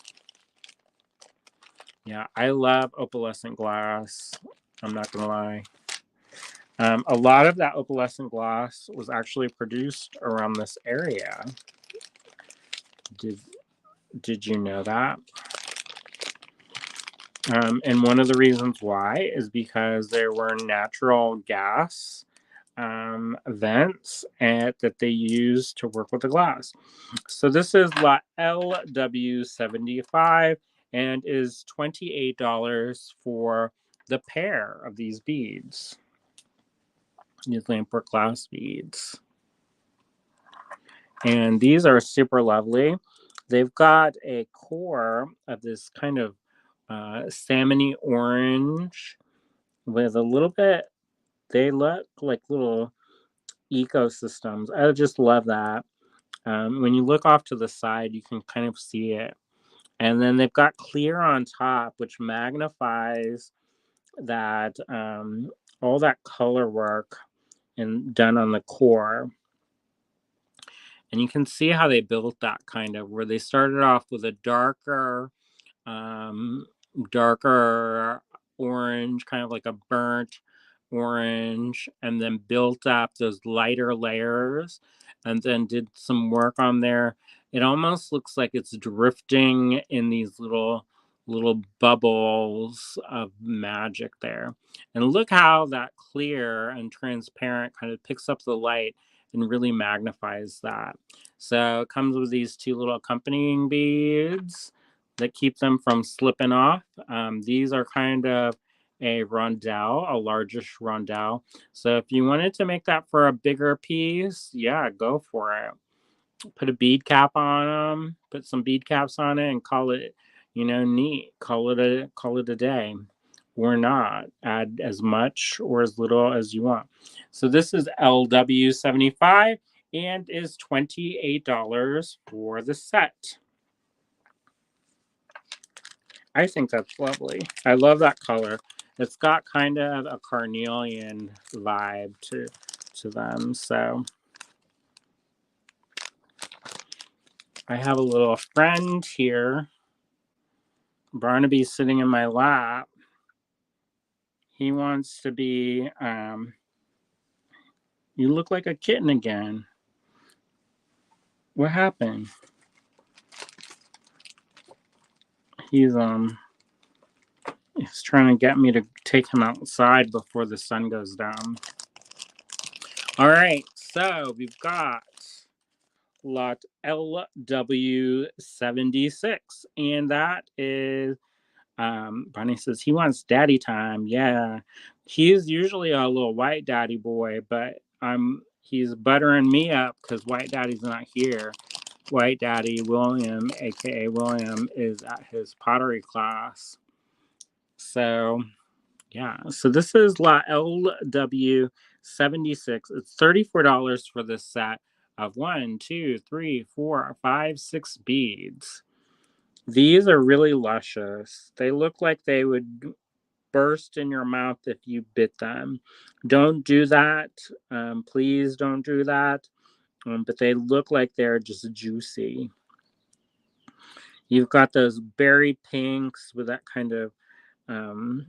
Yeah, I love opalescent glass. I'm not gonna lie. A lot of that opalescent glass was actually produced around this area. Did you know that? And one of the reasons why is because there were natural gas vents that they used to work with the glass. So this is lot LW75 and is $28 for the pair of these beads, these Lampwork glass beads. And these are super lovely. They've got a core of this kind of salmony orange with a little bit, they look like little ecosystems. I just love that. When you look off to the side, you can kind of see it. And then they've got clear on top, which magnifies that all that color work and done on the core. And you can see how they built that kind of, where they started off with a um, darker orange, kind of like a burnt orange, and then built up those lighter layers, and then did some work on there. It almost looks like it's drifting in these little bubbles of magic there. And look how that clear and transparent kind of picks up the light and really magnifies that. So it comes with these two little accompanying beads that keep them from slipping off. These are kind of a rondelle, a largish rondelle. So if you wanted to make that for a bigger piece, yeah, go for it. Put a bead cap on them, put some bead caps on it, and call it, neat. Call it a day, or not. Add as much or as little as you want. So this is LW75 and is $28 for the set. I think that's lovely. I love that color. It's got kind of a carnelian vibe to them. So I have a little friend here. Barnaby's sitting in my lap. He wants to be you look like a kitten again. What happened? He's he's trying to get me to take him outside before the sun goes down. All right, so we've got lot LW76, and that is Bonnie says he wants daddy time. Yeah, he's usually a little white daddy boy, but he's buttering me up because white daddy's not here. White daddy William, aka William, is at his pottery class. So yeah, so this is lot LW76. It's $34 for this set of 1, 2, 3, 4, 5, 6 beads. These are really luscious. They look like they would burst in your mouth if you bit them. Don't do that. Please don't do that. But they look like they're just juicy. You've got those berry pinks with that kind of um,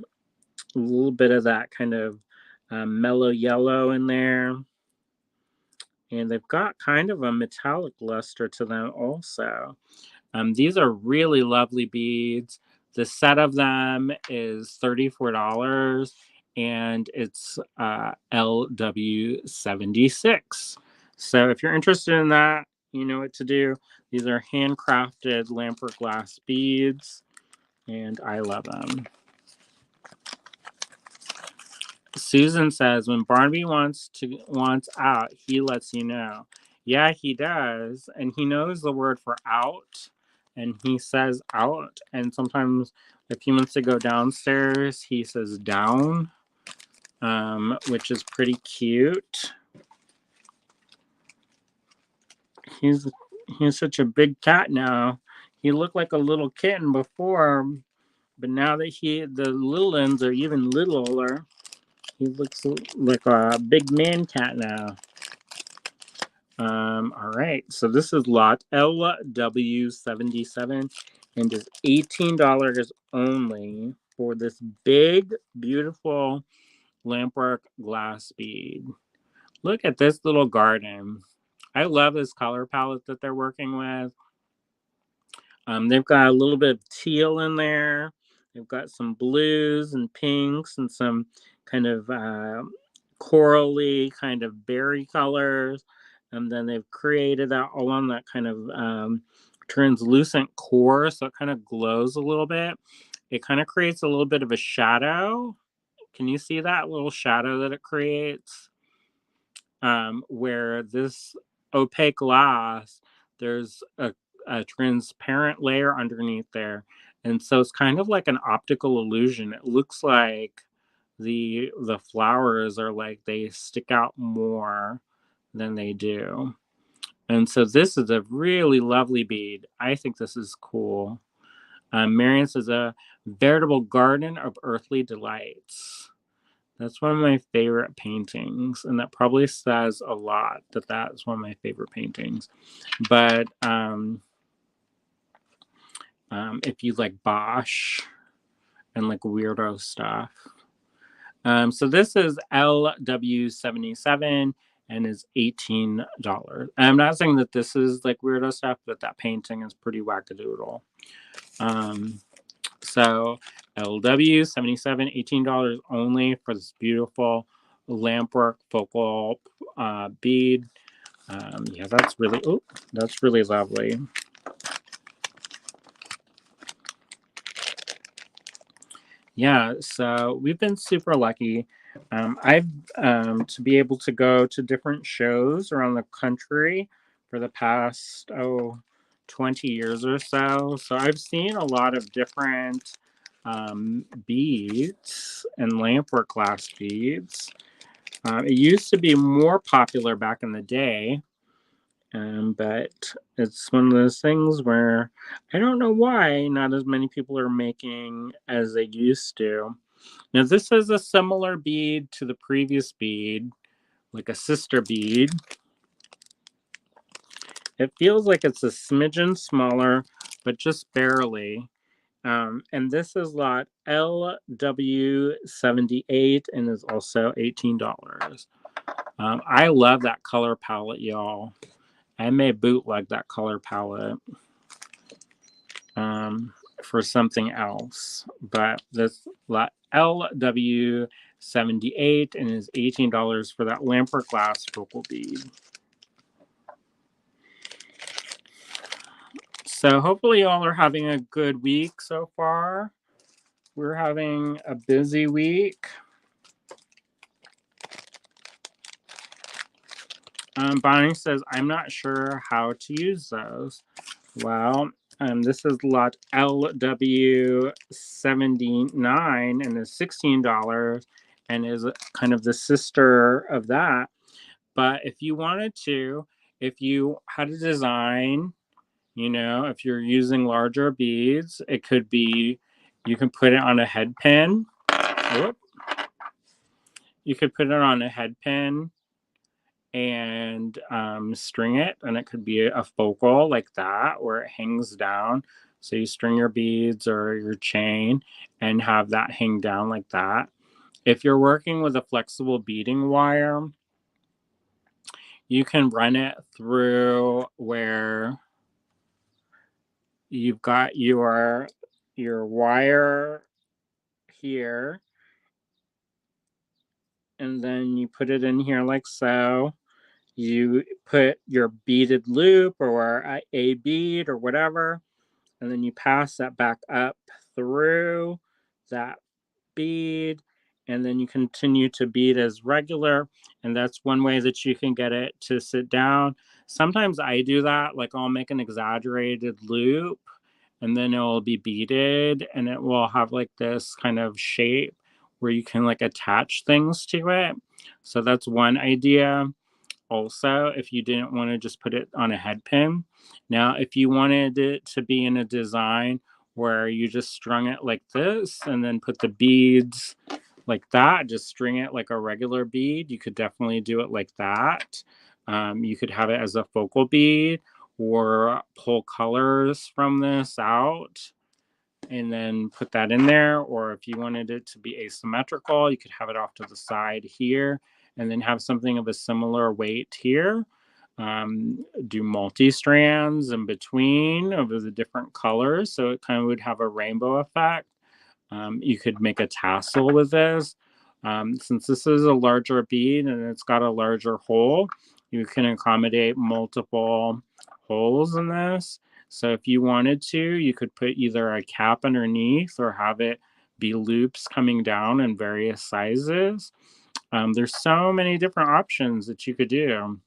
a little bit of that kind of mellow yellow in there. And they've got kind of a metallic luster to them also. These are really lovely beads. The set of them is $34 and it's LW76. So if you're interested in that, you know what to do. These are handcrafted Lampwork glass beads and I love them. Susan says when Barnaby wants out, he lets you know. Yeah, he does, and he knows the word for out, and he says out. And sometimes, if he wants to go downstairs, he says down, which is pretty cute. He's he's such a big cat now. He looked like a little kitten before, but now that the little ones are even littler. He looks like a big man cat now. All right, so this is lot LW77 and is $18 only for this big, beautiful Lampwork glass bead. Look at this little garden. I love this color palette that they're working with. They've got a little bit of teal in there. They've got some blues and pinks and some kind of corally kind of berry colors. And then they've created that all on that kind of translucent core. So it kind of glows a little bit. It kind of creates a little bit of a shadow. Can you see that little shadow that it creates? Where this opaque glass, there's a transparent layer underneath there. And so it's kind of like an optical illusion. It looks like the flowers are like they stick out more than they do. And so this is a really lovely bead. I think this is cool. Marion says a veritable garden of earthly delights. That's one of my favorite paintings, and that probably says a lot that that's one of my favorite paintings. But if you like Bosch and like weirdo stuff. So this is LW77 and is $18. I'm not saying that this is like weirdo stuff, but that painting is pretty wackadoodle. So LW77, $18 only for this beautiful Lampwork focal bead. Yeah, that's really lovely. Yeah, so we've been super lucky. I've to be able to go to different shows around the country for the past 20 years or so. So I've seen a lot of different beads and Lampwork glass beads. It used to be more popular back in the day, but it's one of those things where I don't know why not as many people are making as they used to. Now, this is a similar bead to the previous bead, like a sister bead. It feels like it's a smidgen smaller, but just barely. And this is lot LW78 and is also $18. I love that color palette, y'all. I may bootleg that color palette for something else, but this lot LW78 and is $18 for that Lampwork glass focal bead. So hopefully y'all are having a good week so far. We're having a busy week. Bonnie says, I'm not sure how to use those. Well, this is lot LW79 and is $16 and is kind of the sister of that. But if you wanted to, if you had a design, you know, if you're using larger beads, it could be, you can put it on a head pin. Whoop. You could put it on a head pin and string it, and it could be a focal like that where it hangs down. So you string your beads or your chain and have that hang down like that. If you're working with a flexible beading wire, you can run it through where you've got your wire here, and then you put it in here like so. You put your beaded loop or a bead or whatever, and then you pass that back up through that bead, and then you continue to bead as regular, and that's one way that you can get it to sit down. Sometimes I do that, like I'll make an exaggerated loop and then it will be beaded and it will have like this kind of shape where you can like attach things to it. So that's one idea. Also, if you didn't want to just put it on a head pin. Now, if you wanted it to be in a design where you just strung it like this and then put the beads like that, just string it like a regular bead, you could definitely do it like that. You could have it as a focal bead or pull colors from this out and then put that in there. Or if you wanted it to be asymmetrical, you could have it off to the side here and then have something of a similar weight here. Do multi-strands in between of the different colors, so it kind of would have a rainbow effect. You could make a tassel with this. Since this is a larger bead and it's got a larger hole, you can accommodate multiple holes in this. So if you wanted to, you could put either a cap underneath or have it be loops coming down in various sizes. There's so many different options that you could do.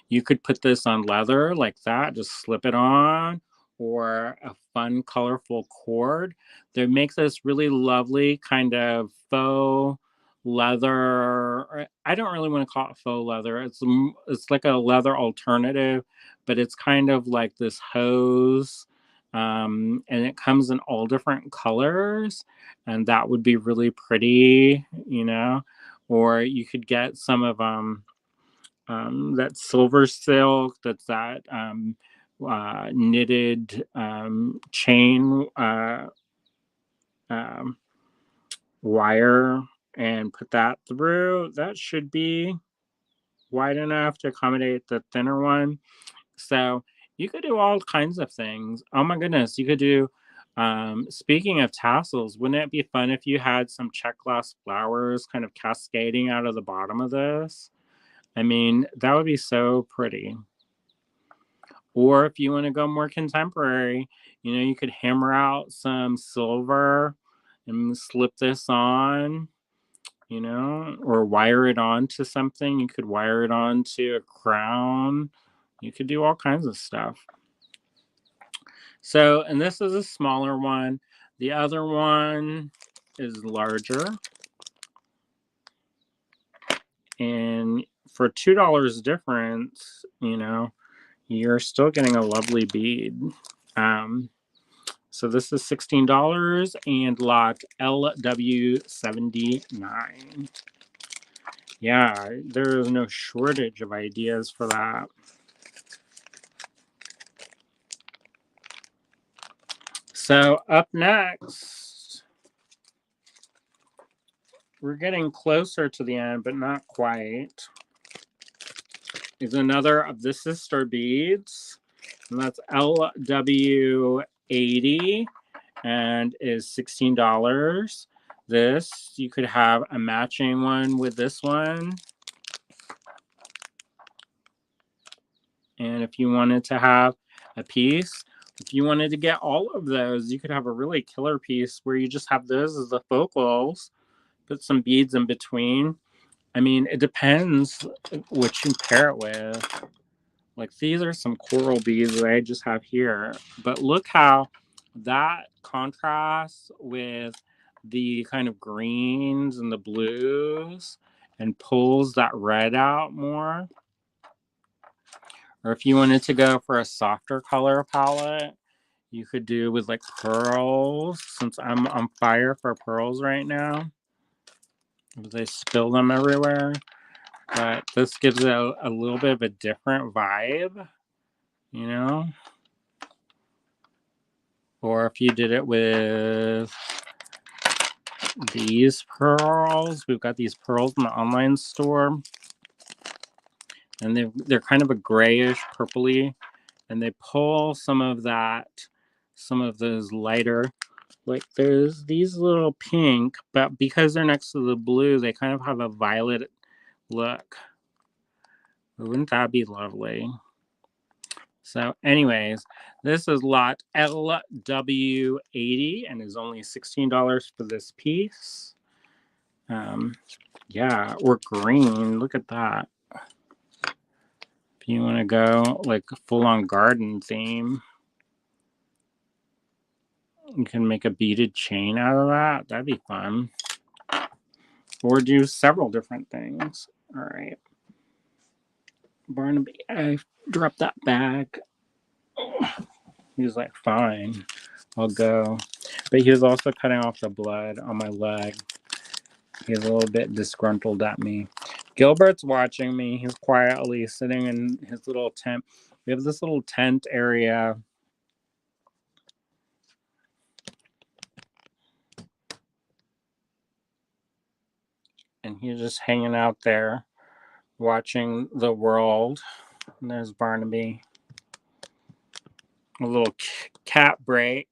You could put this on leather like that, just slip it on, or a fun, colorful cord. They make this really lovely kind of faux leather. I don't really want to call it faux leather. It's like a leather alternative, but it's kind of like this hose. And it comes in all different colors, and that would be really pretty, you know. Or you could get some of that silver silk, that's that knitted chain um, wire, and put that through. That should be wide enough to accommodate the thinner one. So you could do all kinds of things. Oh my goodness, you could do. Speaking of tassels, wouldn't it be fun if you had some check glass flowers kind of cascading out of the bottom of this? I mean, that would be so pretty. Or if you want to go more contemporary, you could hammer out some silver and slip this on, or wire it onto something. You could wire it onto a crown. You could do all kinds of stuff. So, and this is a smaller one. The other one is larger. And for $2 difference, you're still getting a lovely bead. So this is $16 and lot LW79. Yeah, there is no shortage of ideas for that. So up next, we're getting closer to the end, but not quite, is another of the sister beads. And that's LW80 and is $16. This, you could have a matching one with this one. And if you wanted to have a piece, if you wanted to get all of those, you could have a really killer piece where you just have those as the focals, put some beads in between. I mean, it depends what you pair it with. Like these are some coral beads that I just have here, but look how that contrasts with the kind of greens and the blues and pulls that red out more. Or if you wanted to go for a softer color palette, you could do with like pearls, since I'm on fire for pearls right now. They spill them everywhere. But this gives it a little bit of a different vibe, you know? Or if you did it with these pearls, we've got these pearls in the online store, and they're kind of a grayish purpley, and they pull some of those lighter, like there's these little pink, but because they're next to the blue, they kind of have a violet look. Wouldn't that be lovely? So anyways, this is lot LW80 and is only $16 for this piece. Yeah, or green. Look at that. If you want to go like a full-on garden theme, you can make a beaded chain out of that. That'd be fun. Or do several different things. All right. Barnaby, I dropped that bag. He was like, fine, I'll go. But he was also cutting off the blood on my leg. He's a little bit disgruntled at me. Gilbert's watching me. He's quietly sitting in his little tent. We have this little tent area. And he's just hanging out there watching the world. And there's Barnaby. A little cat break.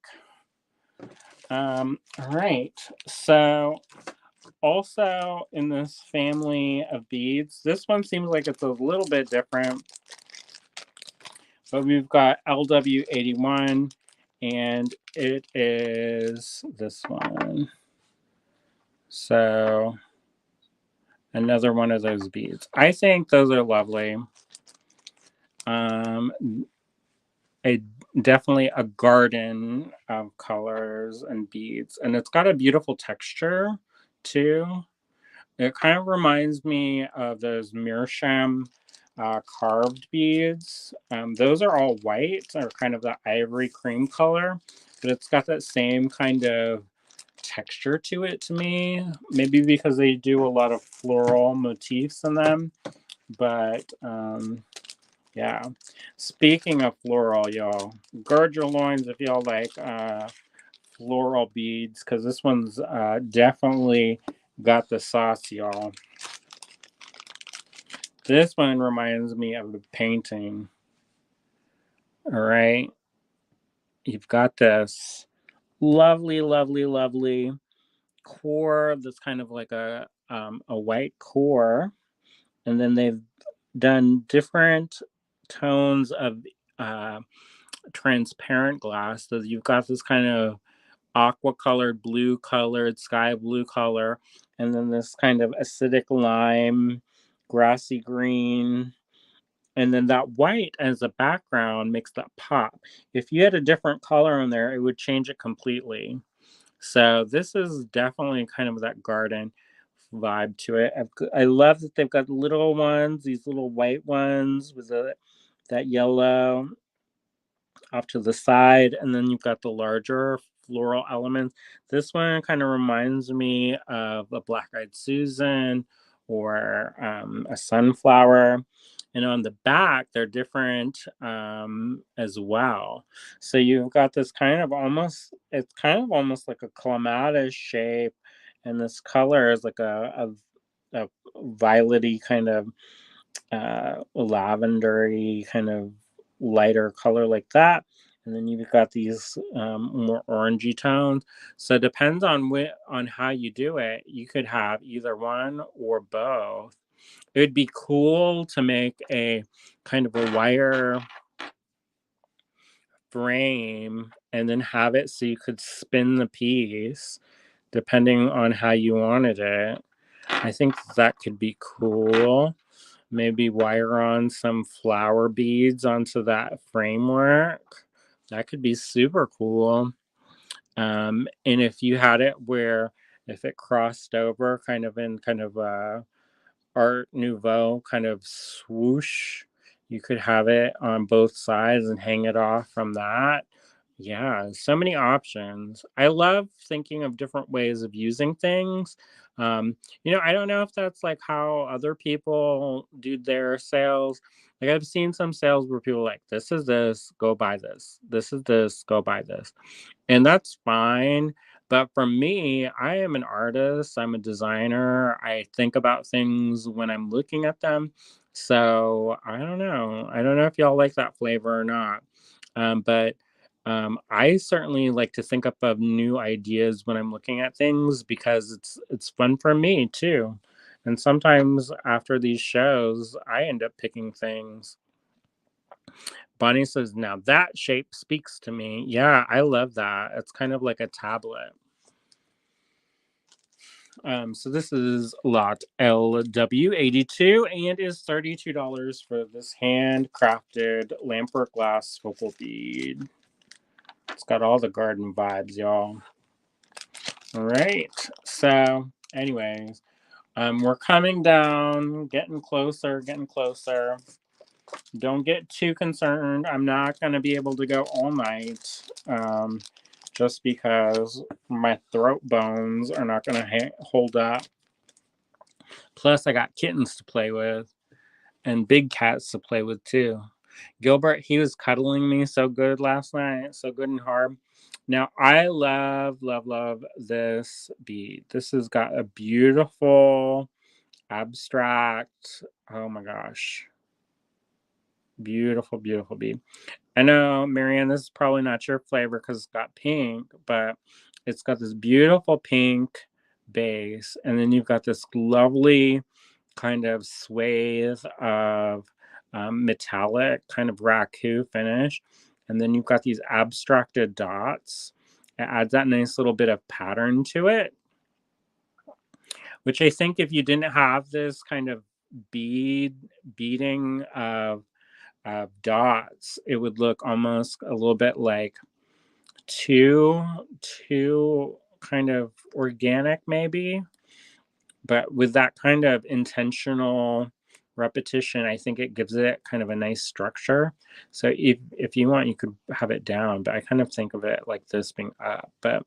All right. So also in this family of beads, this one seems like it's a little bit different. But we've got LW81, and it is this one. So another one of those beads. I think those are lovely. Definitely a garden of colors and beads, and it's got a beautiful texture too. It kind of reminds me of those meerschaum carved beads. Those are all white, or kind of the ivory cream color, but it's got that same kind of texture to it to me. Maybe because they do a lot of floral motifs in them, but yeah. Speaking of floral, y'all, gird your loins if y'all like floral beads, because this one's definitely got the sauce, y'all. This one reminds me of the painting. All right. You've got this lovely, lovely, lovely core that's kind of like a white core. And then they've done different tones of transparent glass. So you've got this kind of aqua colored, blue colored, sky blue color, and then this kind of acidic lime, grassy green, and then that white as a background makes that pop. If you had a different color in there, it would change it completely. So this is definitely kind of that garden vibe to it. I love that they've got little ones, these little white ones with that yellow off to the side, and then you've got the larger floral elements. This one kind of reminds me of a black-eyed Susan or a sunflower. And on the back, they're different as well. So you've got this it's kind of almost like a clematis shape, and this color is like a violety kind of lavendery kind of lighter color like that. And then you've got these more orangey tones. So it depends on how you do it. You could have either one or both. It would be cool to make a kind of a wire frame and then have it so you could spin the piece depending on how you wanted it. I think that could be cool. Maybe wire on some flower beads onto that framework. That could be super cool. And if you had it where if it crossed over kind of in kind of a Art Nouveau kind of swoosh, you could have it on both sides and hang it off from that. Yeah, so many options. I love thinking of different ways of using things. I don't know if that's like how other people do their sales, Like I've seen some sales where people are like, this is this, go buy this. This is this, go buy this. And that's fine. But for me, I am an artist, I'm a designer. I think about things when I'm looking at them. So I don't know. I don't know if y'all like that flavor or not. But I certainly like to think up of new ideas when I'm looking at things because it's fun for me too. And sometimes after these shows, I end up picking things. Bonnie says, now that shape speaks to me. Yeah, I love that. It's kind of like a tablet. So this is lot LW82 and is $32 for this handcrafted Lampwork glass focal bead. It's got all the garden vibes, y'all. All right. So, anyways, we're coming down, getting closer, getting closer. Don't get too concerned. I'm not going to be able to go all night just because my throat bones are not going to hold up. Plus, I got kittens to play with and big cats to play with too. Gilbert, he was cuddling me so good last night, so good and hard. Now, I love, love, love this bead. This has got a beautiful abstract. Oh my gosh. Beautiful, beautiful bead. I know, Marianne, this is probably not your flavor because it's got pink, but it's got this beautiful pink base. And then you've got this lovely kind of swathe of metallic, kind of raku finish. And then you've got these abstracted dots. It adds that nice little bit of pattern to it, which I think if you didn't have this kind of beading of dots, it would look almost a little bit like too kind of organic maybe, but with that kind of intentional repetition, I think it gives it kind of a nice structure. So if you want, you could have it down, but I kind of think of it like this being up. But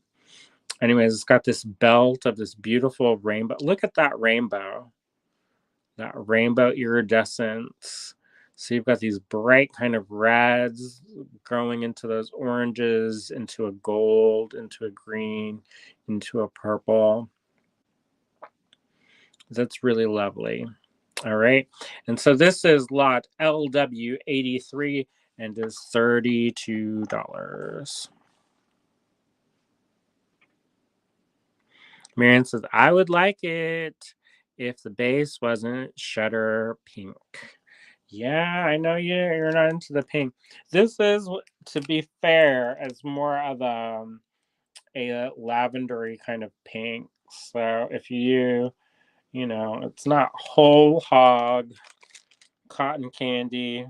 anyways, it's got this belt of this beautiful rainbow. Look at that rainbow iridescence. So you've got these bright kind of reds growing into those oranges, into a gold, into a green, into a purple. That's really lovely. All right. And so this is lot LW83 and is $32. Marianne says, I would like it if the base wasn't shutter pink. Yeah, I know you're not into the pink. This is, to be fair, it's more of a lavendery kind of pink. So if it's not whole hog cotton candy.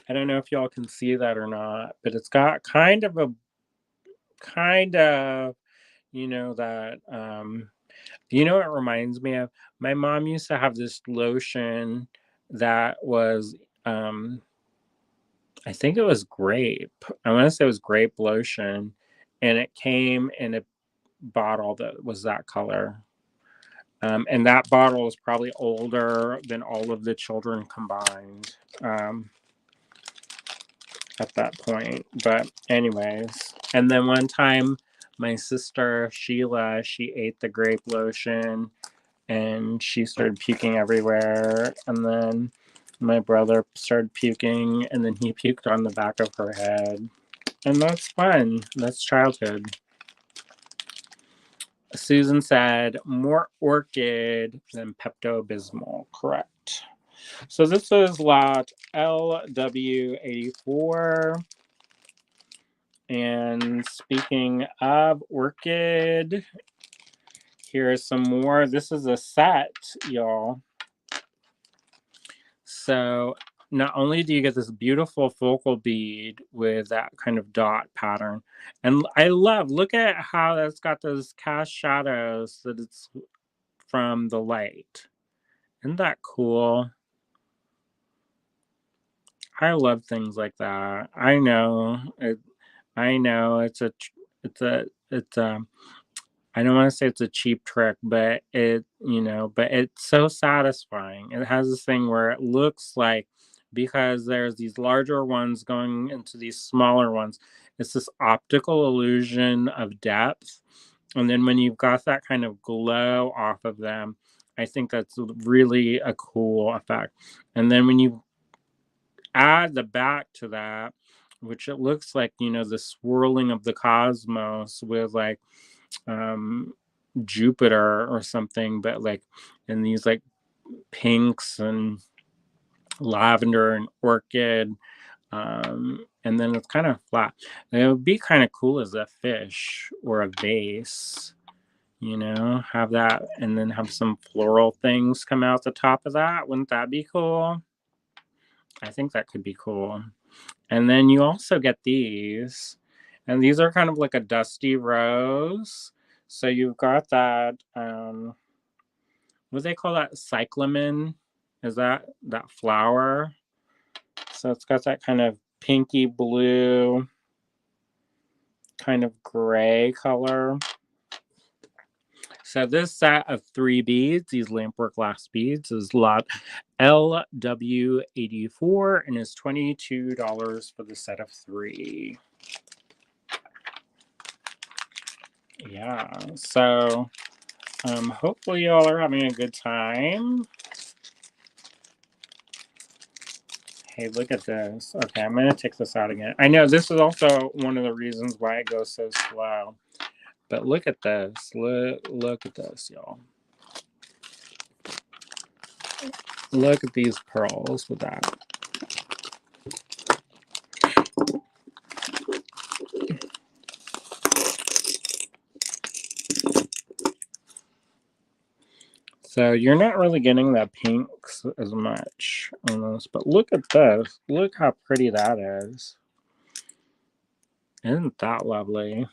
I don't know if y'all can see that or not, but it's got kind of that what it reminds me of? My mom used to have this lotion that was I think it was grape. I want to say it was grape lotion, and it came in a bottle that was that color. And that bottle is probably older than all of the children combined at that point. But anyways, and then one time my sister Sheila, she ate the grape lotion and she started puking everywhere. And then my brother started puking and then he puked on the back of her head. And that's fun. That's childhood. Susan said, more orchid than Pepto-Bismol. Correct. So this is lot LW84. And speaking of orchid, here's some more. This is a set, y'all. So not only do you get this beautiful focal bead with that kind of dot pattern, and look at how that's got those cast shadows that it's from the light. Isn't that cool? I love things like that. I know it's a I don't want to say it's a cheap trick, but but it's so satisfying. It has this thing where it looks like, because there's these larger ones going into these smaller ones, it's this optical illusion of depth. And then when you've got that kind of glow off of them, I think that's really a cool effect. And then when you add the back to that, which it looks like, the swirling of the cosmos with like um Jupiter or something, but like in these like pinks and lavender and orchid. And then it's kind of flat. And it would be kind of cool as a fish or a vase, have that and then have some floral things come out the top of that. Wouldn't that be cool? I think that could be cool. And then you also get these, and these are kind of like a dusty rose. So you've got that, what do they call that? Cyclamen? Is that flower? So it's got that kind of pinky blue, kind of gray color. So this set of 3 beads, these Lampwork glass beads, is lot LW84 and is $22 for the set of 3. Yeah, so hopefully y'all are having a good time. Hey, look at this. Okay, I'm going to take this out again. I know this is also one of the reasons why it goes so slow. But look at this. Look at this, y'all. Look at these pearls with that. So you're not really getting that pinks as much on this, but look at this. Look how pretty that is. Isn't that lovely?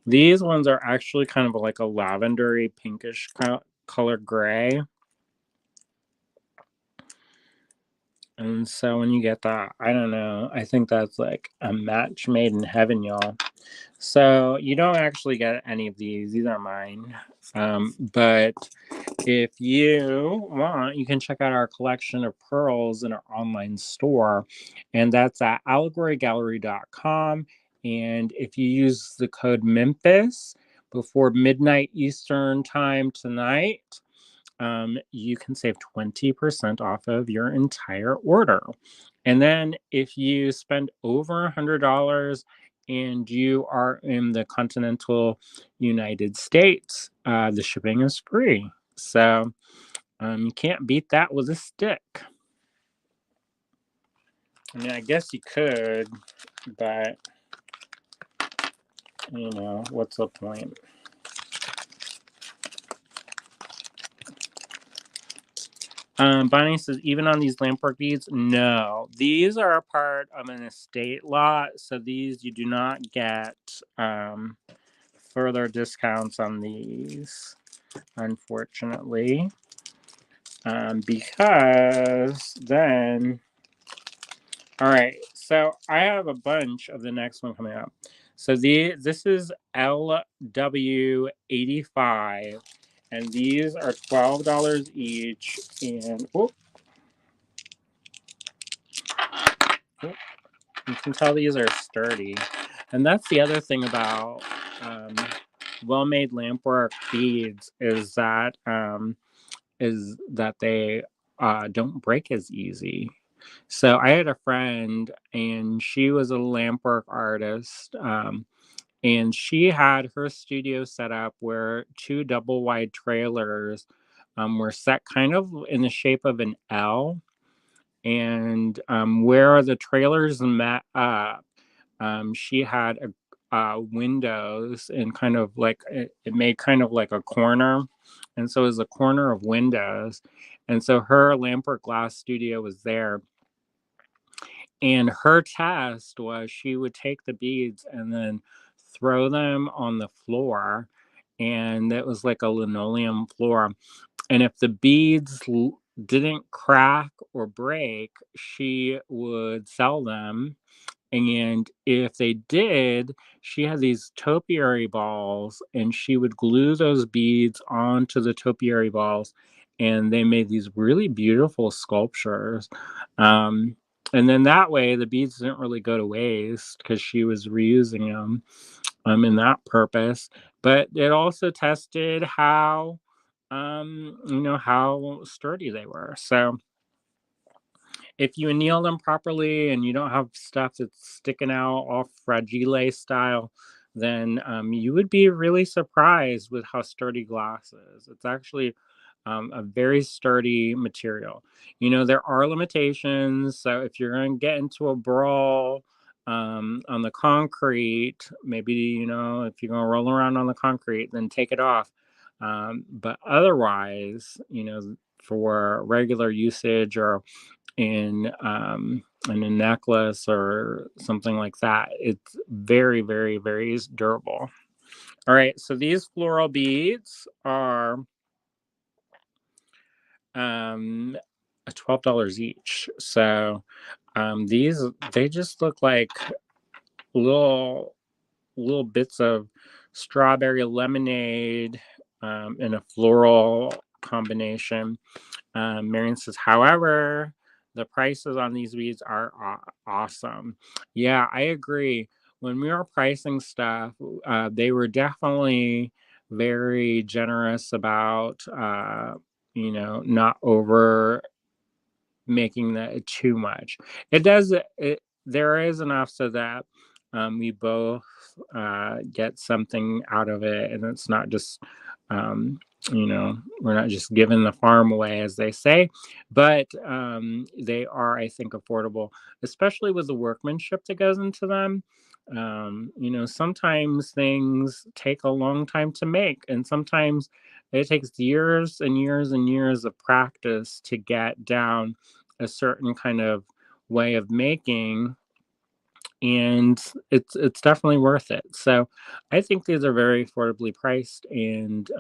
These ones are actually kind of like a lavendery pinkish color gray. And so when you get that, I don't know, I think that's like a match made in heaven, y'all. So you don't actually get any of these. These are mine. But if you want, you can check out our collection of pearls in our online store. And that's at allegorygallery.com. And if you use the code Memphis before midnight Eastern time tonight, you can save 20% off of your entire order. And then if you spend over $100 and you are in the continental United States, the shipping is free. So you can't beat that with a stick. I mean, I guess you could, but what's the point? Bonnie says, even on these Lampwork beads, no. These are a part of an estate lot, so these you do not get further discounts on these, unfortunately. Because then, all right, so I have a bunch of the next one coming up. So this is LW85, and these are $12 each, and you can tell these are sturdy. And that's the other thing about well-made Lampwork beads is that they don't break as easy. So I had a friend, and she was a Lampwork artist, and she had her studio set up where 2 double-wide trailers were set kind of in the shape of an L. And where the trailers met up, she had windows, and kind of like it made kind of like a corner, and so it was a corner of windows, and so her Lampwork glass studio was there. And her test was she would take the beads and then throw them on the floor, and it was like a linoleum floor. And if the beads didn't crack or break, she would sell them. And if they did, she had these topiary balls, and she would glue those beads onto the topiary balls, and they made these really beautiful sculptures. Um, and then that way, the beads didn't really go to waste because she was reusing them in that purpose. But it also tested how, how sturdy they were. So if you anneal them properly and you don't have stuff that's sticking out all fragile style, then you would be really surprised with how sturdy glass is. It's actually a very sturdy material. There are limitations. So if you're going to get into a brawl on the concrete, maybe, if you're going to roll around on the concrete, then take it off. But otherwise, for regular usage or in a necklace or something like that. It's very, very, very durable. All right, so these floral beads are $12 each. So these they just look like little bits of strawberry lemonade in a floral combination. Marion says, however, the prices on these beads are awesome. Yeah, I agree. When we were pricing stuff, they were definitely very generous about, not over making that too much. There is enough so that we both get something out of it, and it's not just we're not just giving the farm away, as they say, but they are, I think, affordable, especially with the workmanship that goes into them. Sometimes things take a long time to make, and sometimes it takes years and years and years of practice to get down a certain kind of way of making, and it's definitely worth it. So I think these are very affordably priced, and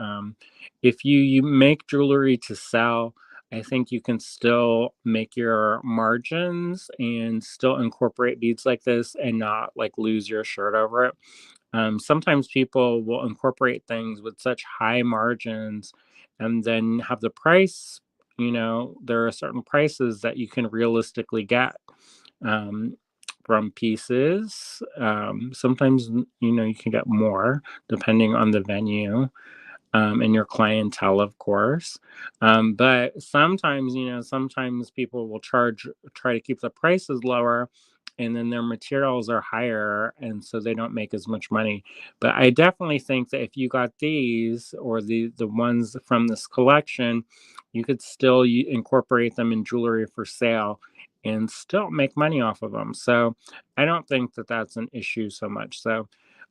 if you make jewelry to sell, I think you can still make your margins and still incorporate beads like this and not like lose your shirt over it. Sometimes people will incorporate things with such high margins and then have the price, there are certain prices that you can realistically get um, from pieces. Sometimes, you can get more depending on the venue and your clientele, of course. But sometimes people will try to keep the prices lower, and then their materials are higher, and so they don't make as much money. But I definitely think that if you got these or the ones from this collection, you could still incorporate them in jewelry for sale and still make money off of them. So I don't think that that's an issue so much. So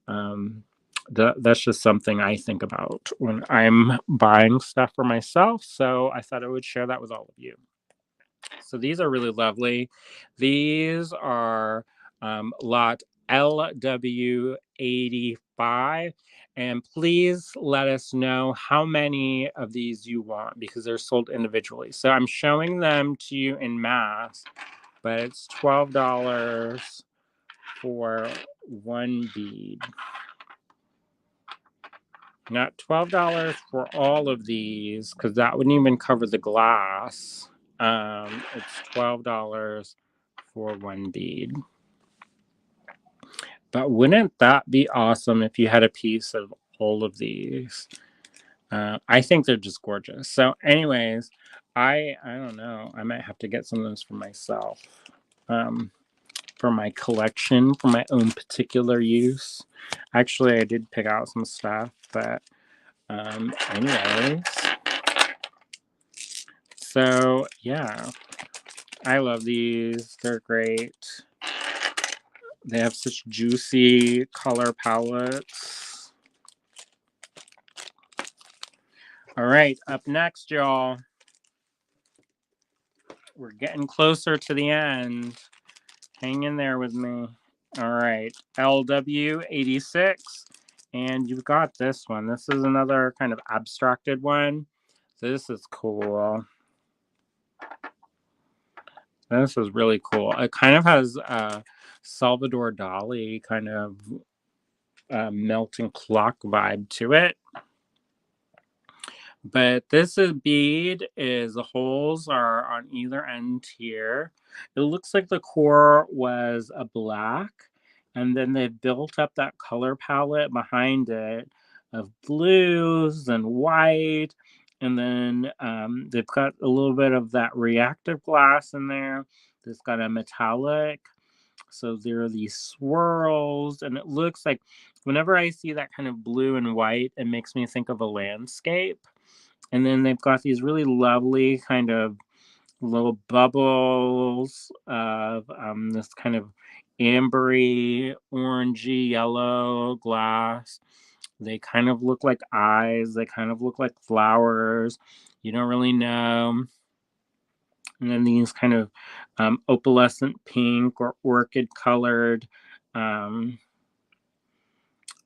um, that's just something I think about when I'm buying stuff for myself. So I thought I would share that with all of you. So these are really lovely. These are lot LW85. And please let us know how many of these you want because they're sold individually. So I'm showing them to you in mass, but it's $12 for one bead. Not $12 for all of these, because that wouldn't even cover the glass. It's $12 for one bead. But wouldn't that be awesome if you had a piece of all of these? I think they're just gorgeous. So, anyways, I don't know. I might have to get some of those for myself, for my collection, for my own particular use. Actually, I did pick out some stuff, but anyways, so yeah, I love these. They're great. They have such juicy color palettes. All right, up next, y'all. We're getting closer to the end. Hang in there with me. All right, LW86. And you've got this one. This is another kind of abstracted one. So this is cool. This is really cool. It kind of has a Salvador Dali kind of melting clock vibe to it. But this is bead is the holes are on either end here. It looks like the core was a black, and then they built up that color palette behind it of blues and white, and then they've got a little bit of that reactive glass in there. It's got a metallic. So there are these swirls, and it looks like whenever I see that kind of blue and white, it makes me think of a landscape. And then they've got these really lovely kind of little bubbles of this kind of ambery, orangey, yellow glass. They kind of look like eyes. They kind of look like flowers. You don't really know. And then these kind of opalescent pink or orchid colored um,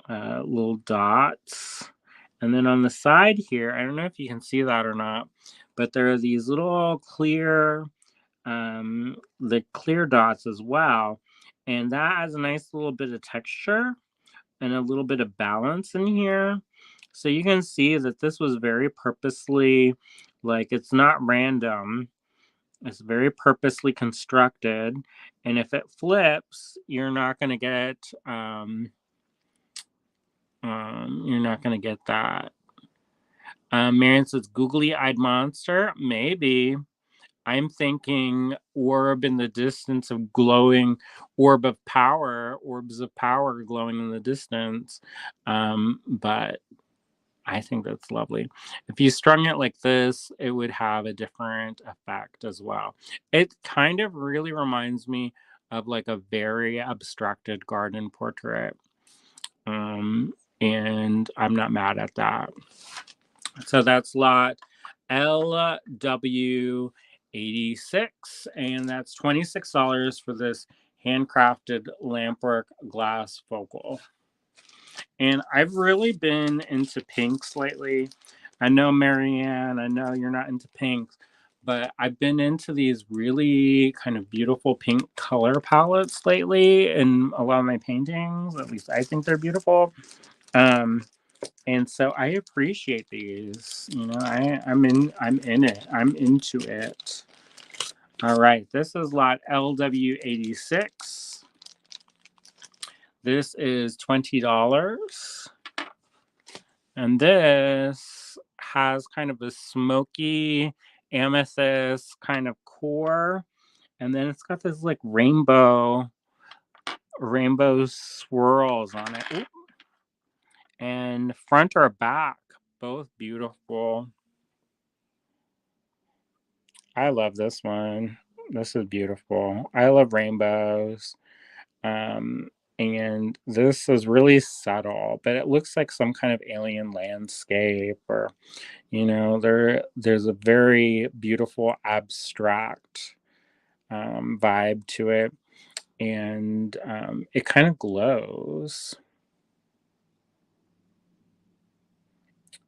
little dots. And then on the side here, I don't know if you can see that or not, but there are these little clear, the clear dots as well. And that adds a nice little bit of texture and a little bit of balance in here. So you can see that this was very purposely, like it's not random. It's very purposely constructed. And if it flips, you're not going to get, you're not going to get that. Marion says, googly eyed monster. Maybe. I'm thinking orb in the distance of glowing orb of power, orbs of power glowing in the distance. But I think that's lovely. If you strung it like this, it would have a different effect as well. It kind of really reminds me of like a very abstracted garden portrait. And I'm not mad at that. So that's lot LW86, and that's $26 for this handcrafted Lampwork glass focal. And I've really been into pinks lately. I know, Marianne, I know you're not into pinks, but I've been into these really kind of beautiful pink color palettes lately in a lot of my paintings. At least I think they're beautiful. And so I appreciate these. You know, I'm in it. I'm into it. All right, this is lot LW86. This is $20. And this has kind of a smoky amethyst kind of core. And then it's got this like rainbow swirls on it. Ooh. And front or back, both beautiful. I love this one. This is beautiful. I love rainbows. And this is really subtle, but it looks like some kind of alien landscape, or you know, there's a very beautiful abstract vibe to it, and it kind of glows.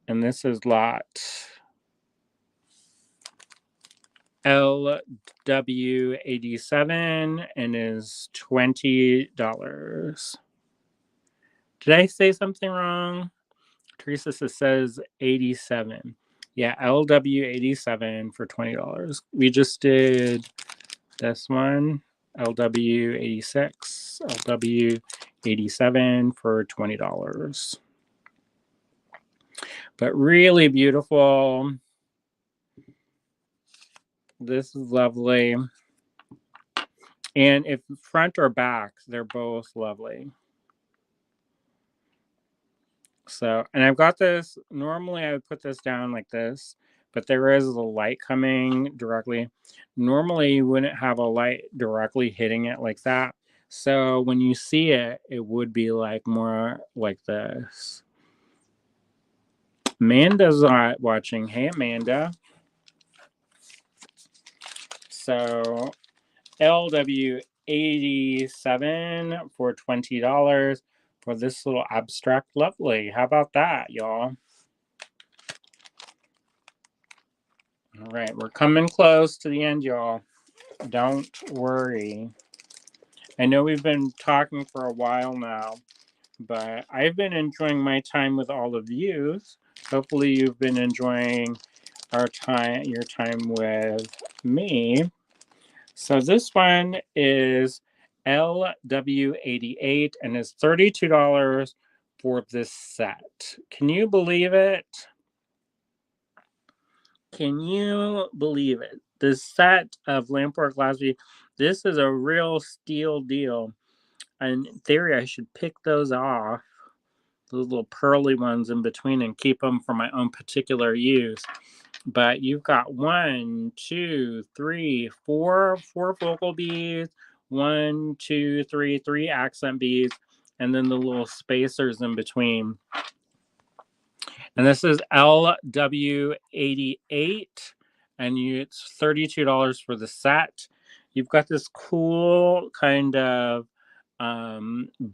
And this is lot LW87 and is $20. Did I say something wrong? Teresa says 87. Yeah, LW87 for $20. We just did this one, LW86, LW87 for $20. But really beautiful. This is lovely. And if front or back, they're both lovely. So, and I've got this, normally I would put this down like this, but there is a light coming directly. Normally you wouldn't have a light directly hitting it like that. So when you see it, it would be like more like this. Amanda's not watching. Hey, Amanda. So LW87 for $20 for this little abstract lovely. How about that, y'all? All right, we're coming close to the end, y'all. Don't worry. I know we've been talking for a while now, but I've been enjoying my time with all of you. Hopefully you've been enjoying your time with me. So this one is LW88 and is $32 for this set. Can you believe it? Can you believe it? This set of Lampwork Glassy, this is a real steal deal. And in theory, I should pick those off, those little pearly ones in between, and keep them for my own particular use. But you've got 1, 2, 3, 4 focal beads, 1, 2, 3, 3 accent beads, and then the little spacers in between. And this is LW88, and it's $32 for the set. You've got this cool kind of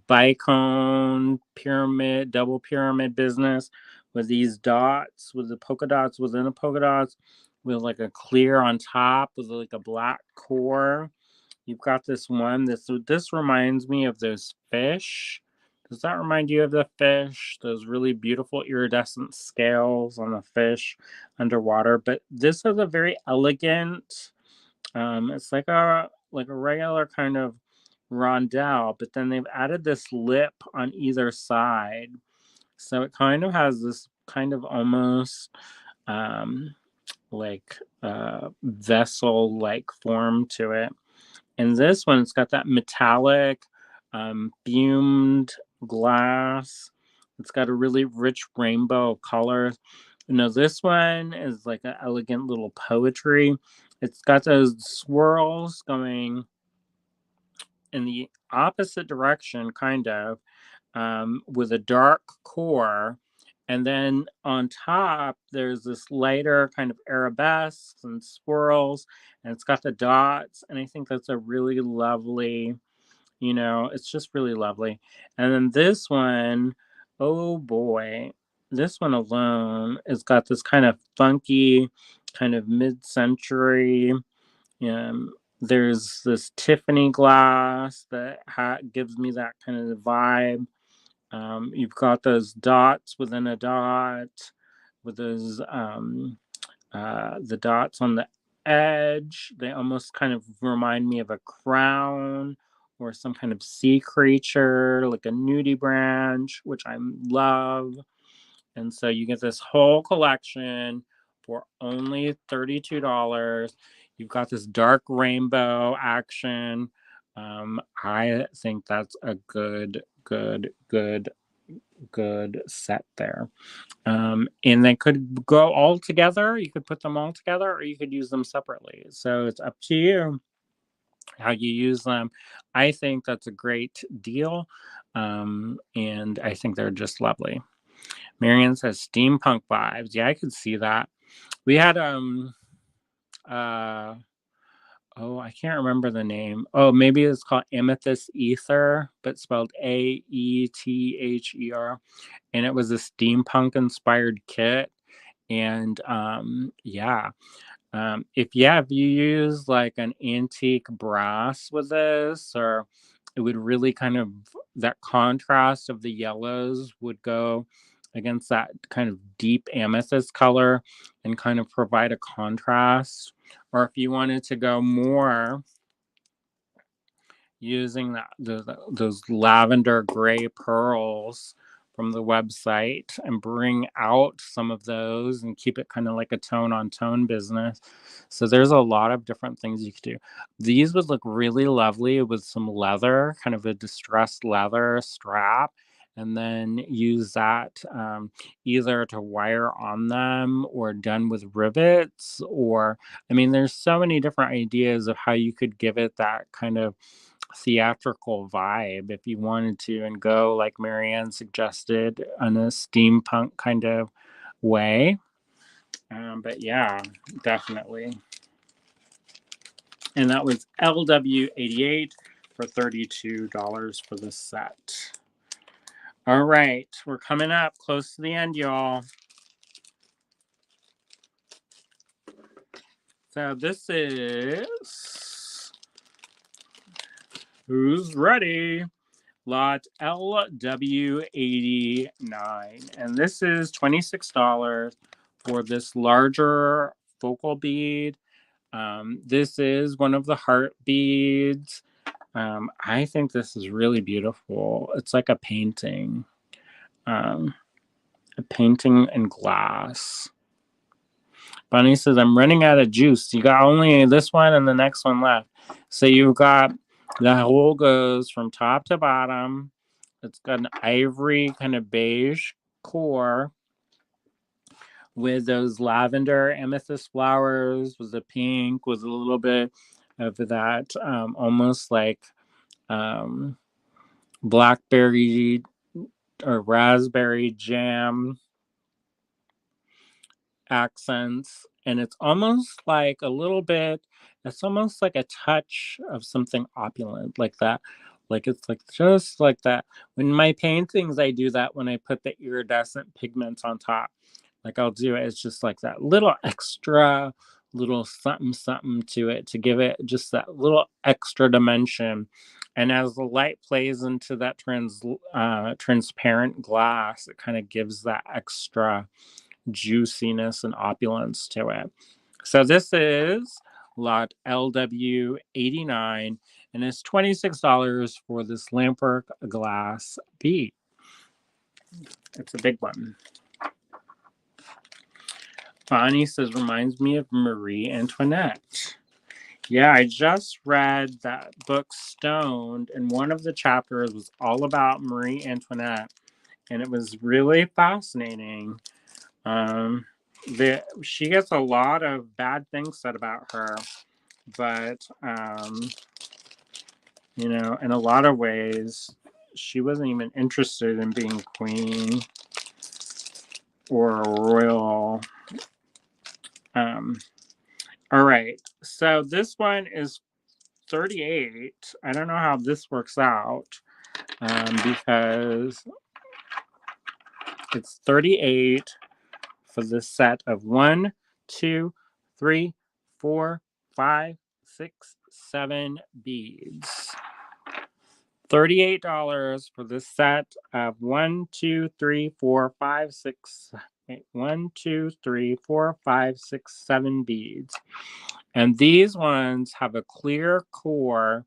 bicone pyramid, double pyramid business with these dots, with the polka dots within the polka dots, with like a clear on top with like a black core. You've got this one. This reminds me of those fish. Does that remind you of the fish? Those really beautiful iridescent scales on the fish underwater. But this is a very elegant. It's like a regular kind of rondelle, but then they've added this lip on either side, so it kind of has this kind of almost like vessel like form to it. And this one, it's got that metallic fumed glass. It's got a really rich rainbow of colors. This one is like an elegant little poetry. It's got those swirls going in the opposite direction, kind of, with a dark core. And then on top, there's this lighter kind of arabesques and swirls, and it's got the dots. And I think that's a really lovely, it's just really lovely. And then this one, oh boy, this one alone has got this kind of funky, kind of mid-century. There's this Tiffany glass that gives me that kind of vibe. You've got those dots within a dot, with those the dots on the edge. They almost kind of remind me of a crown or some kind of sea creature, like a nudibranch, which I love. And so you get this whole collection for only $32. You've got this dark rainbow action. I think that's a good set there. And they could go all together. You could put them all together, or you could use them separately. So it's up to you how you use them. I think that's a great deal. And I think they're just lovely. Marianne says steampunk vibes. Yeah, I could see that. We had I can't remember the name. Oh, maybe it's called Amethyst Ether, but spelled AETHER. And it was a steampunk inspired kit. And if you use like an antique brass with this, or it would really kind of, that contrast of the yellows would go against that kind of deep amethyst color and kind of provide a contrast. Or if you wanted to go more using those lavender gray pearls from the website and bring out some of those and keep it kind of like a tone on tone business. So there's a lot of different things you could do. These would look really lovely with some leather, kind of a distressed leather strap, and then use that either to wire on them or done with rivets. Or, I mean, there's so many different ideas of how you could give it that kind of theatrical vibe if you wanted to, and go like Marianne suggested in a steampunk kind of way. But yeah, definitely. And that was LW88 for $32 for the set. All right, we're coming up close to the end, y'all. So this is Who's ready? Lot LW89. And this is $26 for this larger focal bead. This is one of the heart beads. I think this is really beautiful. It's like um, a painting in glass. Bunny says, I'm running out of juice. You got only this one and the next one left. So you've got the hole goes from top to bottom. It's got an ivory kind of beige core with those lavender amethyst flowers, with the pink, with a little bit of that almost like um, blackberry or raspberry jam accents. And it's almost like a little bit, it's almost like a touch of something opulent like that. Like it's like just like that. When my paintings, I do that when I put the iridescent pigments on top. Like I'll do it, it's just like that little extra little something something to it to give it just that little extra dimension. And as the light plays into that transparent glass, it kind of gives that extra juiciness and opulence to it. So this is lot LW89 and it's $26 for this Lampwork glass bead. It's a big one. Bonnie says, reminds me of Marie Antoinette. Yeah, I just read that book Stoned, and one of the chapters was all about Marie Antoinette, and it was really fascinating. She gets a lot of bad things said about her, but in a lot of ways, she wasn't even interested in being queen or a royal. All right, so this one is 38. I don't know how this works out because it's 38 for this set of 1, 2, 3, 4, 5, 6, 7 beads. $38 for this set of 1, 2, 3, 4, 5, 6, 1, 2, 3, 4, 5, 6, 7 beads. And these ones have a clear core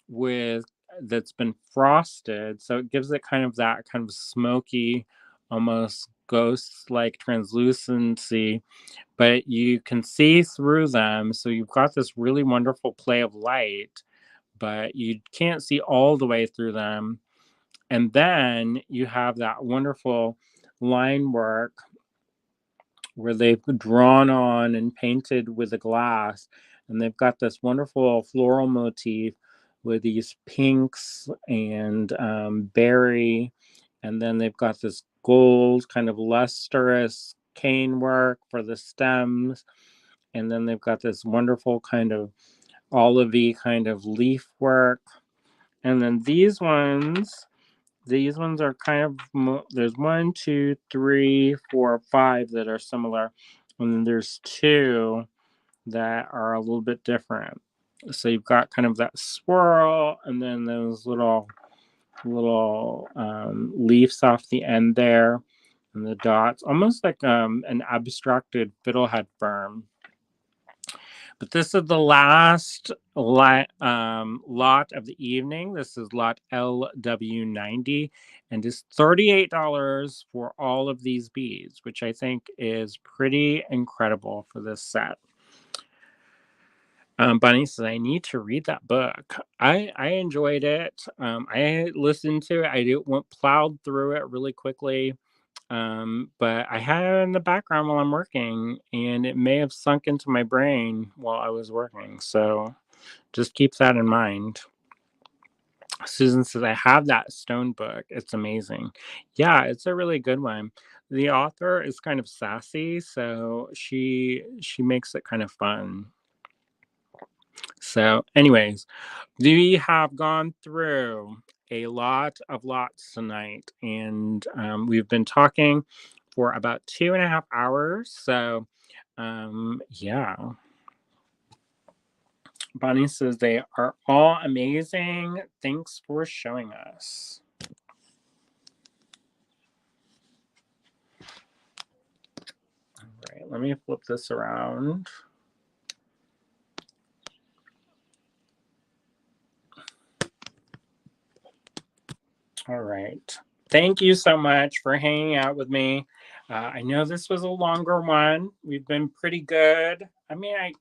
with that's been frosted, so it gives it kind of that kind of smoky, almost ghost-like translucency, but you can see through them, so you've got this really wonderful play of light, but you can't see all the way through them. And then you have that wonderful line work where they've drawn on and painted with the glass, and they've got this wonderful floral motif with these pinks and berry, and then they've got this gold kind of lustrous cane work for the stems, and then they've got this wonderful kind of olivey kind of leaf work. And then these ones are kind of, there's 1, 2, 3, 4, 5 that are similar, and then there's 2 that are a little bit different. So you've got kind of that swirl, and then those little leaves off the end there, and the dots, almost like an abstracted fiddlehead fern. But this is the last lot of the evening. This is lot LW90, and it's $38 for all of these beads, which I think is pretty incredible for this set. Bunny says, I need to read that book. I enjoyed it. I listened to it. I plowed through it really quickly. But I had it in the background while I'm working, and it may have sunk into my brain while I was working. So just keep that in mind. Susan says, I have that Stone book. It's amazing. Yeah, it's a really good one. The author is kind of sassy, so she makes it kind of fun. So, anyways, we have gone through a lot of lots tonight, and we've been talking for about 2.5 hours. So, yeah. Bonnie says they are all amazing. Thanks for showing us. All right, let me flip this around. All right. Thank you so much for hanging out with me. I know this was a longer one. We've been pretty good. I mean, I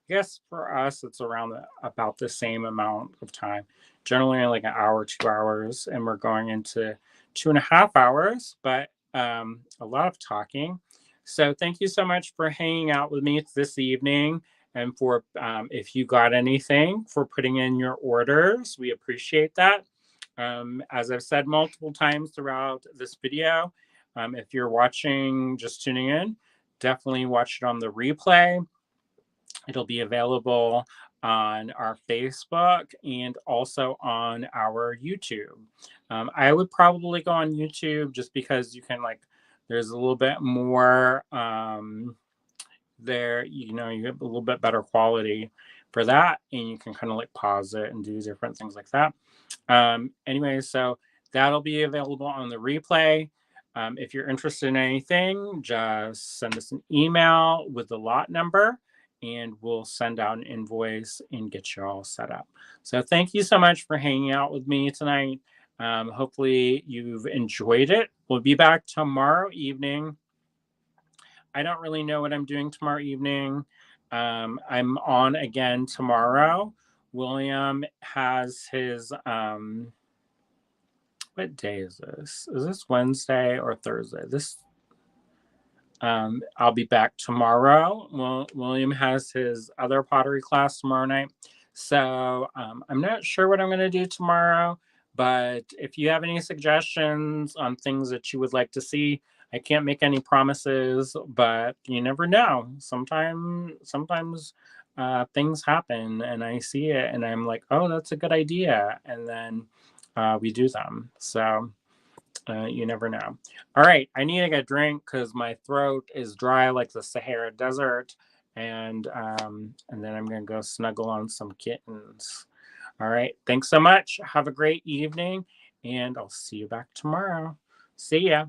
guess for us, it's around about the same amount of time. Generally, like an hour, 2 hours, and we're going into 2.5 hours, but a lot of talking. So, thank you so much for hanging out with me this evening. And for if you got anything for putting in your orders, we appreciate that. As I've said multiple times throughout this video, if you're watching, just tuning in, definitely watch it on the replay. It'll be available on our Facebook and also on our YouTube. I would probably go on YouTube just because you can, like, there's a little bit more there, you have a little bit better quality for that, and you can kind of like pause it and do different things like that. Anyway, so that'll be available on the replay. If you're interested in anything, just send us an email with the lot number and we'll send out an invoice and get you all set up. So thank you so much for hanging out with me tonight. Hopefully you've enjoyed it. We'll be back tomorrow evening. I don't really know what I'm doing tomorrow evening. I'm on again tomorrow. William has his what day is this? Is this Wednesday or Thursday? I'll be back tomorrow. Well, William has his other pottery class tomorrow night. So I'm not sure what I'm going to do tomorrow, but if you have any suggestions on things that you would like to see, I can't make any promises, but you never know. Sometimes things happen and I see it and I'm like, oh, that's a good idea. And then we do them. So you never know. All right, I need to get a drink because my throat is dry like the Sahara Desert, and then I'm gonna go snuggle on some kittens. All right, thanks so much. Have a great evening, and I'll see you back tomorrow. See ya.